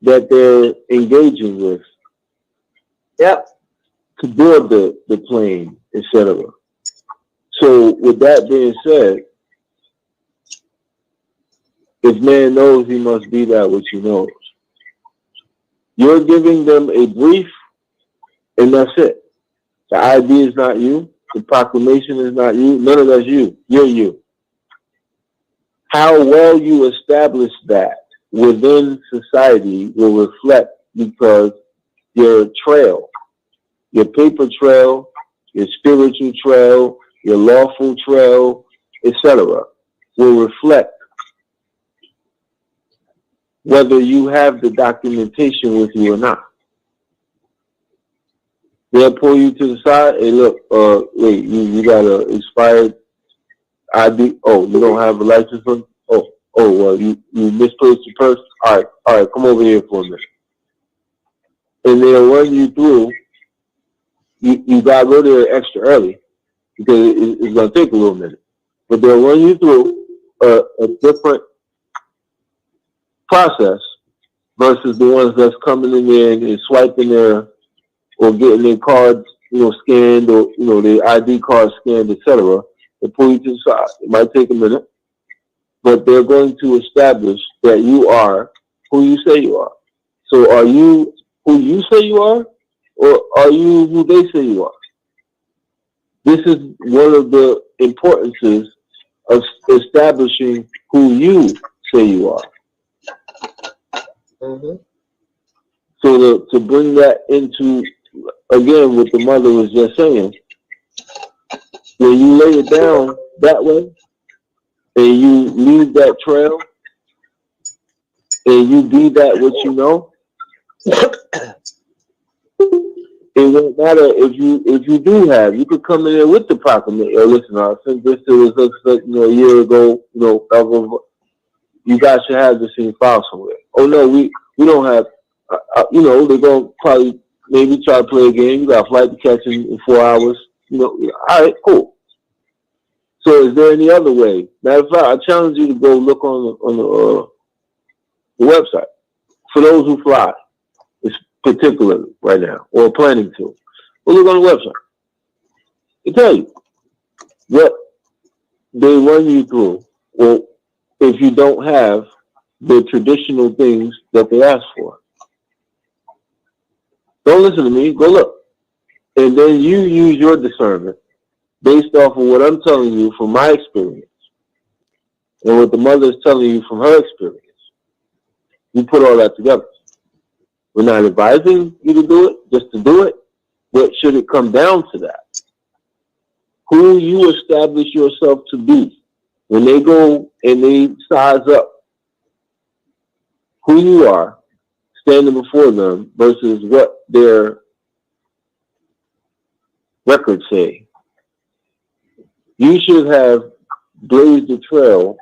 that they're engaging with. Yep. To build the plane, etc. So with that being said, if man knows, he must be that which he knows. You're giving them a brief, and that's it. The ID is not you. The proclamation is not you. None of that's you. You're you. How well you establish that within society will reflect, because your trail, your paper trail, your spiritual trail, your lawful trail, etc., will reflect whether you have the documentation with you or not. They'll pull you to the side. Hey, look, wait, you got an expired ID. Oh, you don't have a license plate? Oh, well, you misplaced your purse. All right, come over here for a minute. And they'll run you through. You got to go there extra early because it's going to take a little minute. But they'll run you through a different process versus the ones that's coming in there and swiping their, or getting their cards, scanned, or, their ID cards scanned, etc. They pull you to the side. It might take a minute, but they're going to establish that you are who you say you are. So are you who you say you are, or are you who they say you are? This is one of the importances of establishing who you say you are. Mm-hmm. So to bring that into, again, what the mother was just saying, when you lay it down that way and you leave that trail and you be that what you know, it won't matter if you do have. You could come in there with the proclamation. Listen, I sent this to us, a year ago. Blah, blah, blah. You guys should have this in your file somewhere. Oh no, we don't have. They're gonna probably maybe try to play a game. You got a flight to catch in 4 hours. All right, cool. So is there any other way? Matter of fact, I challenge you to go look on the website for those who fly. Particularly right now, or planning to. Well, look on the website. It tell you what they run you through. Well, if you don't have the traditional things that they ask for. Don't listen to me. Go look. And then you use your discernment based off of what I'm telling you from my experience and what the mother is telling you from her experience. You put all that together. We're not advising you to do it, just to do it. But should it come down to that, who you establish yourself to be when they go and they size up who you are standing before them versus what their records say, you should have blazed the trail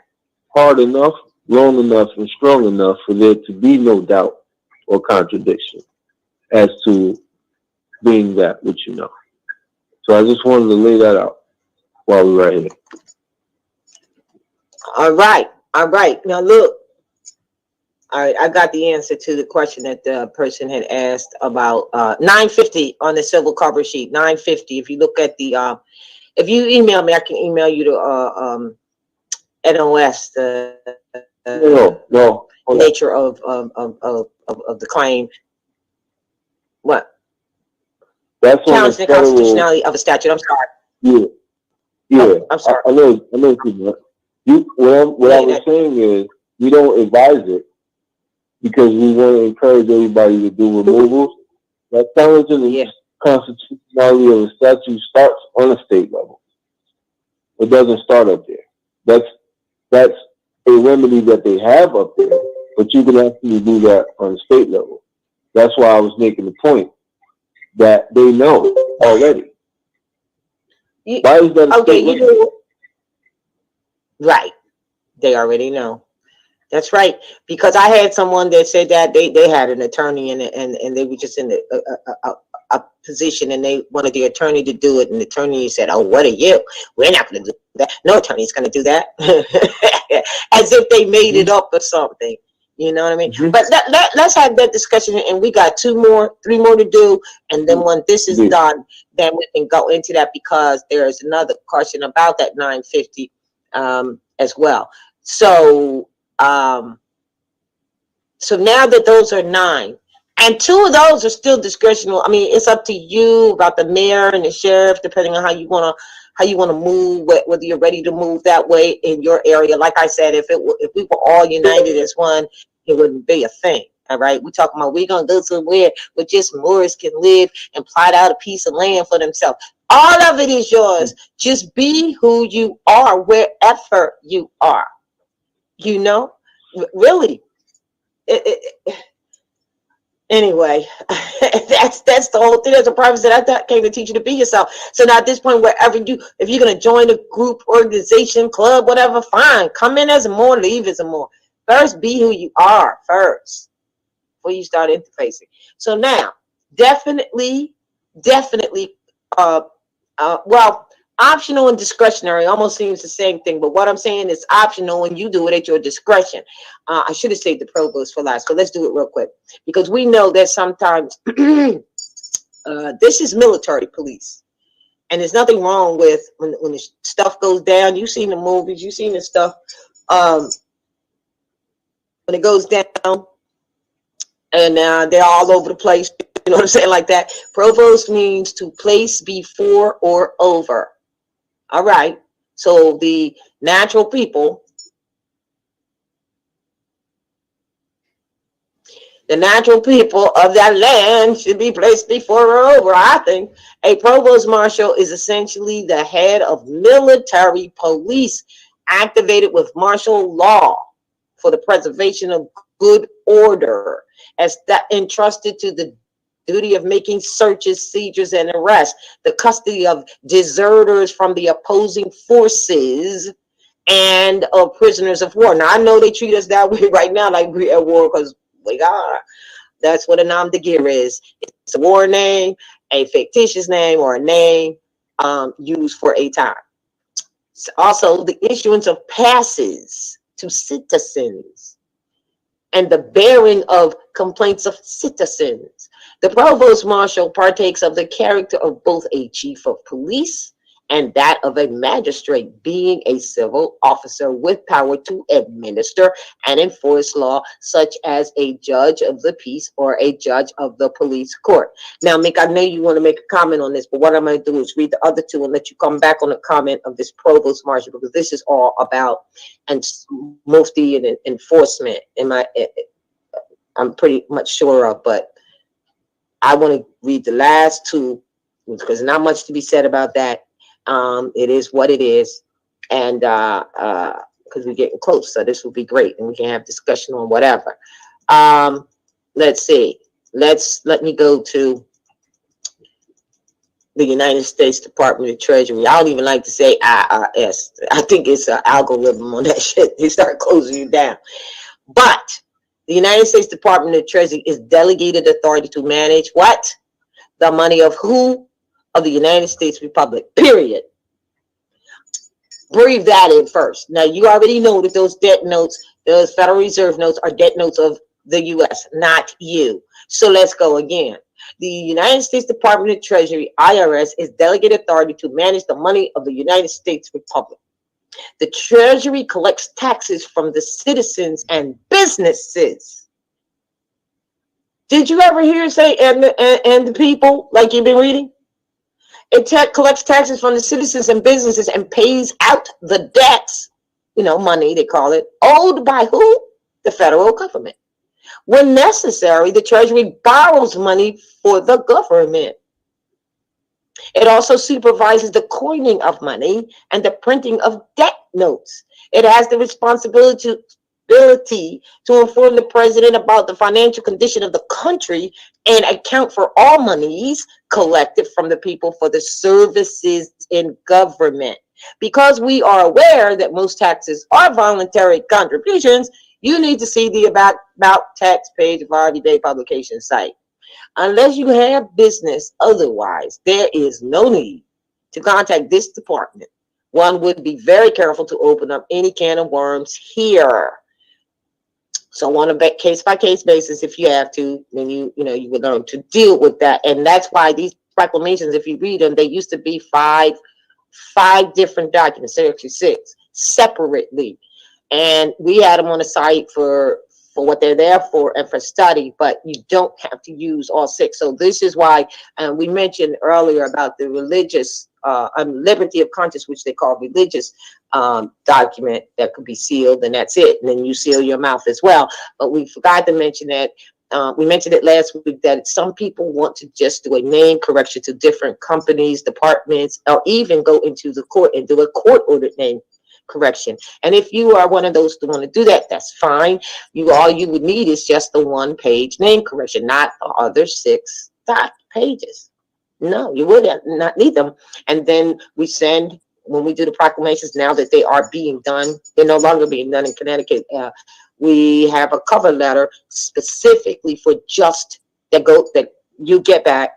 hard enough, long enough, and strong enough for there to be no doubt or contradiction as to being that which you know. So I just wanted to lay that out while we were here. All right. Now look, I got the answer to the question that the person had asked about 950 on the civil cover sheet. 950. If you look at the, if you email me, I can email you the NOS, the No. nature of the claim. What? That's on Challenge the federal constitutionality of a statute. I'm sorry. Yeah. Oh, I'm sorry. I know what I was saying is we don't advise it because we want to encourage everybody to do removals. That challenging the constitutionality of a statute starts on a state level. It doesn't start up there. That's a remedy that they have up there, but you can actually do that on a state level. That's why I was making the point that they know already. Why is that a state level? Right. They already know. That's right. Because I had someone that said that they had an attorney and they were just in a position and they wanted the attorney to do it. And the attorney said, "Oh, what are you? We're not going to do that. No attorney's going to do that." As if they made it up or something. You know what I mean? Mm-hmm. But let's have that discussion. And we got 3 more to do. And then when this is done, then we can go into that because there's another question about that 950 as well. So so now that those are 9, and 2 of those are still discretional. I mean, it's up to you about the mayor and the sheriff, depending on how you want to move, whether you're ready to move that way in your area. Like I said, if we were all united as one, it wouldn't be a thing. All right, we're talking about we're gonna go somewhere where just Moors can live and plot out a piece of land for themselves. All of it is yours. Just be who you are wherever you are. You know, really. Anyway, that's the whole thing. There's a purpose that I came to teach you to be yourself. So now at this point, if you're going to join a group, organization, club, whatever, fine. Come in as a Moor, leave as a Moor. First, be who you are first before you start interfacing. So now, definitely, well, optional and discretionary almost seems the same thing, but what I'm saying is optional and you do it at your discretion. I should have saved the provost for last, so let's do it real quick because we know that sometimes this is military police, and there's nothing wrong with when the stuff goes down. You've seen the movies, you've seen the stuff when it goes down, and they're all over the place. You know what I'm saying, like that. Provost means to place before or over. All right. So the natural people, The natural people of that land should be placed before or over. I think a provost marshal is essentially the head of military police activated with martial law for the preservation of good order, as that entrusted to the duty of making searches, seizures, and arrests, the custody of deserters from the opposing forces, and of prisoners of war. Now, I know they treat us that way right now, like we're at war, because we are. That's what a nom de guerre is. It's a war name, a fictitious name, or a name used for a time. Also, the issuance of passes to citizens and the bearing of complaints of citizens. The provost marshal partakes of the character of both a chief of police and that of a magistrate, being a civil officer with power to administer and enforce law, such as a judge of the peace or a judge of the police court. Now, Mick, I know you want to make a comment on this, but what I'm going to do is read the other two and let you come back on the comment of this provost marshal, because this is all about and mufti and enforcement. I'm pretty much sure of, but I want to read the last two because not much to be said about that. It is what it is, and because we're getting close, so this will be great, and we can have discussion on whatever. Let's see. Let me go to the United States Department of Treasury. I don't even like to say IRS. I think it's an algorithm on that shit. They start closing you down. But the United States Department of Treasury is delegated authority to manage what? The money of who? Of the United States Republic, period. Breathe that in first. Now, you already know that those debt notes, those Federal Reserve notes, are debt notes of the U.S., not you. So let's go again. The United States Department of Treasury, IRS, is delegated authority to manage the money of the United States Republic. The Treasury collects taxes from the citizens and businesses. Did you ever hear it say and the people, like you've been reading? It collects taxes from the citizens and businesses and pays out the debts, money, they call it, owed by who? The federal government. When necessary, the Treasury borrows money for the government. It also supervises the coining of money and the printing of debt notes. It has the responsibility to inform the president about the financial condition of the country and account for all monies collected from the people for the services in government. Because we are aware that most taxes are voluntary contributions, you need to see the About Tax page of our everyday publication site. Unless you have business otherwise, there is no need to contact this department. One would be very careful to open up any can of worms here. So on a case-by-case basis, if you have to, then you would learn to deal with that. And that's why these proclamations, if you read them, they used to be five different documents, actually 6, separately. And we had them on the site for what they're there for and for study, but you don't have to use all 6. So this is why we mentioned earlier about the religious liberty of conscience, which they call religious document that could be sealed, and that's it. And then you seal your mouth as well. But we forgot to mention that we mentioned it last week that some people want to just do a name correction to different companies, departments, or even go into the court and do a court-ordered name correction. And if you are one of those who want to do that, that's fine. All you would need is just the 1-page name correction, not the other 6 pages. No, you would not need them. And then we send, when we do the proclamations, now that they are being done, they're no longer being done in Connecticut. We have a cover letter specifically for just that you get back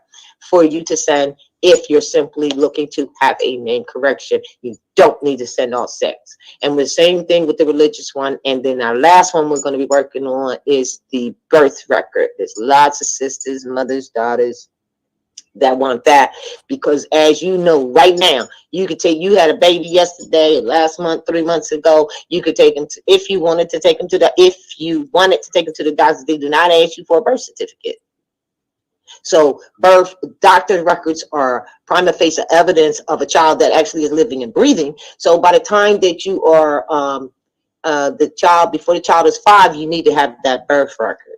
for you to send. If you're simply looking to have a name correction, you don't need to send all 6. And the same thing with the religious one. And then our last one we're going to be working on is the birth record. There's lots of sisters, mothers, daughters that want that, because as you know, right now, you had a baby yesterday, last month, 3 months ago, you could take them if you wanted to take them to the doctors, they do not ask you for a birth certificate. So doctor records are prima facie evidence of a child that actually is living and breathing. So by the time that you are before the child is 5, you need to have that birth record.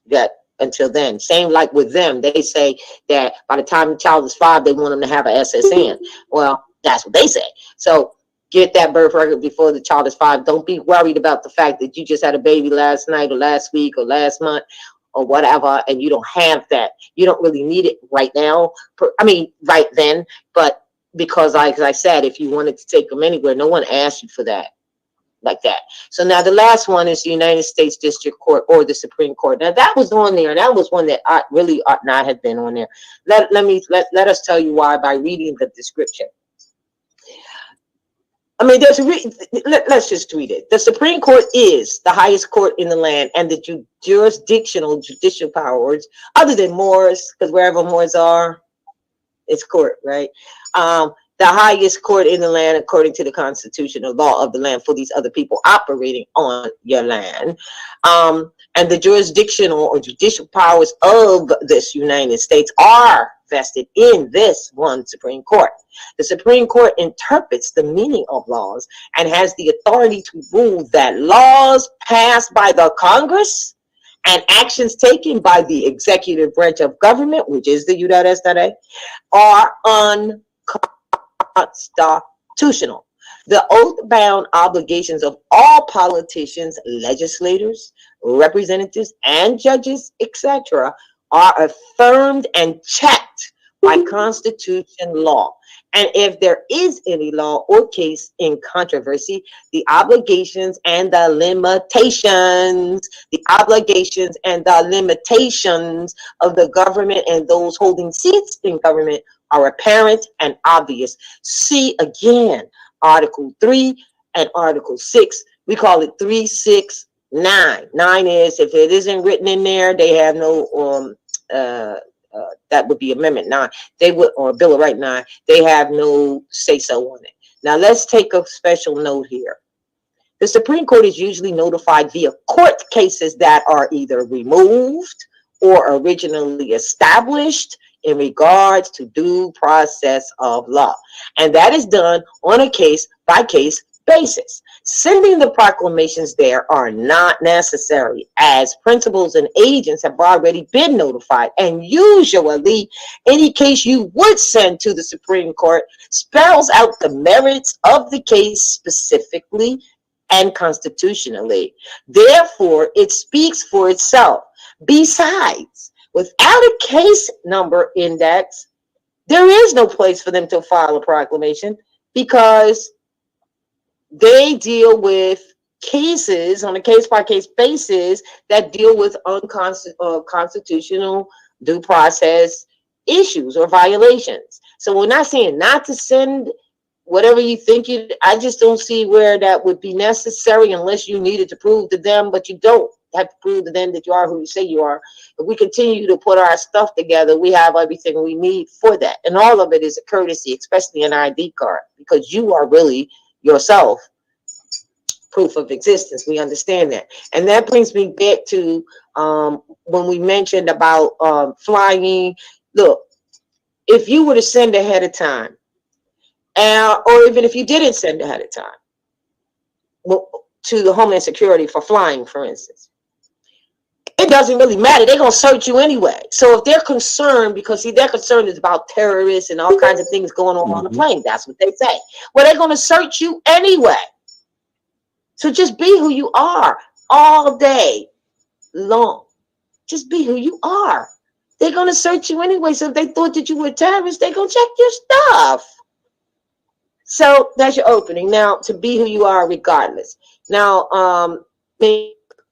that until then. Same like with them. They say that by the time the child is 5, they want them to have an SSN. Well, that's what they say. So get that birth record before the child is 5. Don't be worried about the fact that you just had a baby last night or last week or last month or whatever, and you don't have that. You don't really need it right now. I mean, right then. But because, like I said, if you wanted to take them anywhere, no one asked you for that. Like that. So now the last one is the United States District Court or the Supreme Court. Now that was on there. That was one that really ought not have been on there. Let us tell you why by reading the description. I mean, let's just read it. The Supreme Court is the highest court in the land, and the judicial powers, other than Moors, because wherever Moors are, it's court, right? The highest court in the land, according to the constitutional law of the land, for these other people operating on your land. And the jurisdictional or judicial powers of this United States are vested in this one Supreme Court. The Supreme Court interprets the meaning of laws and has the authority to rule that laws passed by the Congress and actions taken by the executive branch of government, which is the U.S. today, are unconstitutional. The oath-bound obligations of all politicians, legislators, representatives, and judges, etc., are affirmed and checked by Constitution law. And if there is any law or case in controversy, the obligations and the limitations of the government and those holding seats in government are apparent and obvious. See again, Article 3 and Article 6. We call it 369. 9 is, if it isn't written in there, they have no that would be Amendment 9. They would, or Bill of Right 9, they have no say-so on it. Now let's take a special note here. The Supreme Court is usually notified via court cases that are either removed or originally established in regards to due process of law. And that is done on a case-by-case basis. Sending the proclamations there are not necessary, as principals and agents have already been notified, and usually any case you would send to the Supreme Court spells out the merits of the case specifically and constitutionally. Therefore, it speaks for itself. Besides, without a case number index, there is no place for them to file a proclamation, because they deal with cases on a case-by-case basis that deal with unconstitutional due process issues or violations. So we're not saying not to send whatever you think you, I just don't see where that would be necessary unless you needed to prove to them, but you don't have to prove to them that you are who you say you are. If we continue to put our stuff together, we have everything we need for that. And all of it is a courtesy, especially an ID card, because you are really yourself proof of existence. We understand that. And that brings me back to when we mentioned about flying. Look, if you were to send ahead of time, or even if you didn't send ahead of time, to the Homeland Security for flying, for instance, it doesn't really matter. They're going to search you anyway. So if they're concerned, because see, their concern is about terrorists and all kinds of things going on the plane. That's what they say. Well, they're going to search you anyway. So just be who you are all day long. Just be who you are. They're going to search you anyway. So if they thought that you were a terrorist, they're going to check your stuff. So that's your opening. Now, to be who you are regardless. Now,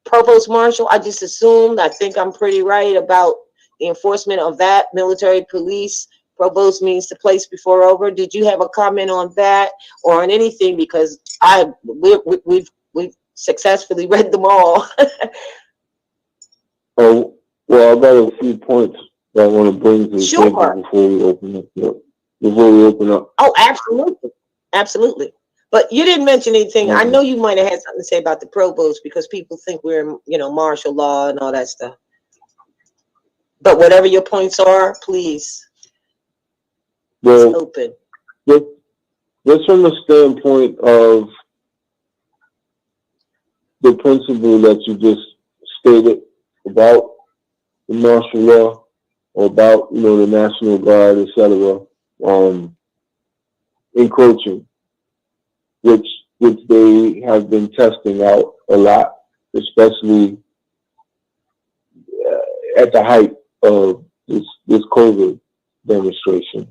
Provost Marshal, I just assumed, I think I'm pretty right about the enforcement of that. Military police, provost means to place before over. Did you have a comment on that or on anything? Because we've successfully read them all. Oh, well, I've got a few points that I want to bring to the Sure. table before we open up. Oh, absolutely. Absolutely. But you didn't mention anything. I know you might have had something to say about the provost, because people think we're, martial law and all that stuff. But whatever your points are, please. Well, it's open. Just from the standpoint of the principle that you just stated about the martial law or about, the National Guard, etc., encroaching, which they have been testing out a lot, especially at the height of this COVID demonstration.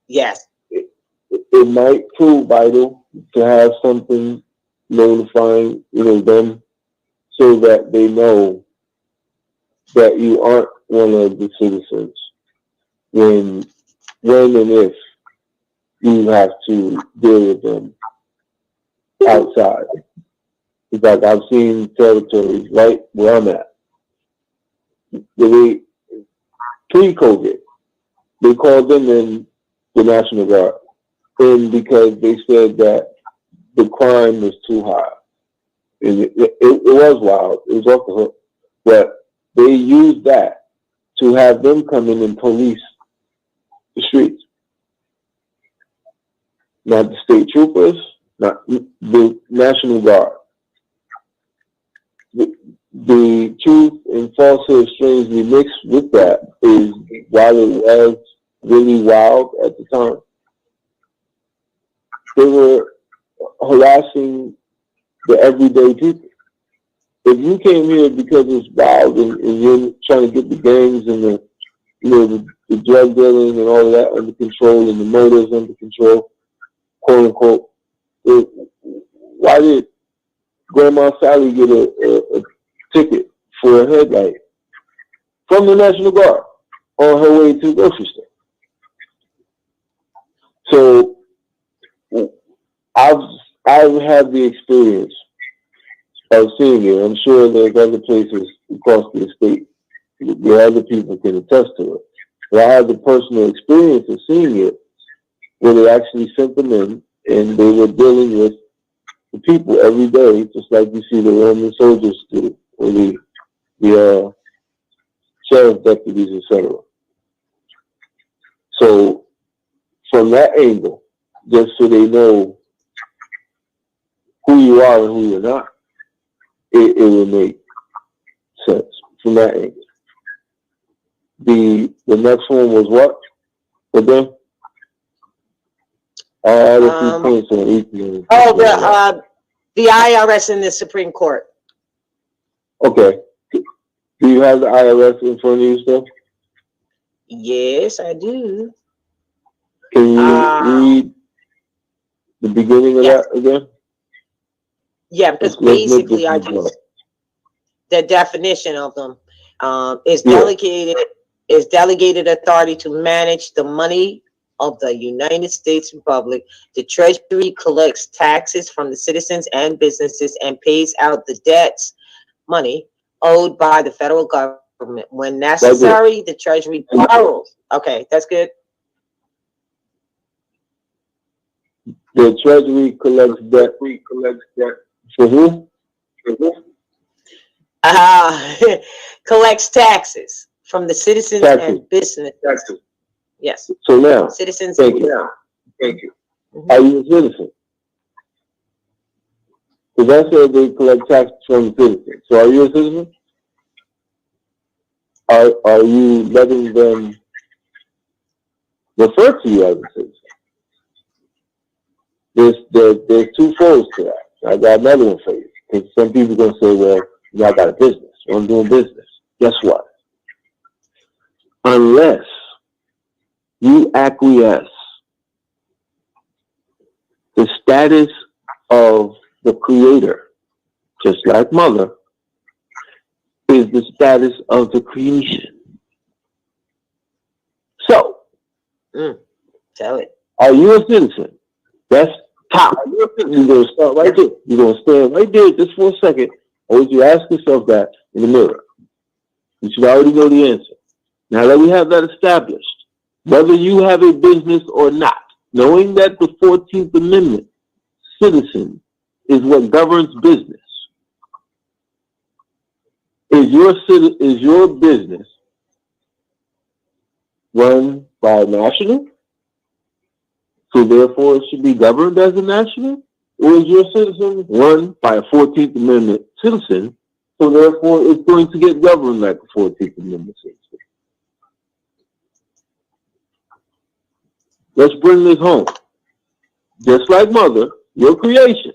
Yes. It might prove vital to have something notifying, them, so that they know that you aren't one of the citizens when and if you have to deal with them outside. In fact, I've seen territories right where I'm at. Pre-COVID, they called them in the National Guard, and because they said that the crime was too high. And it was wild. It was off the hook. But they used that to have them come in and police the streets. Not the state troopers, not the National Guard. The truth and falsehood strangely mixed with that is, while it was really wild at the time, they were harassing the everyday people. If you came here because it's wild and you're trying to get the gangs and the drug dealing and all of that under control and the murders under control, quote unquote, why did Grandma Sally get a ticket for a headlight from the National Guard on her way to the grocery store? So I've had the experience of seeing it. I'm sure there's other places across the state where other people can attest to it. But I had the personal experience of seeing it, where they actually sent them in and they were dealing with the people every day, just like you see the Roman soldiers do, or the sheriff deputies, etc. So from that angle, just so they know who you are and who you're not, it will make sense from that angle. The next one was what? Again? I had a few points on each. Oh, the IRS and the Supreme Court. Okay. Do you have the IRS in front of you still? Yes, I do. Can you read the beginning of that again? Yeah, because basically the definition of them is delegated authority to manage the money of the United States Republic. The Treasury collects taxes from the citizens and businesses and pays out the debts, money owed by the federal government. When necessary, the Treasury borrows. Okay, that's good. The Treasury collects debt. For who? Collects taxes from the citizens and businesses. Taxes. Yes. So now, citizens. Thank you. Mm-hmm. Are you a citizen? Because I said they collect taxes from the citizens. So are you a citizen? Are you letting them refer to you as a citizen? There's two folds to that. I got another one for you. Because some people are going to say, well, I got a business. I'm doing business. Guess what? Unless you acquiesce, the status of the creator, just like mother, is the status of the creation. So, tell it. Are you a citizen? That's top. You're going to start right there. You're going to stand right there just for a second. I want you to ask yourself that in the mirror. You should already know the answer. Now that we have that established, whether you have a business or not, knowing that the 14th Amendment, citizen, is what governs business, is your business run by a national? So therefore it should be governed as a national? Or is your citizen run by a 14th Amendment citizen So therefore, it's going to get governed like the 14th Amendment says. Let's bring this home. Just like mother, your creation.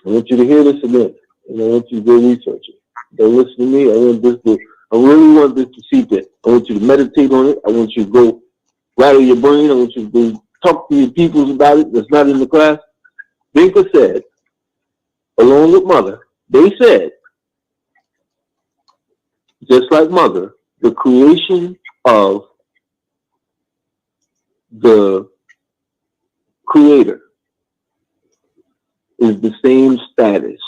I want you to hear this again, and I want you to go research it. Don't listen to me. I really want this to seep in. I want you to meditate on it. I want you to go rattle your brain. I want you to go talk to your peoples about it that's not in the class. Binker said, along with mother, they said, just like mother, the creation of the creator is the same status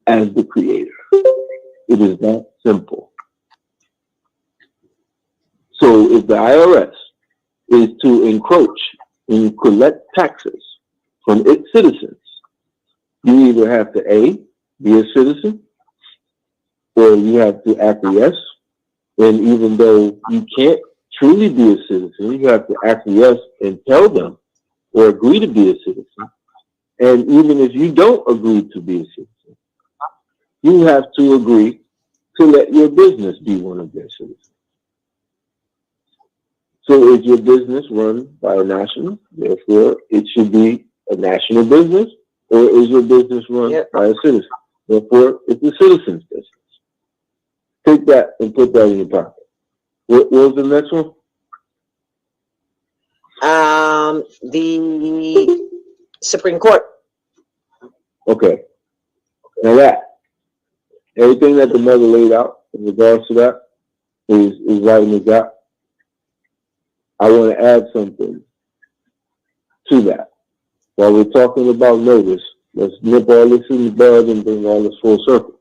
as the creator. It is that simple. So if the IRS is to encroach and collect taxes from its citizens, you either have to A, be a citizen, or you have to acquiesce. And even though you can't truly be a citizen, you have to acquiesce and tell them or agree to be a citizen. And even if you don't agree to be a citizen, you have to agree to let your business be one of their citizens. So is your business run by a national? Therefore, it should be a national business, or is your business run by a citizen? Therefore, it's a citizen's business. Take that and put that in your pocket. What was the next one? The Supreme Court. Okay. Now that, everything that the mother laid out in regards to that is right in the gap. I want to add something to that. While we're talking about notice, let's nip all this in the bud and bring all this full circle.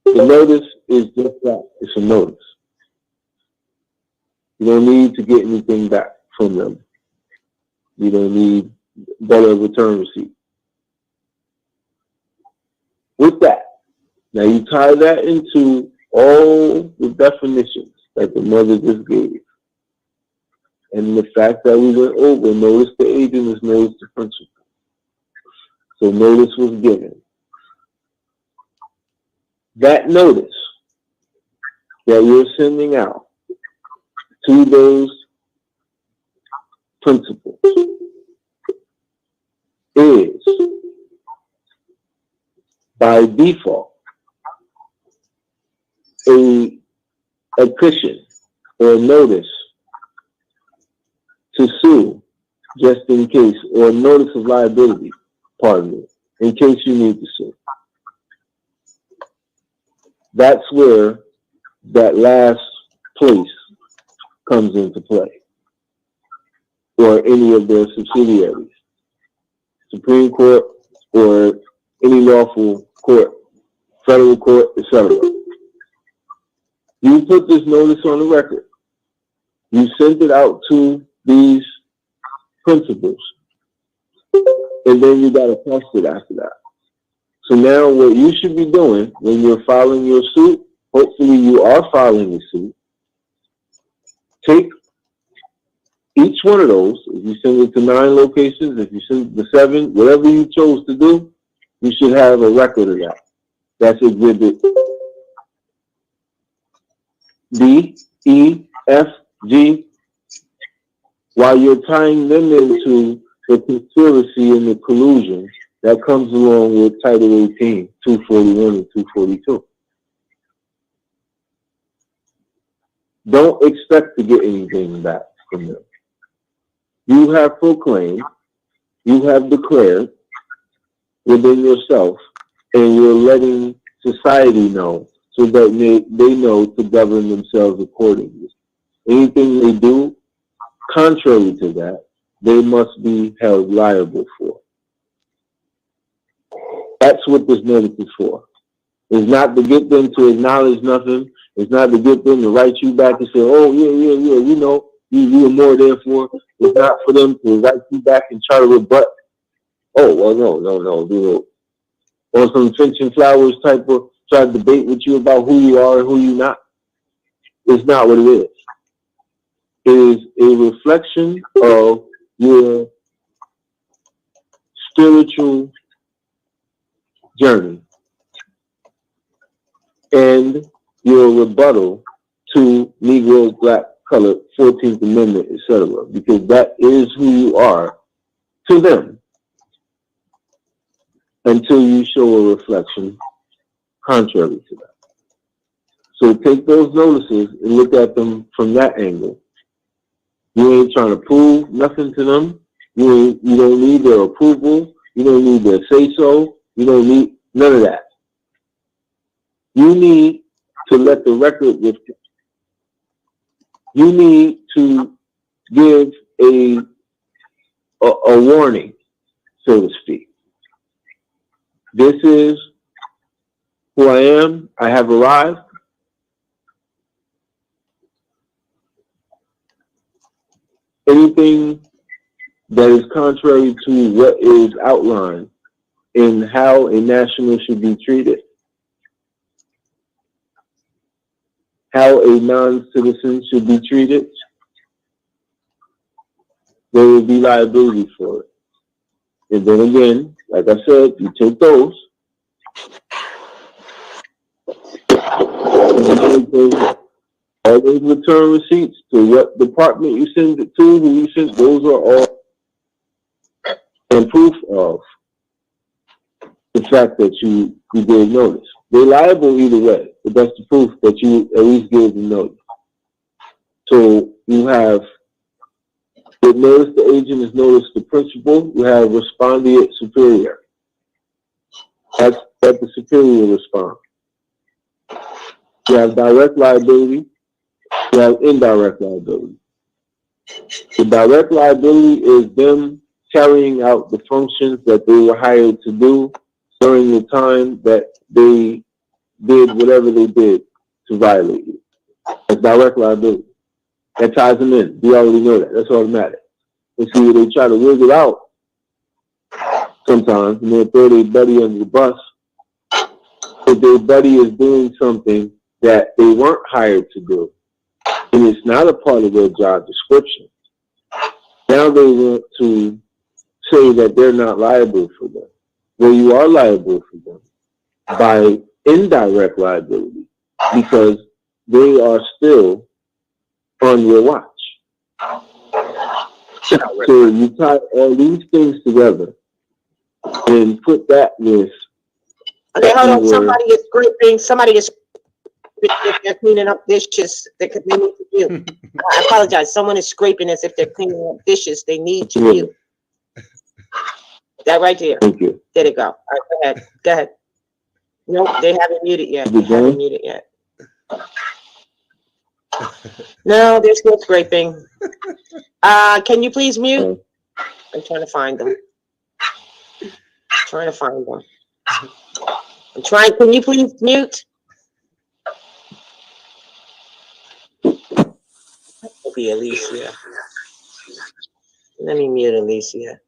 The notice is just that. It's a notice. You don't need to get anything back from them. You don't need dollar return receipt. With that, now you tie that into all the definitions that the mother just gave. And the fact that we went over, notice the agent is notice the principal. So notice was given. That notice that you're sending out to those principals is, by default, a petition or notice to sue just in case, or notice of liability, pardon me, in case you need to sue. That's where that last place comes into play, or any of their subsidiaries, Supreme Court, or any lawful court, federal court, etc. You put this notice on the record. You sent it out to these principals, and then you got to post it after that. So now what you should be doing when you're filing your suit, hopefully you are filing a suit, take each one of those. If you send it to 9 locations, if you send it to 7, whatever you chose to do, you should have a record of that. That's exhibit D, E, F, G, while you're tying them into the conspiracy and the collusion that comes along with Title 18, 241, and 242. Don't expect to get anything back from them. You have proclaimed, you have declared within yourself, and you're letting society know so that they know to govern themselves accordingly. Anything they do contrary to that, they must be held liable for. That's what this notice is for. It's not to get them to acknowledge nothing. It's not to get them to write you back and say, oh, yeah, we know you were more there for. It's not for them to write you back and try to rebut. Oh, well, no. Or some Finch and Flowers type of try to debate with you about who you are and who you're not. It's not what it is. It is a reflection of your spiritual journey and your rebuttal to Negro, Black, Colored, 14th Amendment, etc., because that is who you are to them until you show a reflection contrary to that. So take those notices and look at them from that angle. You ain't trying to prove nothing to them. You don't need their approval. You don't need their say-so. You don't need none of that. You need to let the record reflect. You need to give a warning, so to speak. This is who I am. I have arrived. Anything that is contrary to what is outlined in how a national should be treated, how a non-citizen should be treated, there will be liability for it. And then again, like I said, you take those, all those return receipts to what department you send it to, who you send, those are all and proof of the fact that you gave notice. They're liable either way, but that's the proof that you at least gave them notice. So you have the notice the agent is notice the principal, you have respondeat superior. That's the superior response. You have direct liability, you have indirect liability. The direct liability is them carrying out the functions that they were hired to do during the time that they did whatever they did to violate you. That's direct liability. That ties them in. We already know that. That's automatic. And see, they try to wiggle out sometimes, and they throw their buddy under the bus. If their buddy is doing something that they weren't hired to do, and it's not a part of their job description, now they want to say that they're not liable for them. Well, you are liable for them by indirect liability because they are still on your watch. So you tie all these things together and put that with. Okay, hold on. Somebody is scraping. Somebody is if they're cleaning up dishes. They need to do. I apologize. Someone is scraping as if they're cleaning up dishes. They need to do. That right there. Thank you. There it go. All right, go ahead. Go ahead. Nope, they haven't muted yet. They haven't muted yet. No, they're still scraping. Can you please mute? I'm trying to find them. Can you please mute? It'll be Alicia. Let me mute Alicia.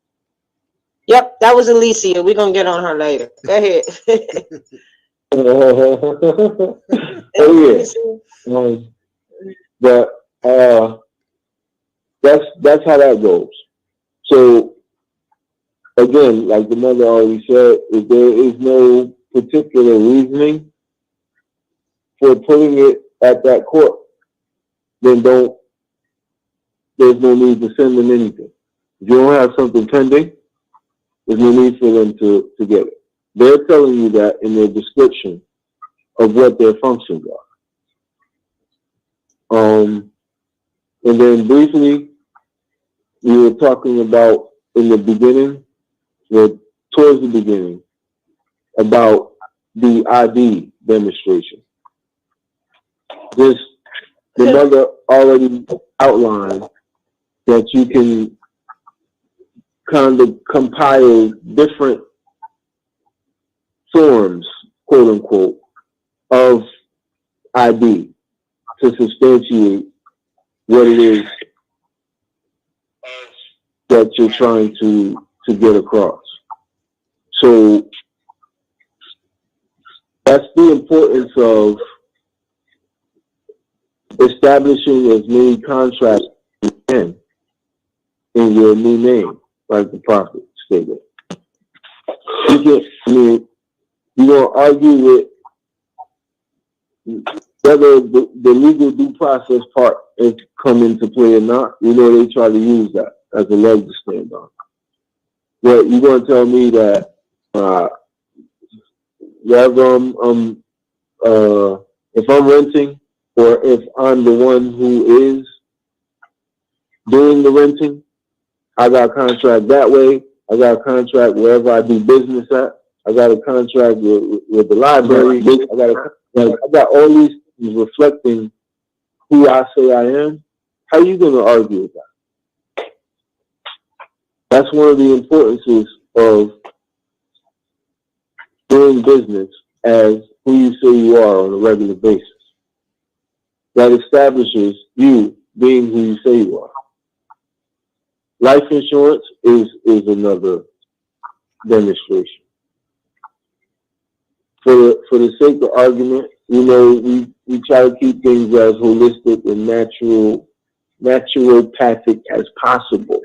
Yep, that was Alicia. We're going to get on her later. Go ahead. But that's how that goes. So again, like the mother already said, if there is no particular reasoning for putting it at that court, then there's no need to send them anything. If you don't have something pending, there's no need for them to get it. They're telling you that in their description of what their functions are. And then briefly, we were talking about in the beginning, towards the beginning, about the ID demonstration. The mother already outlined that you can kind of compile different forms, quote unquote, of ID to substantiate what it is that you're trying to get across. So that's the importance of establishing as many contracts as you can in your new name, like the prophet stated. You can, I mean, you don't argue with whether the legal due process part has come into play or not. You know, they try to use that as a leg to stand on. But you're going to tell me that whether if I'm renting or if I'm the one who is doing the renting, I got a contract that way. I got a contract wherever I do business at. I got a contract with the library. I got all these things reflecting who I say I am. How are you going to argue with that? That's one of the importances of doing business as who you say you are on a regular basis. That establishes you being who you say you are. Life insurance is another demonstration. For the sake of argument, you know, we try to keep things as holistic and naturopathic as possible.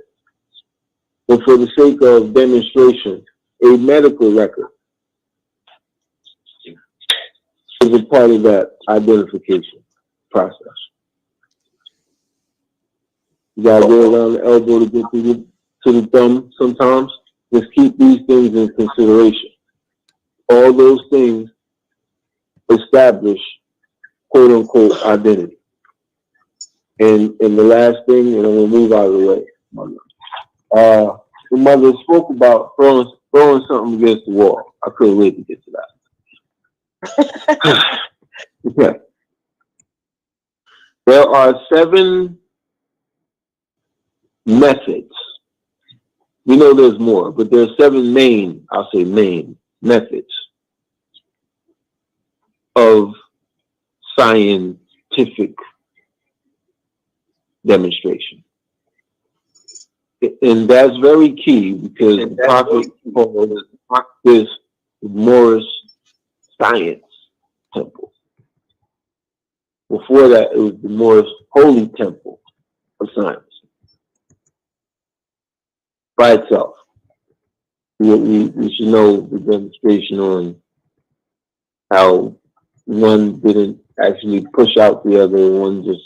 But for the sake of demonstration, a medical record is a part of that identification process. You gotta go around the elbow to get to the thumb sometimes. Just keep these things in consideration. All those things establish quote unquote identity. And the last thing, and I'm gonna move out of the way. The mother spoke about throwing something against the wall. I couldn't wait to get to that. Okay. There are 7 methods. We know there's more, but there are 7 main, I'll say main methods of scientific demonstration. And that's very key because the prophet called this the Moorish Science Temple. Before that, it was the Moorish Holy Temple of Science. By itself. We should know the demonstration on how one didn't actually push out the other, one just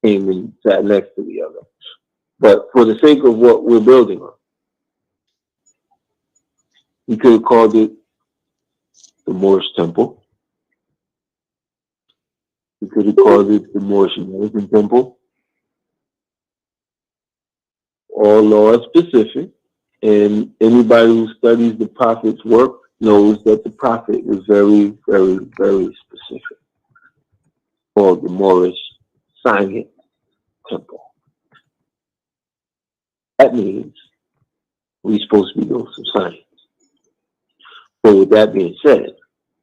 came and sat next to the other. But for the sake of what we're building on, we could have called it the Moorish Temple. We could have called it the Moorish American Temple. All law specific, and anybody who studies the prophet's work knows that the prophet was very, very, very specific. Called the Moorish Science Temple. That means we're supposed to be doing some science. So with that being said,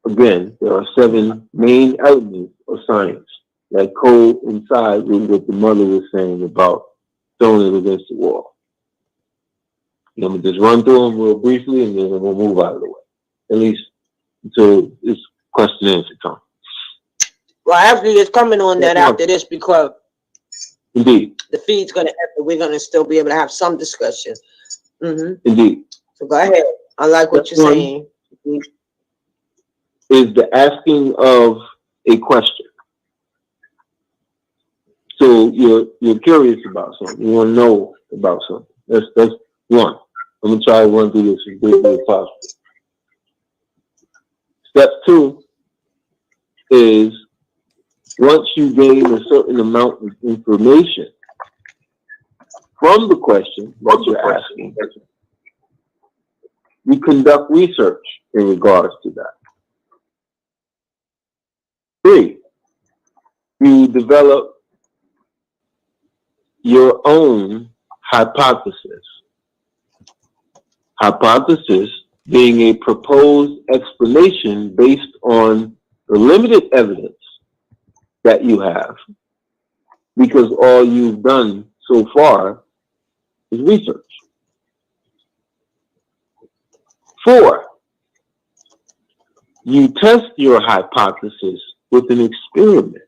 again, there are 7 main elements of science that coincide with what the mother was saying about throwing it against the wall. I'm going to just run through them real briefly and then we'll move out of the way. At least until it's question and answer time. Well, actually, it's coming on that after this because indeed, the feed's going to happen. We're going to still be able to have some discussion. Indeed. So go ahead. I like what you're saying. Is the asking of a question. So you're curious about something. You want to know about something. That's one. I'm gonna try to run through this as quickly as possible. Step 2 is once you gain a certain amount of information from the question that you're asking, you conduct research in regards to that. 3, you develop your own hypothesis. Hypothesis being a proposed explanation based on the limited evidence that you have, because all you've done so far is research. 4, you test your hypothesis with an experiment.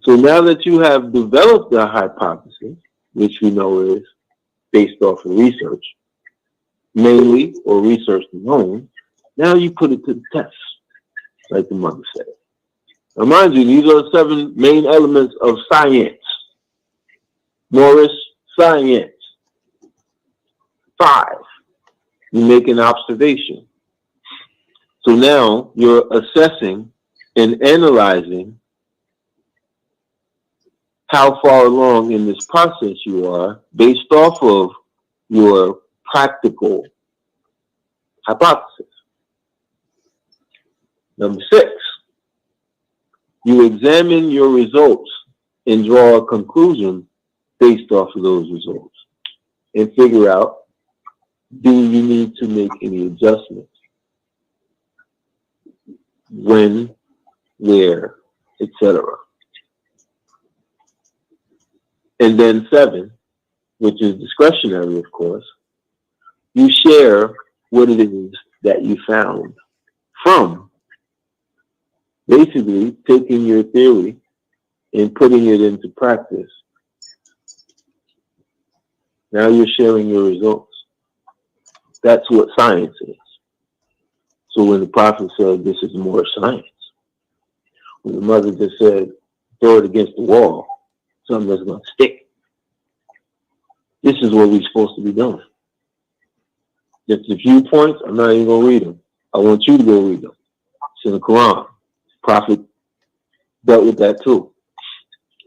So now that you have developed a hypothesis, which we know is based off of research, mainly, or researched alone. Now you put it to the test, like the mother said. Now, mind you, these are the 7 main elements of science. Morris, science. 5, you make an observation. So now you're assessing and analyzing how far along in this process you are based off of your practical hypothesis. Number 6, you examine your results and draw a conclusion based off of those results and figure out, do you need to make any adjustments? When, where, etc. And then 7, which is discretionary, of course, you share what it is that you found from basically taking your theory and putting it into practice. Now you're sharing your results. That's what science is. So when the prophet said, this is more science, when the mother just said, throw it against the wall, something that's going to stick. This is what we're supposed to be doing. Just the few points, I'm not even going to read them. I want you to go read them. It's in the Quran. The prophet dealt with that too.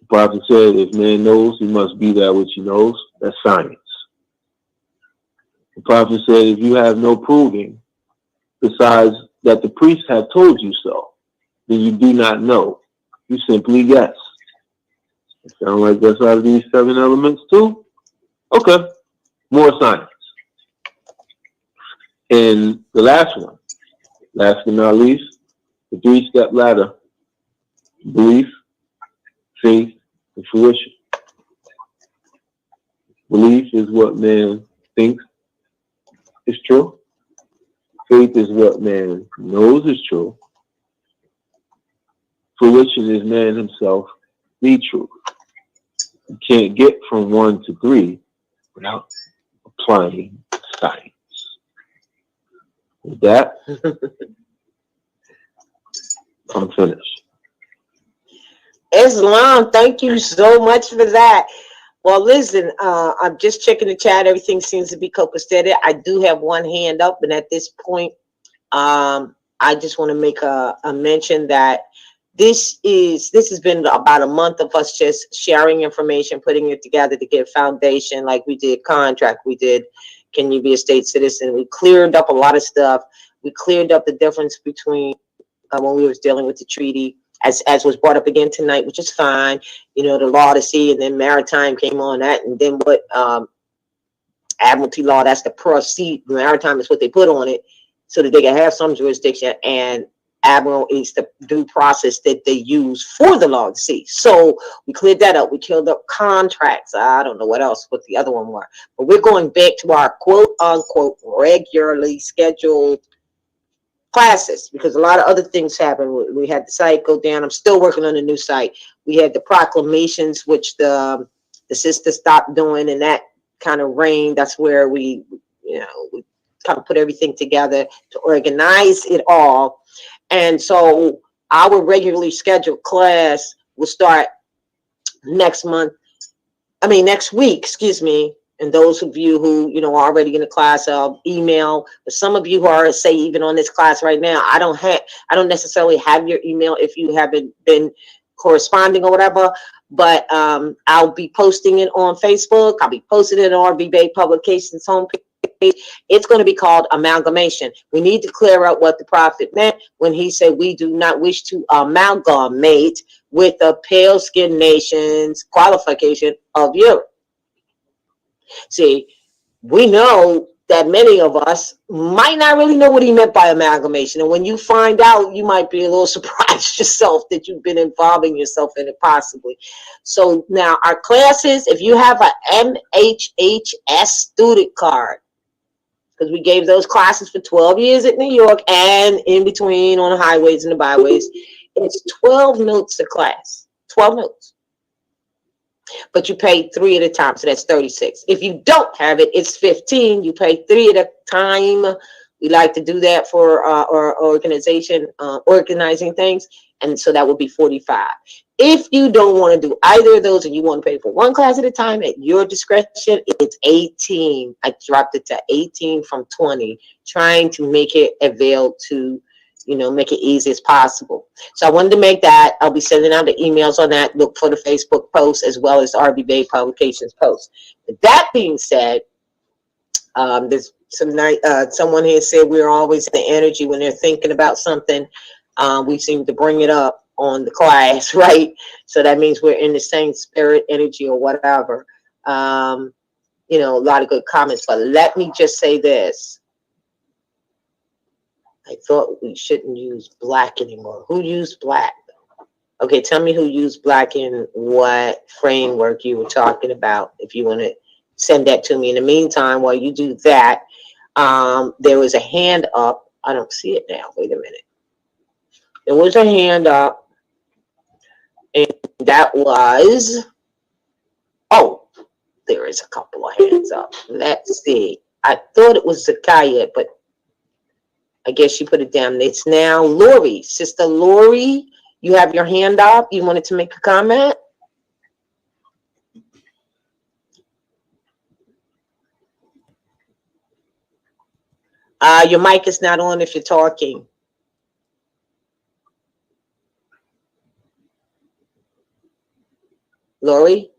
The prophet said, if man knows, he must be that which he knows. That's science. The prophet said, if you have no proving besides that the priests have told you so, then you do not know. You simply guess. It sounds like that's out of these 7 elements too? Okay. More science. And the last one, last but not least, the 3-step ladder: belief, faith, and fruition. Belief is what man thinks is true. Faith is what man knows is true. Fruition is man himself, the truth. You can't get from 1 to 3 without applying science. With that, I'm finished. Islam, thank you so much for that. Well, listen, I'm just checking the chat. Everything seems to be copacetic. I do have one hand up, and at this point, I just want to make a mention that this has been about a month of us just sharing information, putting it together to get foundation, like we did contract, we did can you be a state citizen. We cleared up a lot of stuff. We cleared up the difference between when we was dealing with the treaty, as was brought up again tonight, which is fine. You know, the law to sea, and then maritime came on that, and then what admiralty law, that's the proceed. Maritime is what they put on it so that they can have some jurisdiction, and admiral is the due process that they use for the law to sea. So we cleared that up. We killed up contracts. I don't know what the other one were, but we're going back to our quote unquote regularly scheduled classes, because a lot of other things happened. We had the site go down. I'm still working on a new site. We had the proclamations, which the sister stopped doing, and that kind of reigned. That's where we kind of put everything together to organize it all. And so our regularly scheduled class will start next week, excuse me. And those of you who, are already in the class, email. But some of you who are, say, even on this class right now, I don't necessarily have your email if you haven't been corresponding or whatever. But I'll be posting it on Facebook. I'll be posting it on RV Publications homepage. It's going to be called amalgamation. We need to clear up what the prophet meant when he said we do not wish to amalgamate with the pale-skinned nations qualification of Europe. See, we know that many of us might not really know what he meant by amalgamation. And when you find out, you might be a little surprised yourself that you've been involving yourself in it possibly. So now our classes, if you have a MHHS student card, because we gave those classes for 12 years at New York and in between on the highways and the byways, it's 12 notes a class, 12 notes. But you pay 3 at a time, so that's 36. If you don't have it, it's 15. You pay 3 at a time. We like to do that for our organization, organizing things, and so that would be 45. If you don't want to do either of those and you want to pay for one class at a time at your discretion, it's 18. I dropped it to 18 from 20, trying to make it avail to, make it easy as possible. So I wanted to make that. I'll be sending out the emails on that. Look for the Facebook post as well as RB Bay Publications post. With that being said, there's someone here said we're always the energy when they're thinking about something. We seem to bring it up on the class, right? So that means we're in the same spirit, energy, or whatever. A lot of good comments. But let me just say this. I thought we shouldn't use black anymore. Who used black? Okay, tell me who used black in what framework you were talking about. If you want to send that to me. In the meantime, while you do that, there was a hand up. I don't see it now. Wait a minute. There was a hand up, and that was, there is a couple of hands up. Let's see. I thought it was Zakaya, but I guess you put it down. It's now Lori. Sister Lori, you have your hand up. You wanted to make a comment? Your mic is not on if you're talking. Lori?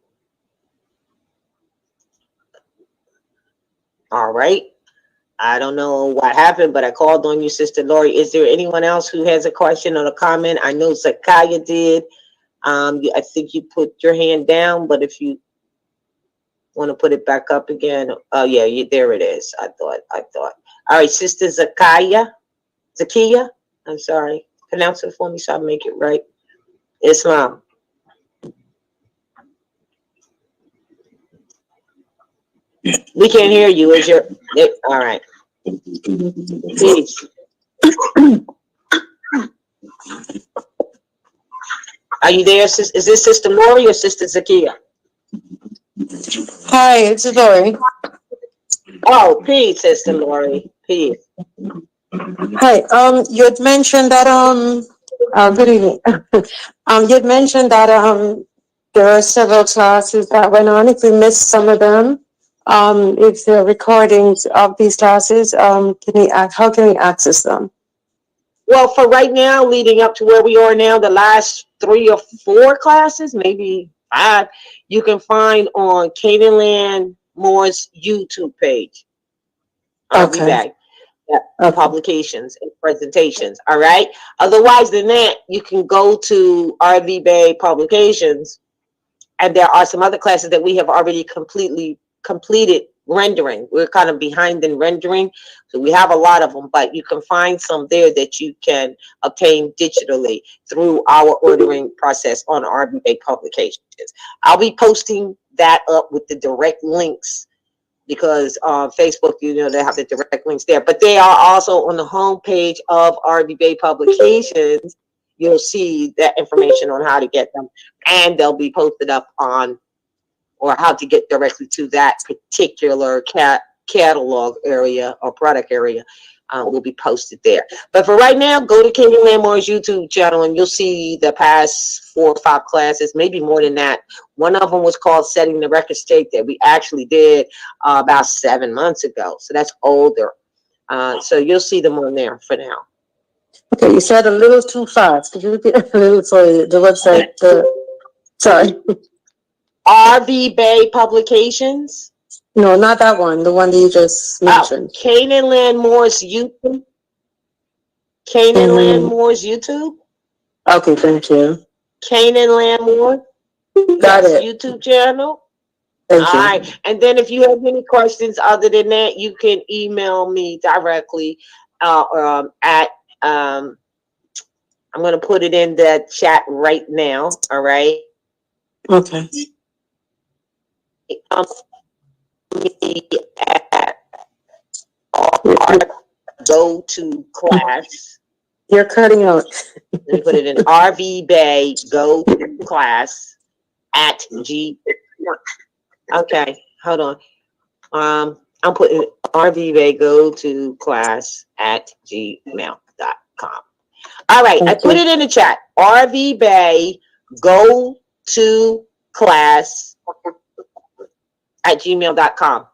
All right. I don't know what happened, but I called on you, Sister Lori. Is there anyone else who has a question or a comment? I know Zakaya did. I think you put your hand down, but if you want to put it back up again. Oh, yeah, there it is. I thought. All right, Sister Zakiya, I'm sorry. Pronounce it for me so I make it right. Islam. We can't hear you. All right. Peace. Are you there? Is this Sister Lori or Sister Zakiya? Hi, it's Lori. Oh, peace, Sister Lori. Peace. Hi. You had mentioned that good evening. You had mentioned that there are several classes that went on. If we missed some of them, if the recordings of these classes, how can we access them? Well, for right now, leading up to where we are now, the last 3 or 4 classes, maybe 5, you can find on Canaanland Moore's YouTube page. I'll be back. Publications and presentations. All right. Otherwise than that, you can go to RV Bay Publications, and there are some other classes that we have already completed rendering. We're kind of behind in rendering, so we have a lot of them, but you can find some there that you can obtain digitally through our ordering process on RV Bay Publications. I'll be posting that up with the direct links, because on Facebook, they have the direct links there, but they are also on the homepage of RB Bay Publications. You'll see that information on how to get them, and they'll be posted up on, or how to get directly to that particular catalog area or product area will be posted there. But for right now, go to Canaanland Moore's YouTube channel and you'll see the past 4 or 5 classes, maybe more than that. One of them was called Setting the Record Straight that we actually did about 7 months ago. So that's older. So you'll see them on there for now. Okay, you said a little too fast. Could you repeat a little for the website? Sorry. RB Bay Publications. No, not that one. The one that you just mentioned. Canaanland Moore's YouTube. Canaanland Moore's YouTube. Okay, thank you. Canaanland Moore. Got it. YouTube channel. Thank you. All right. And then if you have any questions other than that, you can email me directly at I'm going to put it in the chat right now. All right. Okay. Go to class. You're cutting out. Let me put it in RV Bay. Go to class at G Okay, hold on. I'm putting RV go to class at gmail.com. All right, I put it in the chat. RV Bay go to class at gmail.com.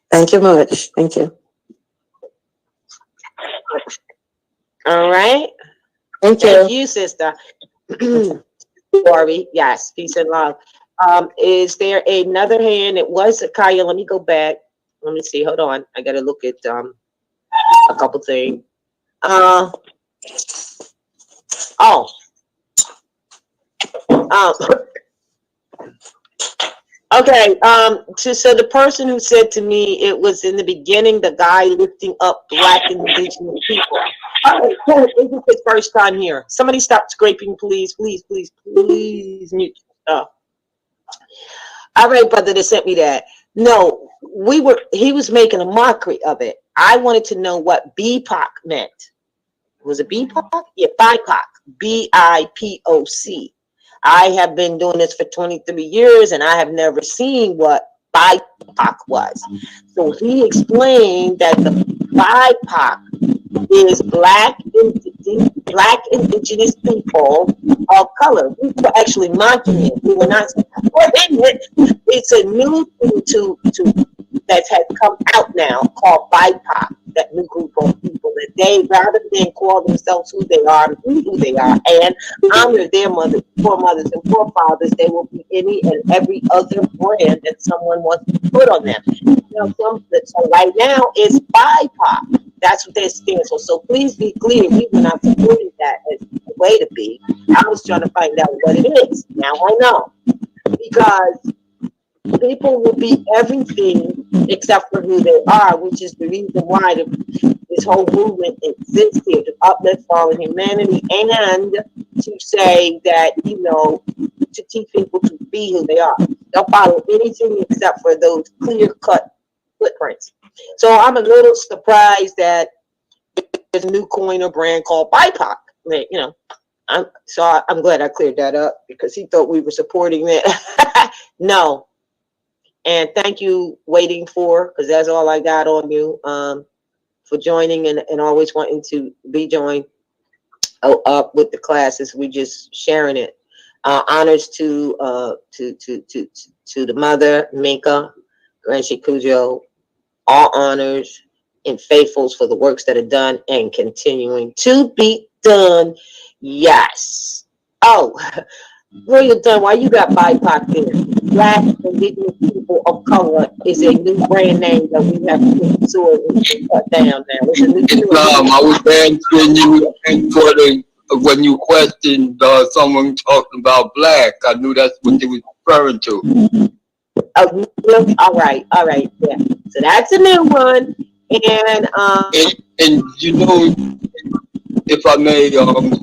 Thank you much. Thank you. All right. Thank you. Thank you, sister. Corey, yes, peace and love. Is there another hand? It was Kaya. Let me go back. Let me see. Hold on. I gotta look at a couple things. Oh. Okay. So the person who said to me, it was in the beginning, the guy lifting up Black and Indigenous people. Oh, this is his first time here. Somebody stop scraping, please, please, please, please mute stuff. All right, brother, that sent me that. No, he was making a mockery of it. I wanted to know what BIPOC meant. Was it BIPOC? Yeah, BIPOC. BIPOC. I have been doing this for 23 years and I have never seen what BIPOC was. So he explained that the BIPOC is Black Indigenous people of color. We were actually mocking it. We were not supporting it. It's a new thing that has come out now called BIPOC, that new group of people that they, rather than call themselves who they are, be who they are, and honor their foremothers and forefathers, they will be any and every other brand that someone wants to put on them. So right now it's BIPOC. That's what they stand for. So please be clear, we were not supporting that as the way to be. I was trying to find out what it is. Now I know. Because people will be everything except for who they are, which is the reason why this whole movement exists here, to uplift fallen humanity and to say that, to teach people to be who they are. They'll follow anything except for those clear-cut footprints. So I'm a little surprised that there's a new coin or brand called BIPOC. I'm glad I cleared that up because he thought we were supporting that. No. And thank you, Waiting For, because that's all I got on you, for joining and always wanting to be joined up with the classes. We just sharing it. Honors to the mother, Minka, Granshi Cujo. All honors and faithfuls for the works that are done and continuing to be done. Yes. Oh, when you're done, why you got BIPOC there? Black Indigenous people of color is a new brand name that we have to cut down now. I was answering you when you questioned someone talking about black. I knew that's what they was referring to. Oh, all right, yeah. So that's a new one, and if I may,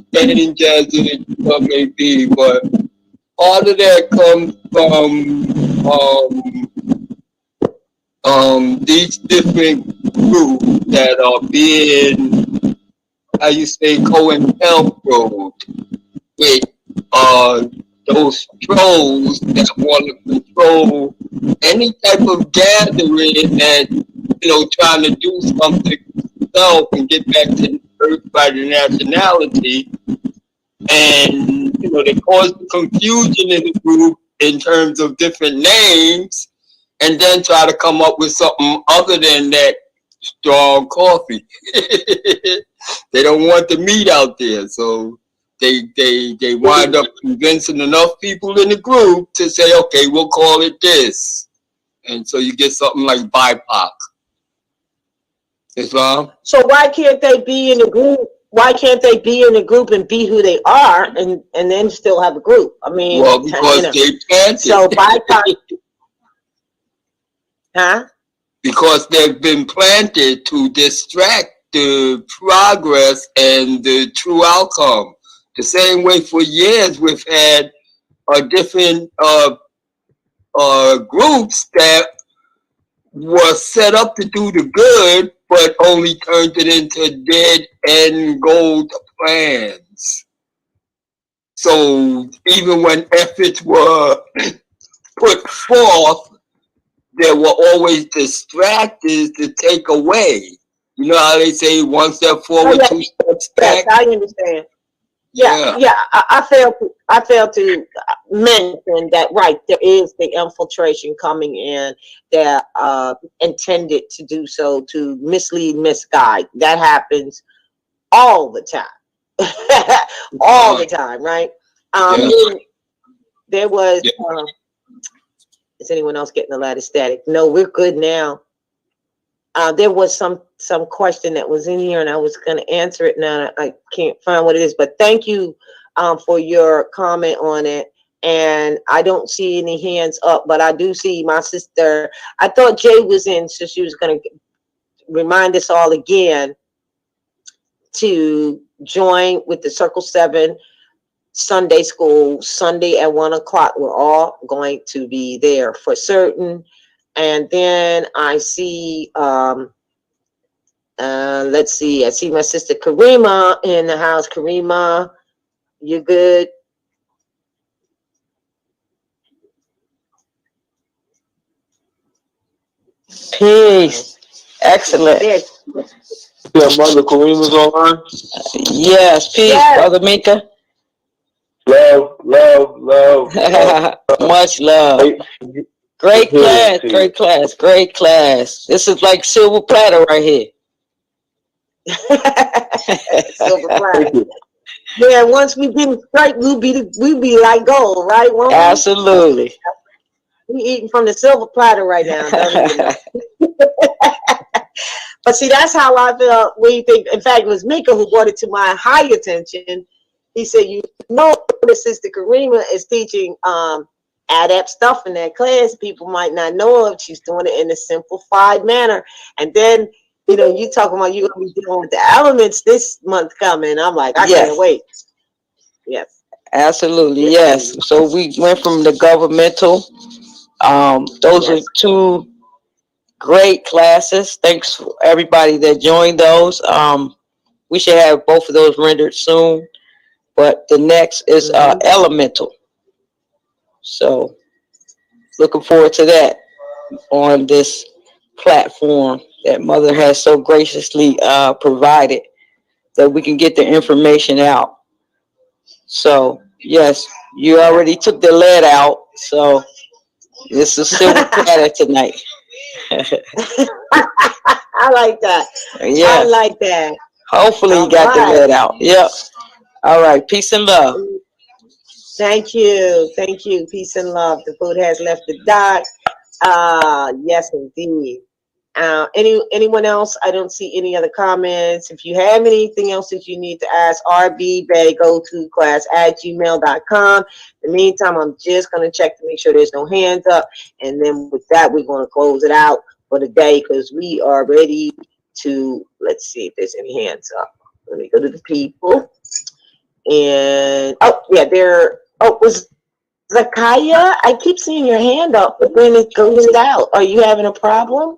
standing jazz it may be, but all of that comes from these different groups that are being, how you say, co-empowered with those trolls that want to control any type of gathering that, trying to do something itself and get back to the earth by the nationality. And, they cause confusion in the group in terms of different names and then try to come up with something other than that strong coffee. They don't want the meat out there, so they wind up convincing enough people in the group to say, okay, we'll call it this. And so you get something like BIPOC. Islam? So why can't they be in a group? Why can't they be in a group and be who they are and then still have a group? I mean, well, because they planted. So BIPOC, huh? Because they've been planted to distract the progress and the true outcome. The same way for years we've had different groups that were set up to do the good, but only turned it into dead end goal plans. So even when efforts were put forth, there were always distractors to take away. You know how they say one step forward, yeah. two steps Yes, back? I understand. Yeah, I failed to mention that, right, there is the infiltration coming in that intended to do so, to mislead, misguide. That happens all the time. All the time, right? Yeah. There was, Yeah. is anyone else getting a lot of static? No, we're good now. There was some question that was in here, and I was going to answer it now. I can't find what it is, but thank you for your comment on it. And I don't see any hands up, but I do see my sister. I thought Jay was in, so she was going to remind us all again to join with the Circle 7 Sunday School Sunday at 1 o'clock. We're all going to be there for certain. And then I see, let's see, I see my sister Karima in the house. Karima, you good? Peace. Excellent. Yes. Yeah, Mother Karima's online. Yes, peace, Yes. Brother Mika. Love, love, love, love. Much love. Great Here's class, to you. great class, great class. This is like silver platter right here. Silver platter. Thank you. Yeah, once we get it straight, we'll be like gold, right? Won't we? Absolutely. We eating from the silver platter right now. Don't even know. But see, that's how I feel. We think, in fact, it was Mika who brought it to my high attention. He said, you know, that Sister Karima is teaching adept stuff in that class people might not know of. She's doing it in a simplified manner. And then, you know, you talking about you going to be dealing with the elements this month coming. I'm like, I Yes. can't wait. Yes. Absolutely, yes. So we went from the governmental. Those Yes. are two great classes. Thanks for everybody that joined those. We should have both of those rendered soon. But the next is elemental. So looking forward to that on this platform that Mother has so graciously provided that we can get the information out. So yes, you already took the lead out. So this is silver platter tonight. I like that. Yeah. I like that. Hopefully you got the lead out. Yep. All right. Peace and love. Thank you. Thank you. Peace and love. The food has left the dock. Yes, indeed. Anyone else? I don't see any other comments. If you have anything else that you need to ask, rbbaygotoclass@gmail.com. In the meantime, I'm just going to check to make sure there's no hands up. And then with that, we're going to close it out for the day because we are ready to, let's see if there's any hands up. Let me go to the people. And, oh, yeah, was Zakaya? I keep seeing your hand up, but then it goes out. Are you having a problem?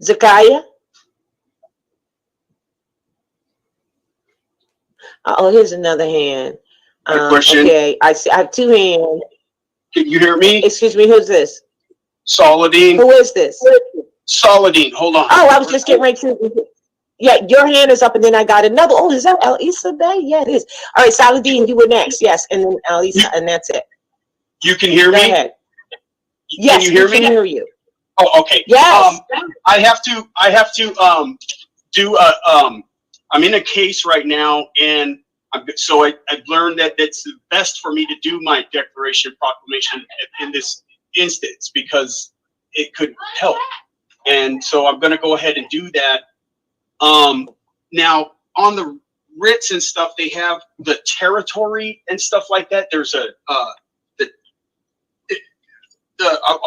Zakaya? Oh, here's another hand. Question. Okay, I see. I have two hands. Can you hear me? Excuse me, who's this? Saladin. Who is this? Saladin, hold on. Oh, I was just getting ready to. Yeah, your hand is up, and then I got another. Oh, is that Elisa Day? Yeah, it is. All right, Saladin, you were next. Yes, and then Elisa, and that's it. You can hear Go me? ahead. Yes, Can you hear we can me? hear you. Oh, okay. Yes. I have to do I'm in a case right now, and I've learned that it's the best for me to do my declaration proclamation in this instance because it could help. And so I'm going to go ahead and do that. Now on the writs and stuff, they have the territory and stuff like that. There's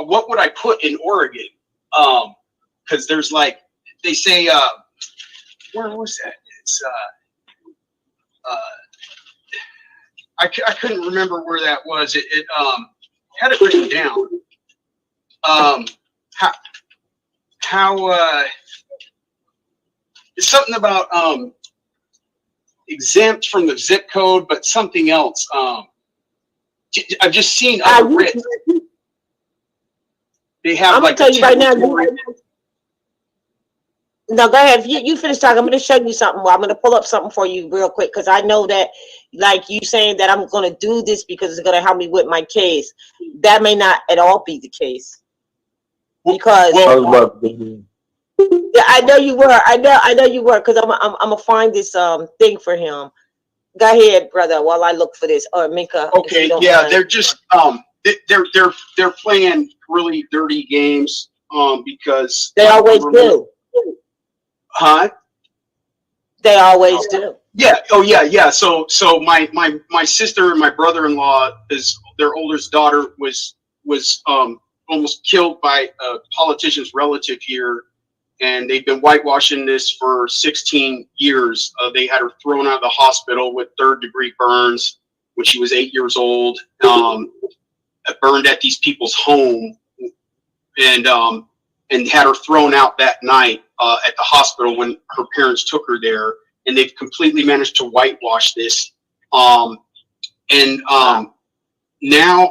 what would I put in Oregon? Because there's like, they say, where was that? It's, I couldn't remember where that was. It had it written down. It's something about exempt from the zip code, but something else. I've just seen other writs. They have I'm like gonna tell you right now. territory. No, go ahead. If you finish talking, I'm going to show you something. I'm going to pull up something for you real quick because I know that, like you saying that I'm going to do this because it's going to help me with my case. That may not at all be the case because I was about to yeah, I know you were. I know you were because I'm gonna find this thing for him. Go ahead, brother, while I look for this. Or Mika, if you Okay, don't yeah, mind. they're just they're playing really dirty games because They always do. Huh? They always do. Yeah. Oh, yeah. So my sister and my brother-in-law, their oldest daughter was almost killed by a politician's relative here, and they've been whitewashing this for 16 years. They had her thrown out of the hospital with third-degree burns when she was 8 years old. Burned at these people's home, and had her thrown out that night at the hospital when her parents took her there. And they've completely managed to whitewash this. Now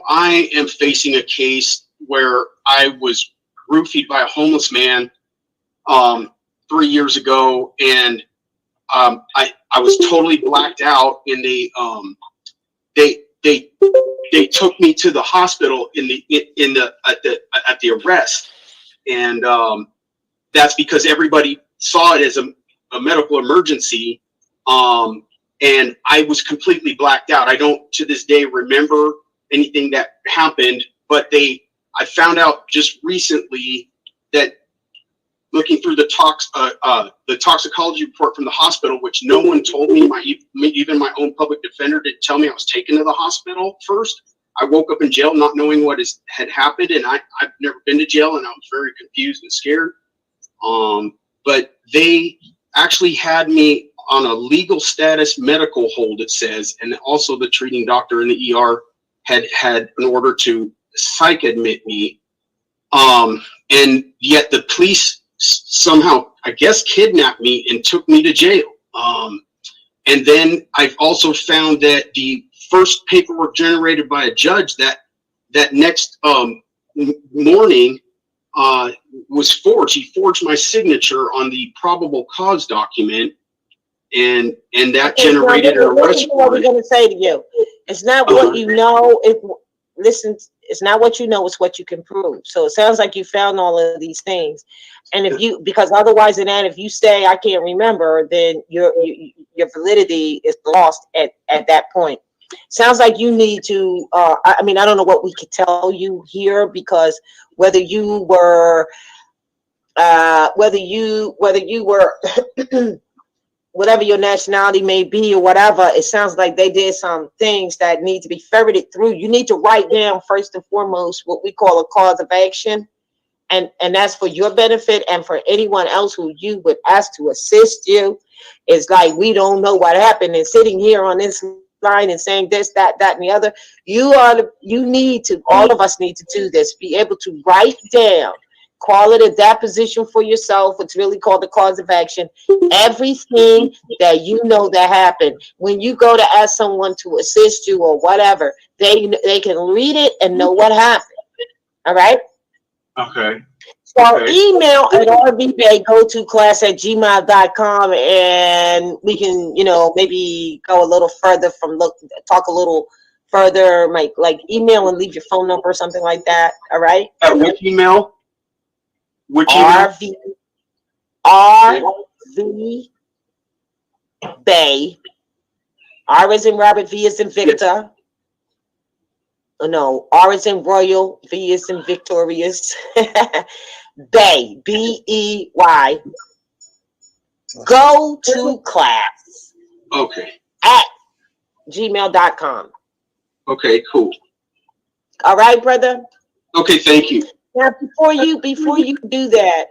I am facing a case where I was roofied by a homeless man 3 years ago, and I was totally blacked out, and they took me to the hospital at the arrest, and that's because everybody saw it as a medical emergency, and I was completely blacked out. I don't to this day remember anything that happened, but I found out just recently that looking through the toxicology report from the hospital, which no one told me, even my own public defender didn't tell me I was taken to the hospital first. I woke up in jail not knowing what had happened, and I've never been to jail, and I was very confused and scared. But they actually had me on a legal status medical hold, it says, and also the treating doctor in the ER had an order to psych admit me. And yet the police somehow, I guess, kidnapped me and took me to jail. And then I've also found that the first paperwork generated by a judge that next morning was forged. He forged my signature on the probable cause document, and that generated an arrest What we're warrant. going to say to you, it's not what you know. It's not what you know, it's what you can prove. So it sounds like you found all of these things. And because otherwise than that, if you say, I can't remember, then your validity is lost at that point. Sounds like you need to, I mean, I don't know what we could tell you here, because whether you were, whatever your nationality may be or whatever, it sounds like they did some things that need to be ferreted through. You need to write down first and foremost what we call a cause of action. And that's for your benefit and for anyone else who you would ask to assist you. It's like, we don't know what happened, and sitting here on this line and saying this, that, and the other. All of us need to do this, be able to write down, call it a deposition for yourself. It's really called the cause of action. Everything that you know that happened. When you go to ask someone to assist you or whatever, they can read it and know what happened. All right? Okay. So email at rvbagotoclass@gmail.com, and we can, maybe go a little further talk a little further, like email and leave your phone number or something like that. All right? Which email? Which email? RV Bay. R as in Robert, V as in Victor. No, R is in Royal, V is in Victorious. Bay, BEY. Go to class. Okay. At gmail.com. Okay, cool. All right, brother? Okay, thank you. Now, before you do that,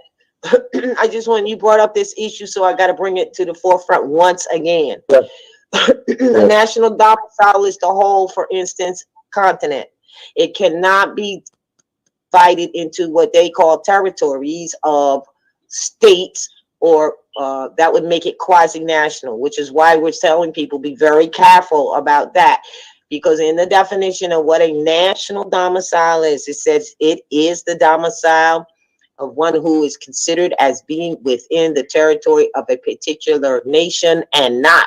you brought up this issue, so I got to bring it to the forefront once again. The national domicile is the whole, for instance, continent. It cannot be divided into what they call territories of states, or that would make it quasi-national, which is why we're telling people be very careful about that. because in the definition of what a national domicile is, it says it is the domicile of one who is considered as being within the territory of a particular nation and not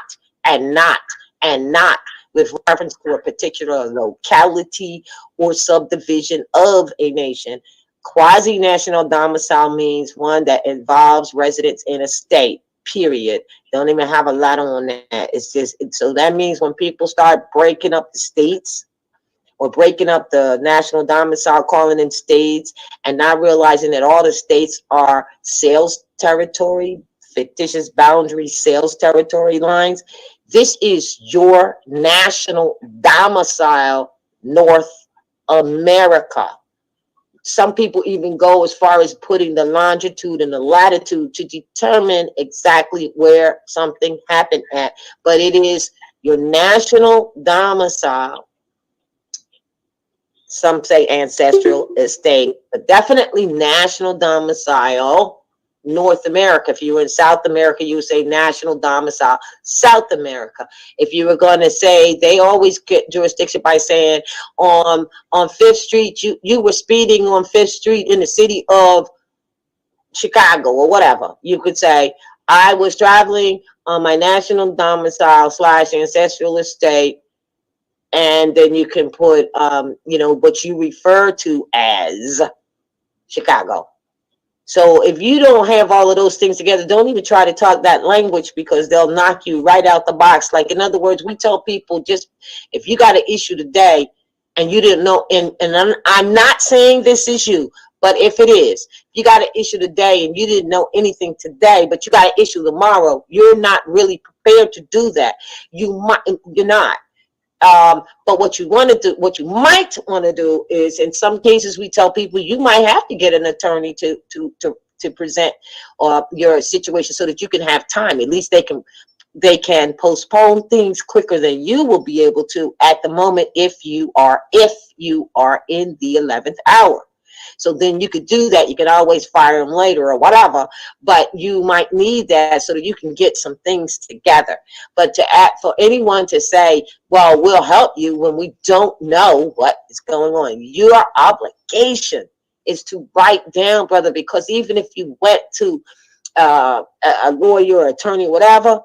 with reference to a particular locality or subdivision of a nation. Quasi-national domicile means one that involves residence in a state, period. Don't even have a lot on that. It's just, so that means when people start breaking up the states or breaking up the national domicile, calling them states, and not realizing that all the states are sales territory, fictitious boundary sales territory lines. This is your national domicile, North America. Some people even go as far as putting the longitude and the latitude to determine exactly where something happened at. But it is your national domicile. Some say ancestral estate, but definitely national domicile, North America. If you were in South America, you would say national domicile, South America. If you were going to say, they always get jurisdiction by saying on 5th Street, you were speeding on 5th Street in the city of Chicago or whatever. You could say, I was traveling on my national domicile / ancestral estate. And then you can put, what you refer to as Chicago. So if you don't have all of those things together, don't even try to talk that language, because they'll knock you right out the box. Like, in other words, we tell people, just if you got an issue today and you didn't know, and I'm not saying this is you, but if it is, you got an issue today and you didn't know anything today, but you got an issue tomorrow, you're not really prepared to do that. You're not. But what you want to do, what you might want to do is, in some cases, we tell people you might have to get an attorney to present your situation so that you can have time. At least they can postpone things quicker than you will be able to at the moment if you are in the 11th hour. So then you could do that. You can always fire them later or whatever, but you might need that so that you can get some things together. But for anyone to say, well, we'll help you when we don't know what is going on, your obligation is to write down, brother, because even if you went to a lawyer, attorney, whatever,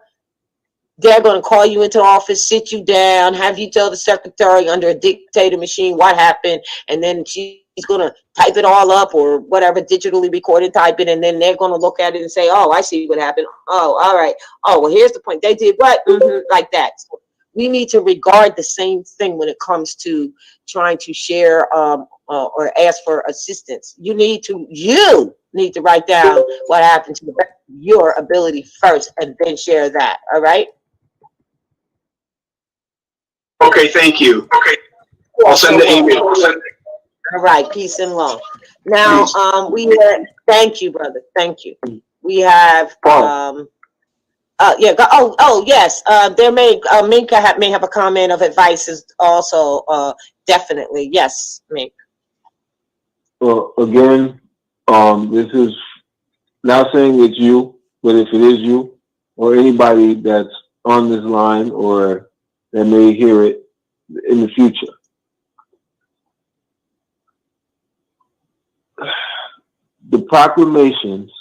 they're going to call you into the office, sit you down, have you tell the secretary under a dictator machine what happened, and then she's going to type it all up or whatever, digitally record and type it, and then they're going to look at it and say, oh, I see what happened. Oh, all right. Oh, well, here's the point. They did what? Like that. So we need to regard the same thing when it comes to trying to share or ask for assistance. You need to write down what happened to the best of your ability first, and then share that. All right? Okay, thank you. Okay, I'll send the email. All right, peace and love. Now, thank you, brother. Thank you. We have, yes. There Minka may have a comment of advice also. Definitely, yes, Minka. Well, again, this is not saying it's you, but if it is you or anybody that's on this line or that may hear it in the future, the proclamations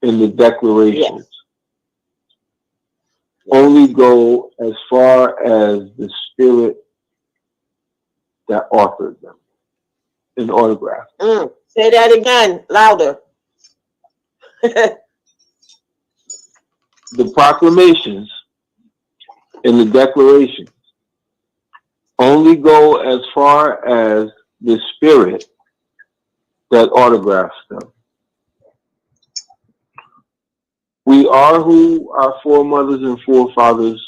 and the declarations only go as far as the spirit that authored them in autograph. Say that again, louder. The proclamations and the declarations only go as far as the spirit that autographs them. We are who our foremothers and forefathers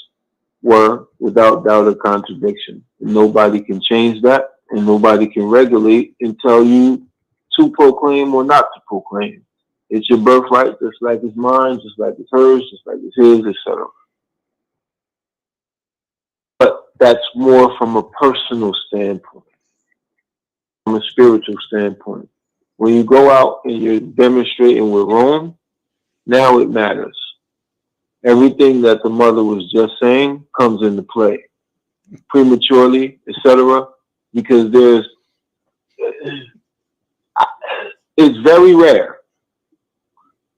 were, without doubt or contradiction. Nobody can change that, and nobody can regulate and tell you to proclaim or not to proclaim. It's your birthright, just like it's mine, just like it's hers, just like it's his, etc. But that's more from a personal standpoint, from a spiritual standpoint. When you go out and you're demonstrating with Rome, now it matters. Everything that the mother was just saying comes into play. prematurely, etc. Because it's very rare.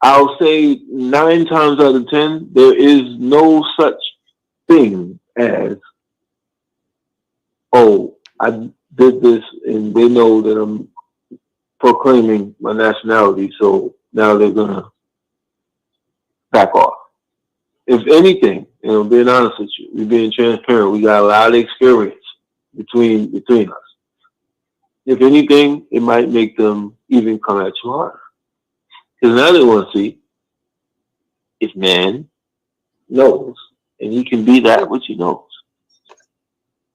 I'll say 9 times out of 10, there is no such thing as, oh, I did this and they know that I'm proclaiming my nationality, so now they're gonna back off. If anything, being honest with you, we're being transparent. We got a lot of experience between us. If anything, it might make them even come at you harder. Because now they want to see if man knows, and he can be that which he knows.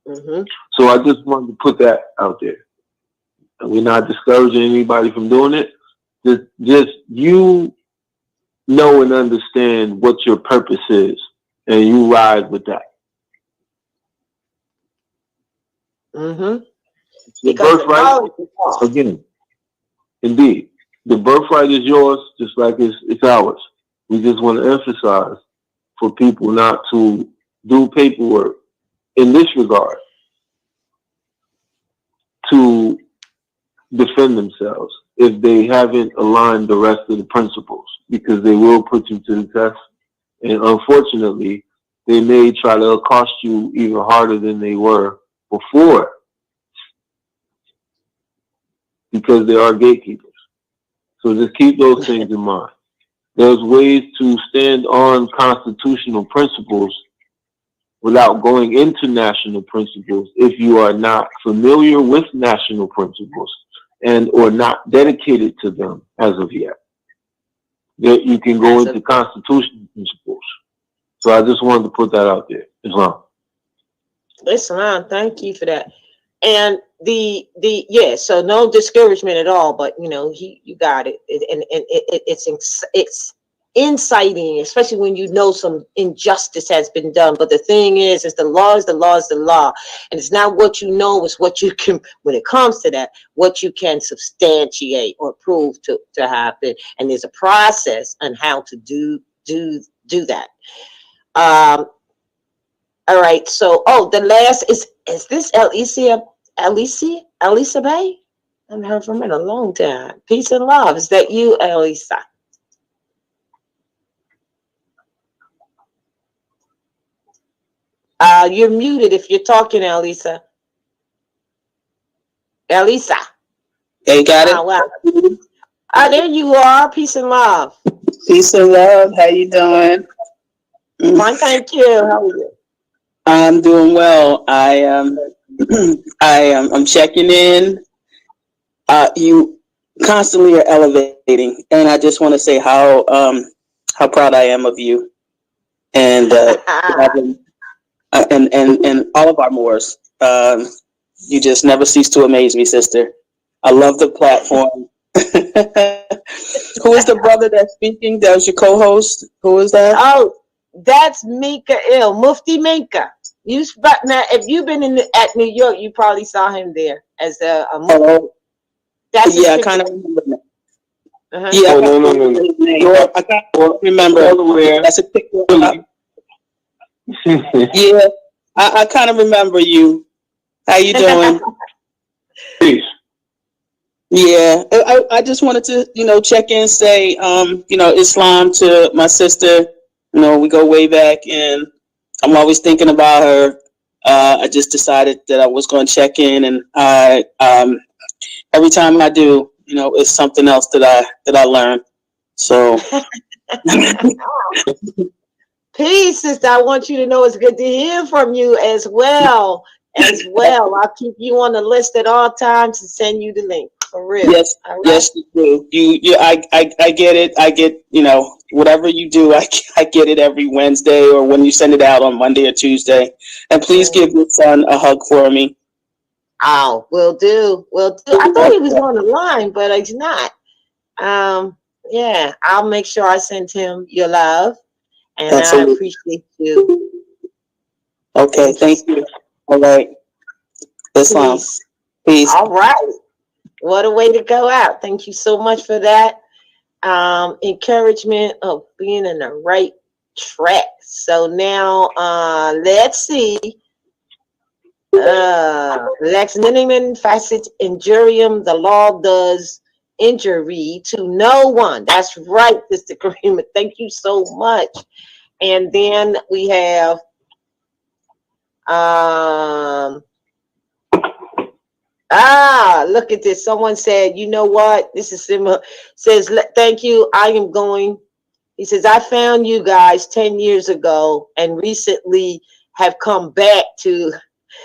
Mm-hmm. So I just wanted to put that out there. We're not discouraging anybody from doing it. Just you know and understand what your purpose is, and you ride with that. Mm-hmm. The birthright, again, indeed, the birthright is yours, just like it's ours. We just want to emphasize for people not to do paperwork in this regard to defend themselves if they haven't aligned the rest of the principles, because they will put you to the test. And unfortunately, they may try to accost you even harder than they were before, because they are gatekeepers. So just keep those things in mind. There's ways to stand on constitutional principles without going into national principles if you are not familiar with national principles and or not dedicated to them as of yet. That you can go into constitutional principles. So I just wanted to put that out there. Islam. Islam, thank you for that. And so no discouragement at all, but you got it. It's inciting, especially when you know some injustice has been done. But the thing is the law is the law is the law, and it's not what you know, it's what you can, when it comes to that, what you can substantiate or prove to happen. And there's a process on how to do that. All right. So, the last is this Elisa Bay? I haven't heard from her in a long time. Peace and love. Is that you, Elisa? You're muted if you're talking, Elisa. Elisa. They got it. Wow. There you are. Peace and love. Peace and love. How you doing? Fine, thank you. How are you? I'm doing well. I'm checking in. You constantly are elevating, and I just want to say how proud I am of you, and and all of our Moors. You just never cease to amaze me, sister. I love the platform. Who is the brother that's speaking? That was your co-host. Who is that? Oh, that's Mika Mufti Minka. Now, if you've been at New York, you probably saw him there as a Mufti. I kind of remember that. Uh-huh. Yeah, no. I can't remember. That's a picture. Yeah, I kind of remember you. How you doing? Peace. Yeah, I just wanted to, check in, say, Islam to my sister. We go way back, and I'm always thinking about her. I just decided that I was going to check in, and every time I do, it's something else that I learn. So, peace, sister. I want you to know it's good to hear from you as well. I'll keep you on the list at all times and send you the link. For real. Yes, right. Yes, you do. I get it. I get, whatever you do, I get it every Wednesday or when you send it out on Monday or Tuesday. And please give your son a hug for me. Oh, will do. I thought he was on the line, but he's not. Yeah, I'll make sure I send him your love, and I appreciate you. Okay, thank you. All right. Islam. Peace. All right. What a way to go out. Thank you so much for that encouragement of being in the right track. So now let's see. Lex nihil facit injurium. The law does injury to no one. That's right, Mr. Karima. Thank you so much. And then we have look at this. Someone said, you know what? This is similar. Says, thank you. I am going. He says, I found you guys 10 years ago and recently have come back to,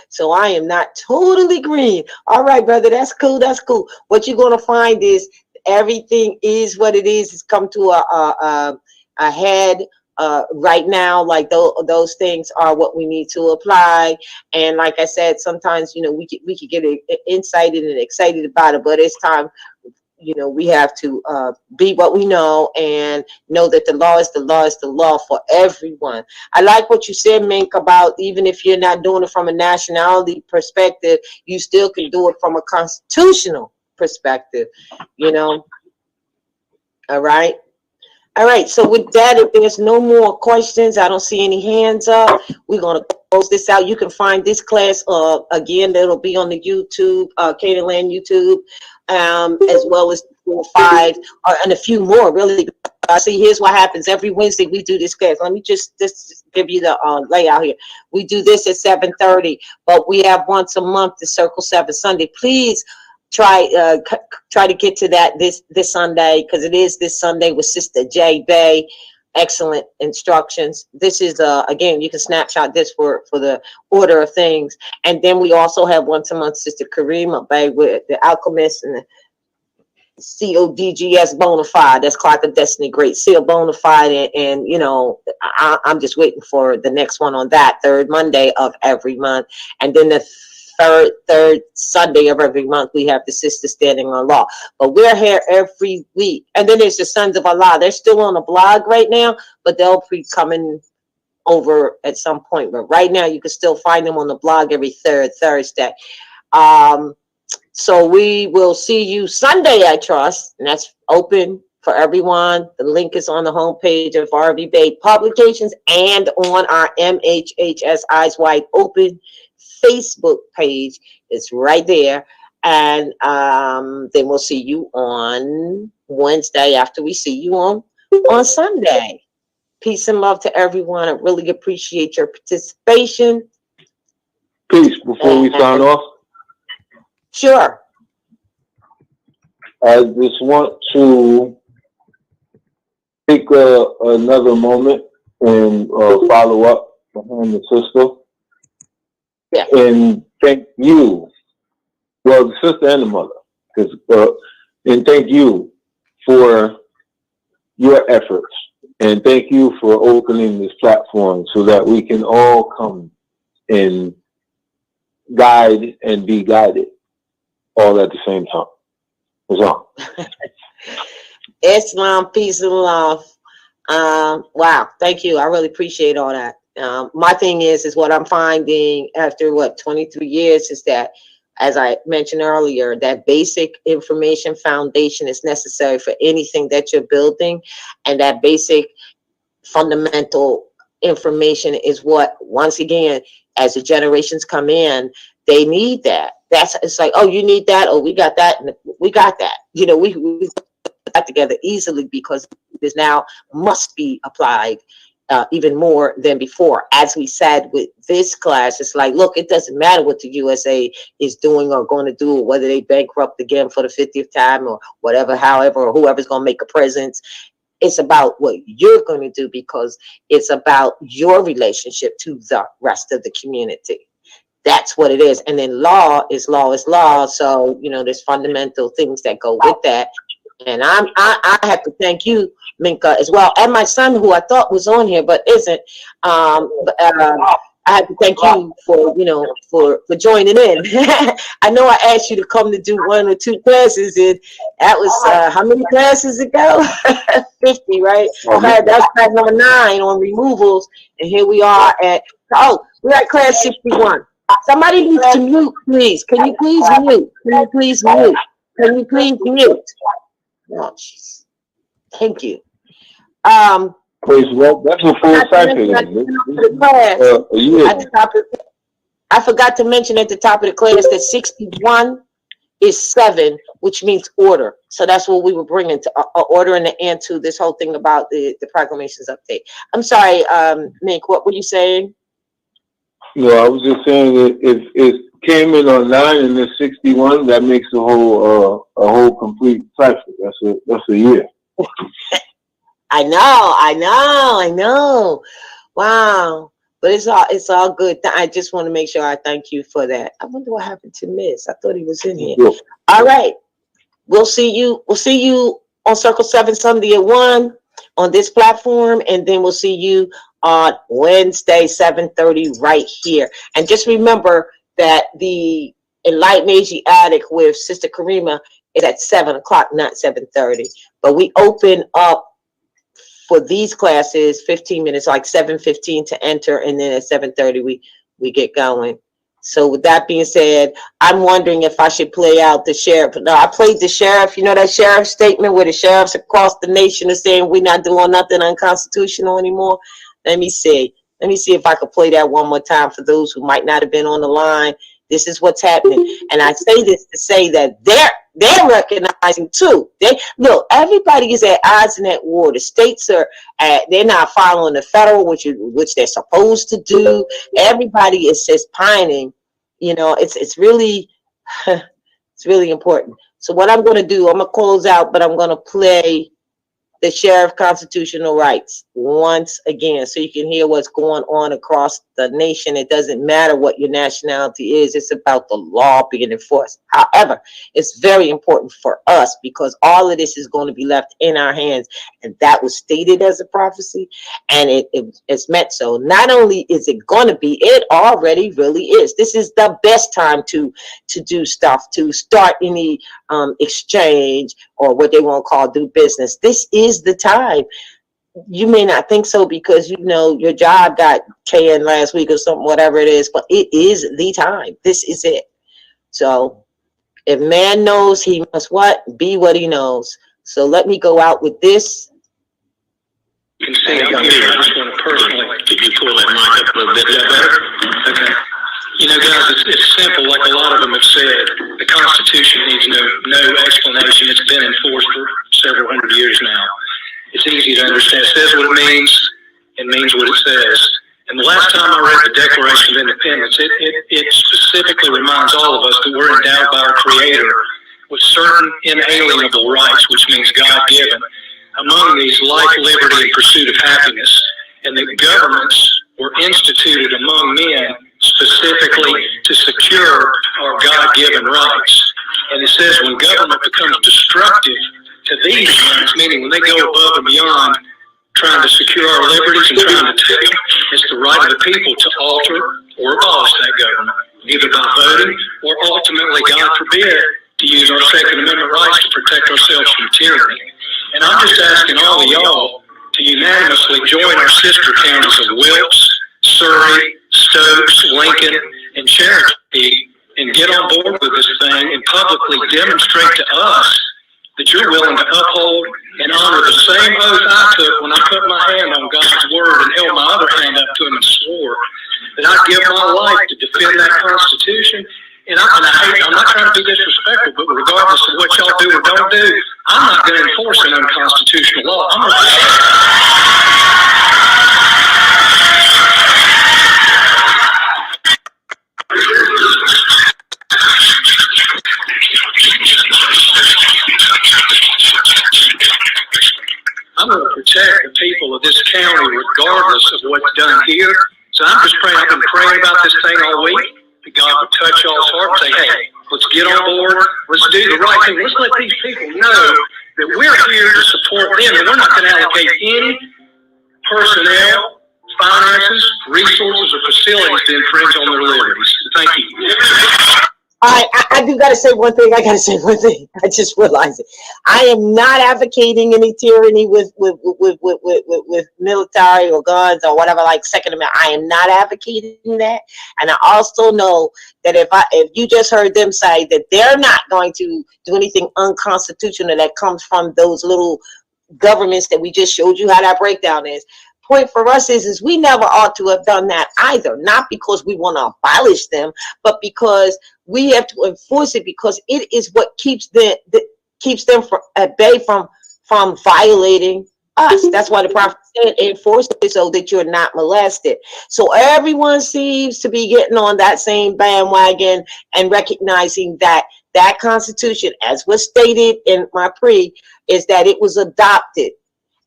so I am not totally green. All right, brother, that's cool. That's cool. What you're going to find is everything is what it is. It's come to a head right now. Like those things are what we need to apply. And like I said, sometimes, we could get excited and excited about it, but it's time. We have to be what we know and know that the law is the law is the law for everyone. I like what you said, Mink, about even if you're not doing it from a nationality perspective, you still can do it from a constitutional perspective, All right. All right. So with that, if there's no more questions, I don't see any hands up. We're going to close this out. You can find this class again. That'll be on the YouTube, Canaanland YouTube, as well as 4 or 5 and a few more. Really, see, here's what happens every Wednesday. We do this class. Let me just give you the layout here. We do this at 7:30, but we have once a month the Circle 7 Sunday. Please try to get to that this Sunday, because it is this Sunday with Sister J. Bay. Excellent instructions. This is again, you can snapshot this for the order of things. And then we also have once a month Sister Karima Bay with the Alchemist and the CODGS Bonafide. That's Clock of Destiny Great Seal Bonafide. And I'm just waiting for the next one on that, third Monday of every month. And then the third Sunday of every month, we have the Sister Standing on Law. But we're here every week. And then there's the Sons of Allah. They're still on the blog right now, but they'll be coming over at some point. But right now, you can still find them on the blog every third Thursday. So we will see you Sunday, I trust. And that's open for everyone. The link is on the homepage of RV Bay Publications and on our MHHS Eyes Wide Open Facebook page. It's right there. And then we'll see you on Wednesday after we see you on Sunday. Peace and love to everyone. I really appreciate your participation. Peace. Before we sign off, sure. I just want to take another moment and follow up behind the sister. Yeah. And thank you, well, the sister and the mother, and thank you for your efforts, and thank you for opening this platform so that we can all come and guide and be guided all at the same time. That's all. Islam, peace and love. Wow, thank you. I really appreciate all that. My thing is what I'm finding after 23 years is that, as I mentioned earlier, that basic information foundation is necessary for anything that you're building. And that basic fundamental information is what, once again, as the generations come in, they need that. It's like, oh, you need that. Oh, we got that. And we got that. We put that together easily because this now must be applied even more than before. As we said with this class, it's like, look, it doesn't matter what the USA is doing or going to do, or whether they bankrupt again for the 50th time or whatever, however, or whoever's going to make a presence. It's about what you're going to do, because it's about your relationship to the rest of the community. That's what it is. And then law is law is law. So, there's fundamental things that go with that. And I have to thank you, Minka, as well, and my son, who I thought was on here but isn't. I have to thank you for for joining in. I know I asked you to come to do 1 or 2 classes, and that was how many classes ago? 50, right? That was class number 9 on removals, and here we are at we're at class 61. Somebody needs to mute, please. Can you please mute? Can you please mute? Can you please mute? Oh, jeez. Thank you. Praise well, that's a full cycle. I forgot to mention at the top of the class that 61 is 7, which means order. So that's what we were bringing to order in the end to this whole thing about the proclamations update. I'm sorry, Mink, what were you saying? No, I was just saying that if it came in on 9 and it's 61, that makes a whole complete cycle. That's a year. I know. Wow. But it's all good. I just want to make sure I thank you for that. I wonder what happened to Miss. I thought he was in here. Sure. All right. We'll see you on Circle 7 Sunday at 1 on this platform, and then we'll see you on Wednesday 7:30 right here. And just remember that the Enlightened Asiatic with Sister Karima is at 7 o'clock, not 7:30. But we open up for these classes 15 minutes, like 7:15 to enter, and then at 7:30 we get going. So with that being said, I'm wondering if I should play out the sheriff. No, I played the sheriff. You know that sheriff statement where the sheriffs across the nation are saying we're not doing nothing unconstitutional anymore. Let me see if I could play that one more time for those who might not have been on the line. This is what's happening. And I say this to say that they're recognizing too. Look, everybody is at odds in that war. The states they're not following the federal, which they're supposed to do. Everybody is just pining. You know, it's really it's really important. So what I'm going to do, I'm going to close out, but I'm going to play the Sheriff Constitutional Rights once again, so you can hear what's going on across the nation. It doesn't matter what your nationality is. It's about the law being enforced. However, it's very important for us because all of this is going to be left in our hands. And that was stated as a prophecy, and it's meant so. Not only is it going to be, it already really is. This is the best time to do stuff, to start any exchange or what they won't call do business. This is the time. You may not think so because you know your job got KN last week or something, whatever it is, but it is the time. This is it. So if man knows, he must what? Be what he knows. So let me go out with this. You can see I'm here. I just want to personally, could you pull that mic up a little bit? Is that better? Okay. You know, guys, it's simple, like a lot of them have said. The Constitution needs no explanation. It's been enforced for several hundred years now. It's easy to understand. It says what it means. It means what it says. And the last time I read the Declaration of Independence, it specifically reminds all of us that we're endowed by our Creator with certain inalienable rights, which means God-given. Among these, life, liberty, and pursuit of happiness. And that governments were instituted among men specifically to secure our God-given rights. And it says when government becomes destructive to these rights, meaning when they go above and beyond trying to secure our liberties and trying to take them, it's the right of the people to alter or abolish that government, either by voting or ultimately, God forbid, to use our Second Amendment rights to protect ourselves from tyranny. And I'm just asking all of y'all to unanimously join our sister counties of Wilkes, Surrey, Stokes, Lincoln, and Cherokee and get on board with this thing and publicly demonstrate to us that you're willing to uphold and honor the same oath I took when I put my hand on God's word and held my other hand up to him and swore that I'd give my life to defend that Constitution. And I'm not trying to be disrespectful, but regardless of what y'all do or don't do, I'm not going to enforce an unconstitutional law. I'm going to protect the people of this county regardless of what's done here. So I'm just praying. I've been praying about this thing all week. That God would touch y'all's heart and say, hey, let's get on board. Let's do the right thing. Let's let these people know that we're here to support them. And we're not going to allocate any personnel, finances, resources, or facilities to infringe on their liberties. Thank you. I do got to say one thing. I just realized it. I am not advocating any tyranny with military or guns or whatever, like Second Amendment. I am not advocating that. And I also know that if you just heard them say that they're not going to do anything unconstitutional that comes from those little governments that we just showed you how that breakdown is, point for us is we never ought to have done that either. Not because we want to abolish them, but because we have to enforce it, because it is what keeps them at bay from violating us. That's why the prophet said, enforce it so that you're not molested. So everyone seems to be getting on that same bandwagon and recognizing that that Constitution, as was stated in my is that it was adopted,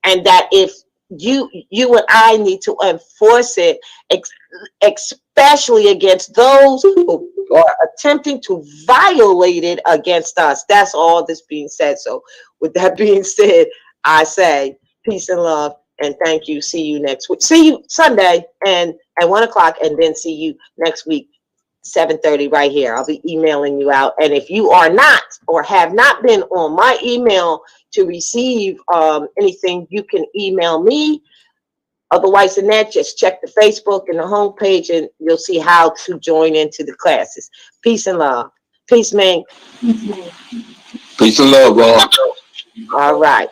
and that if you and I need to enforce it, especially against those who are attempting to violate it against us. That's all that's being said. So with that being said, I say peace and love, and thank you. See you next week. See you Sunday and at 1 o'clock, and then see you next week, 7:30 right here. I'll be emailing you out. And if you are not or have not been on my email to receive anything, you can email me. Otherwise than that, just check the Facebook and the homepage, and you'll see how to join into the classes. Peace and love. Peace, man. Peace and love, bro. All right.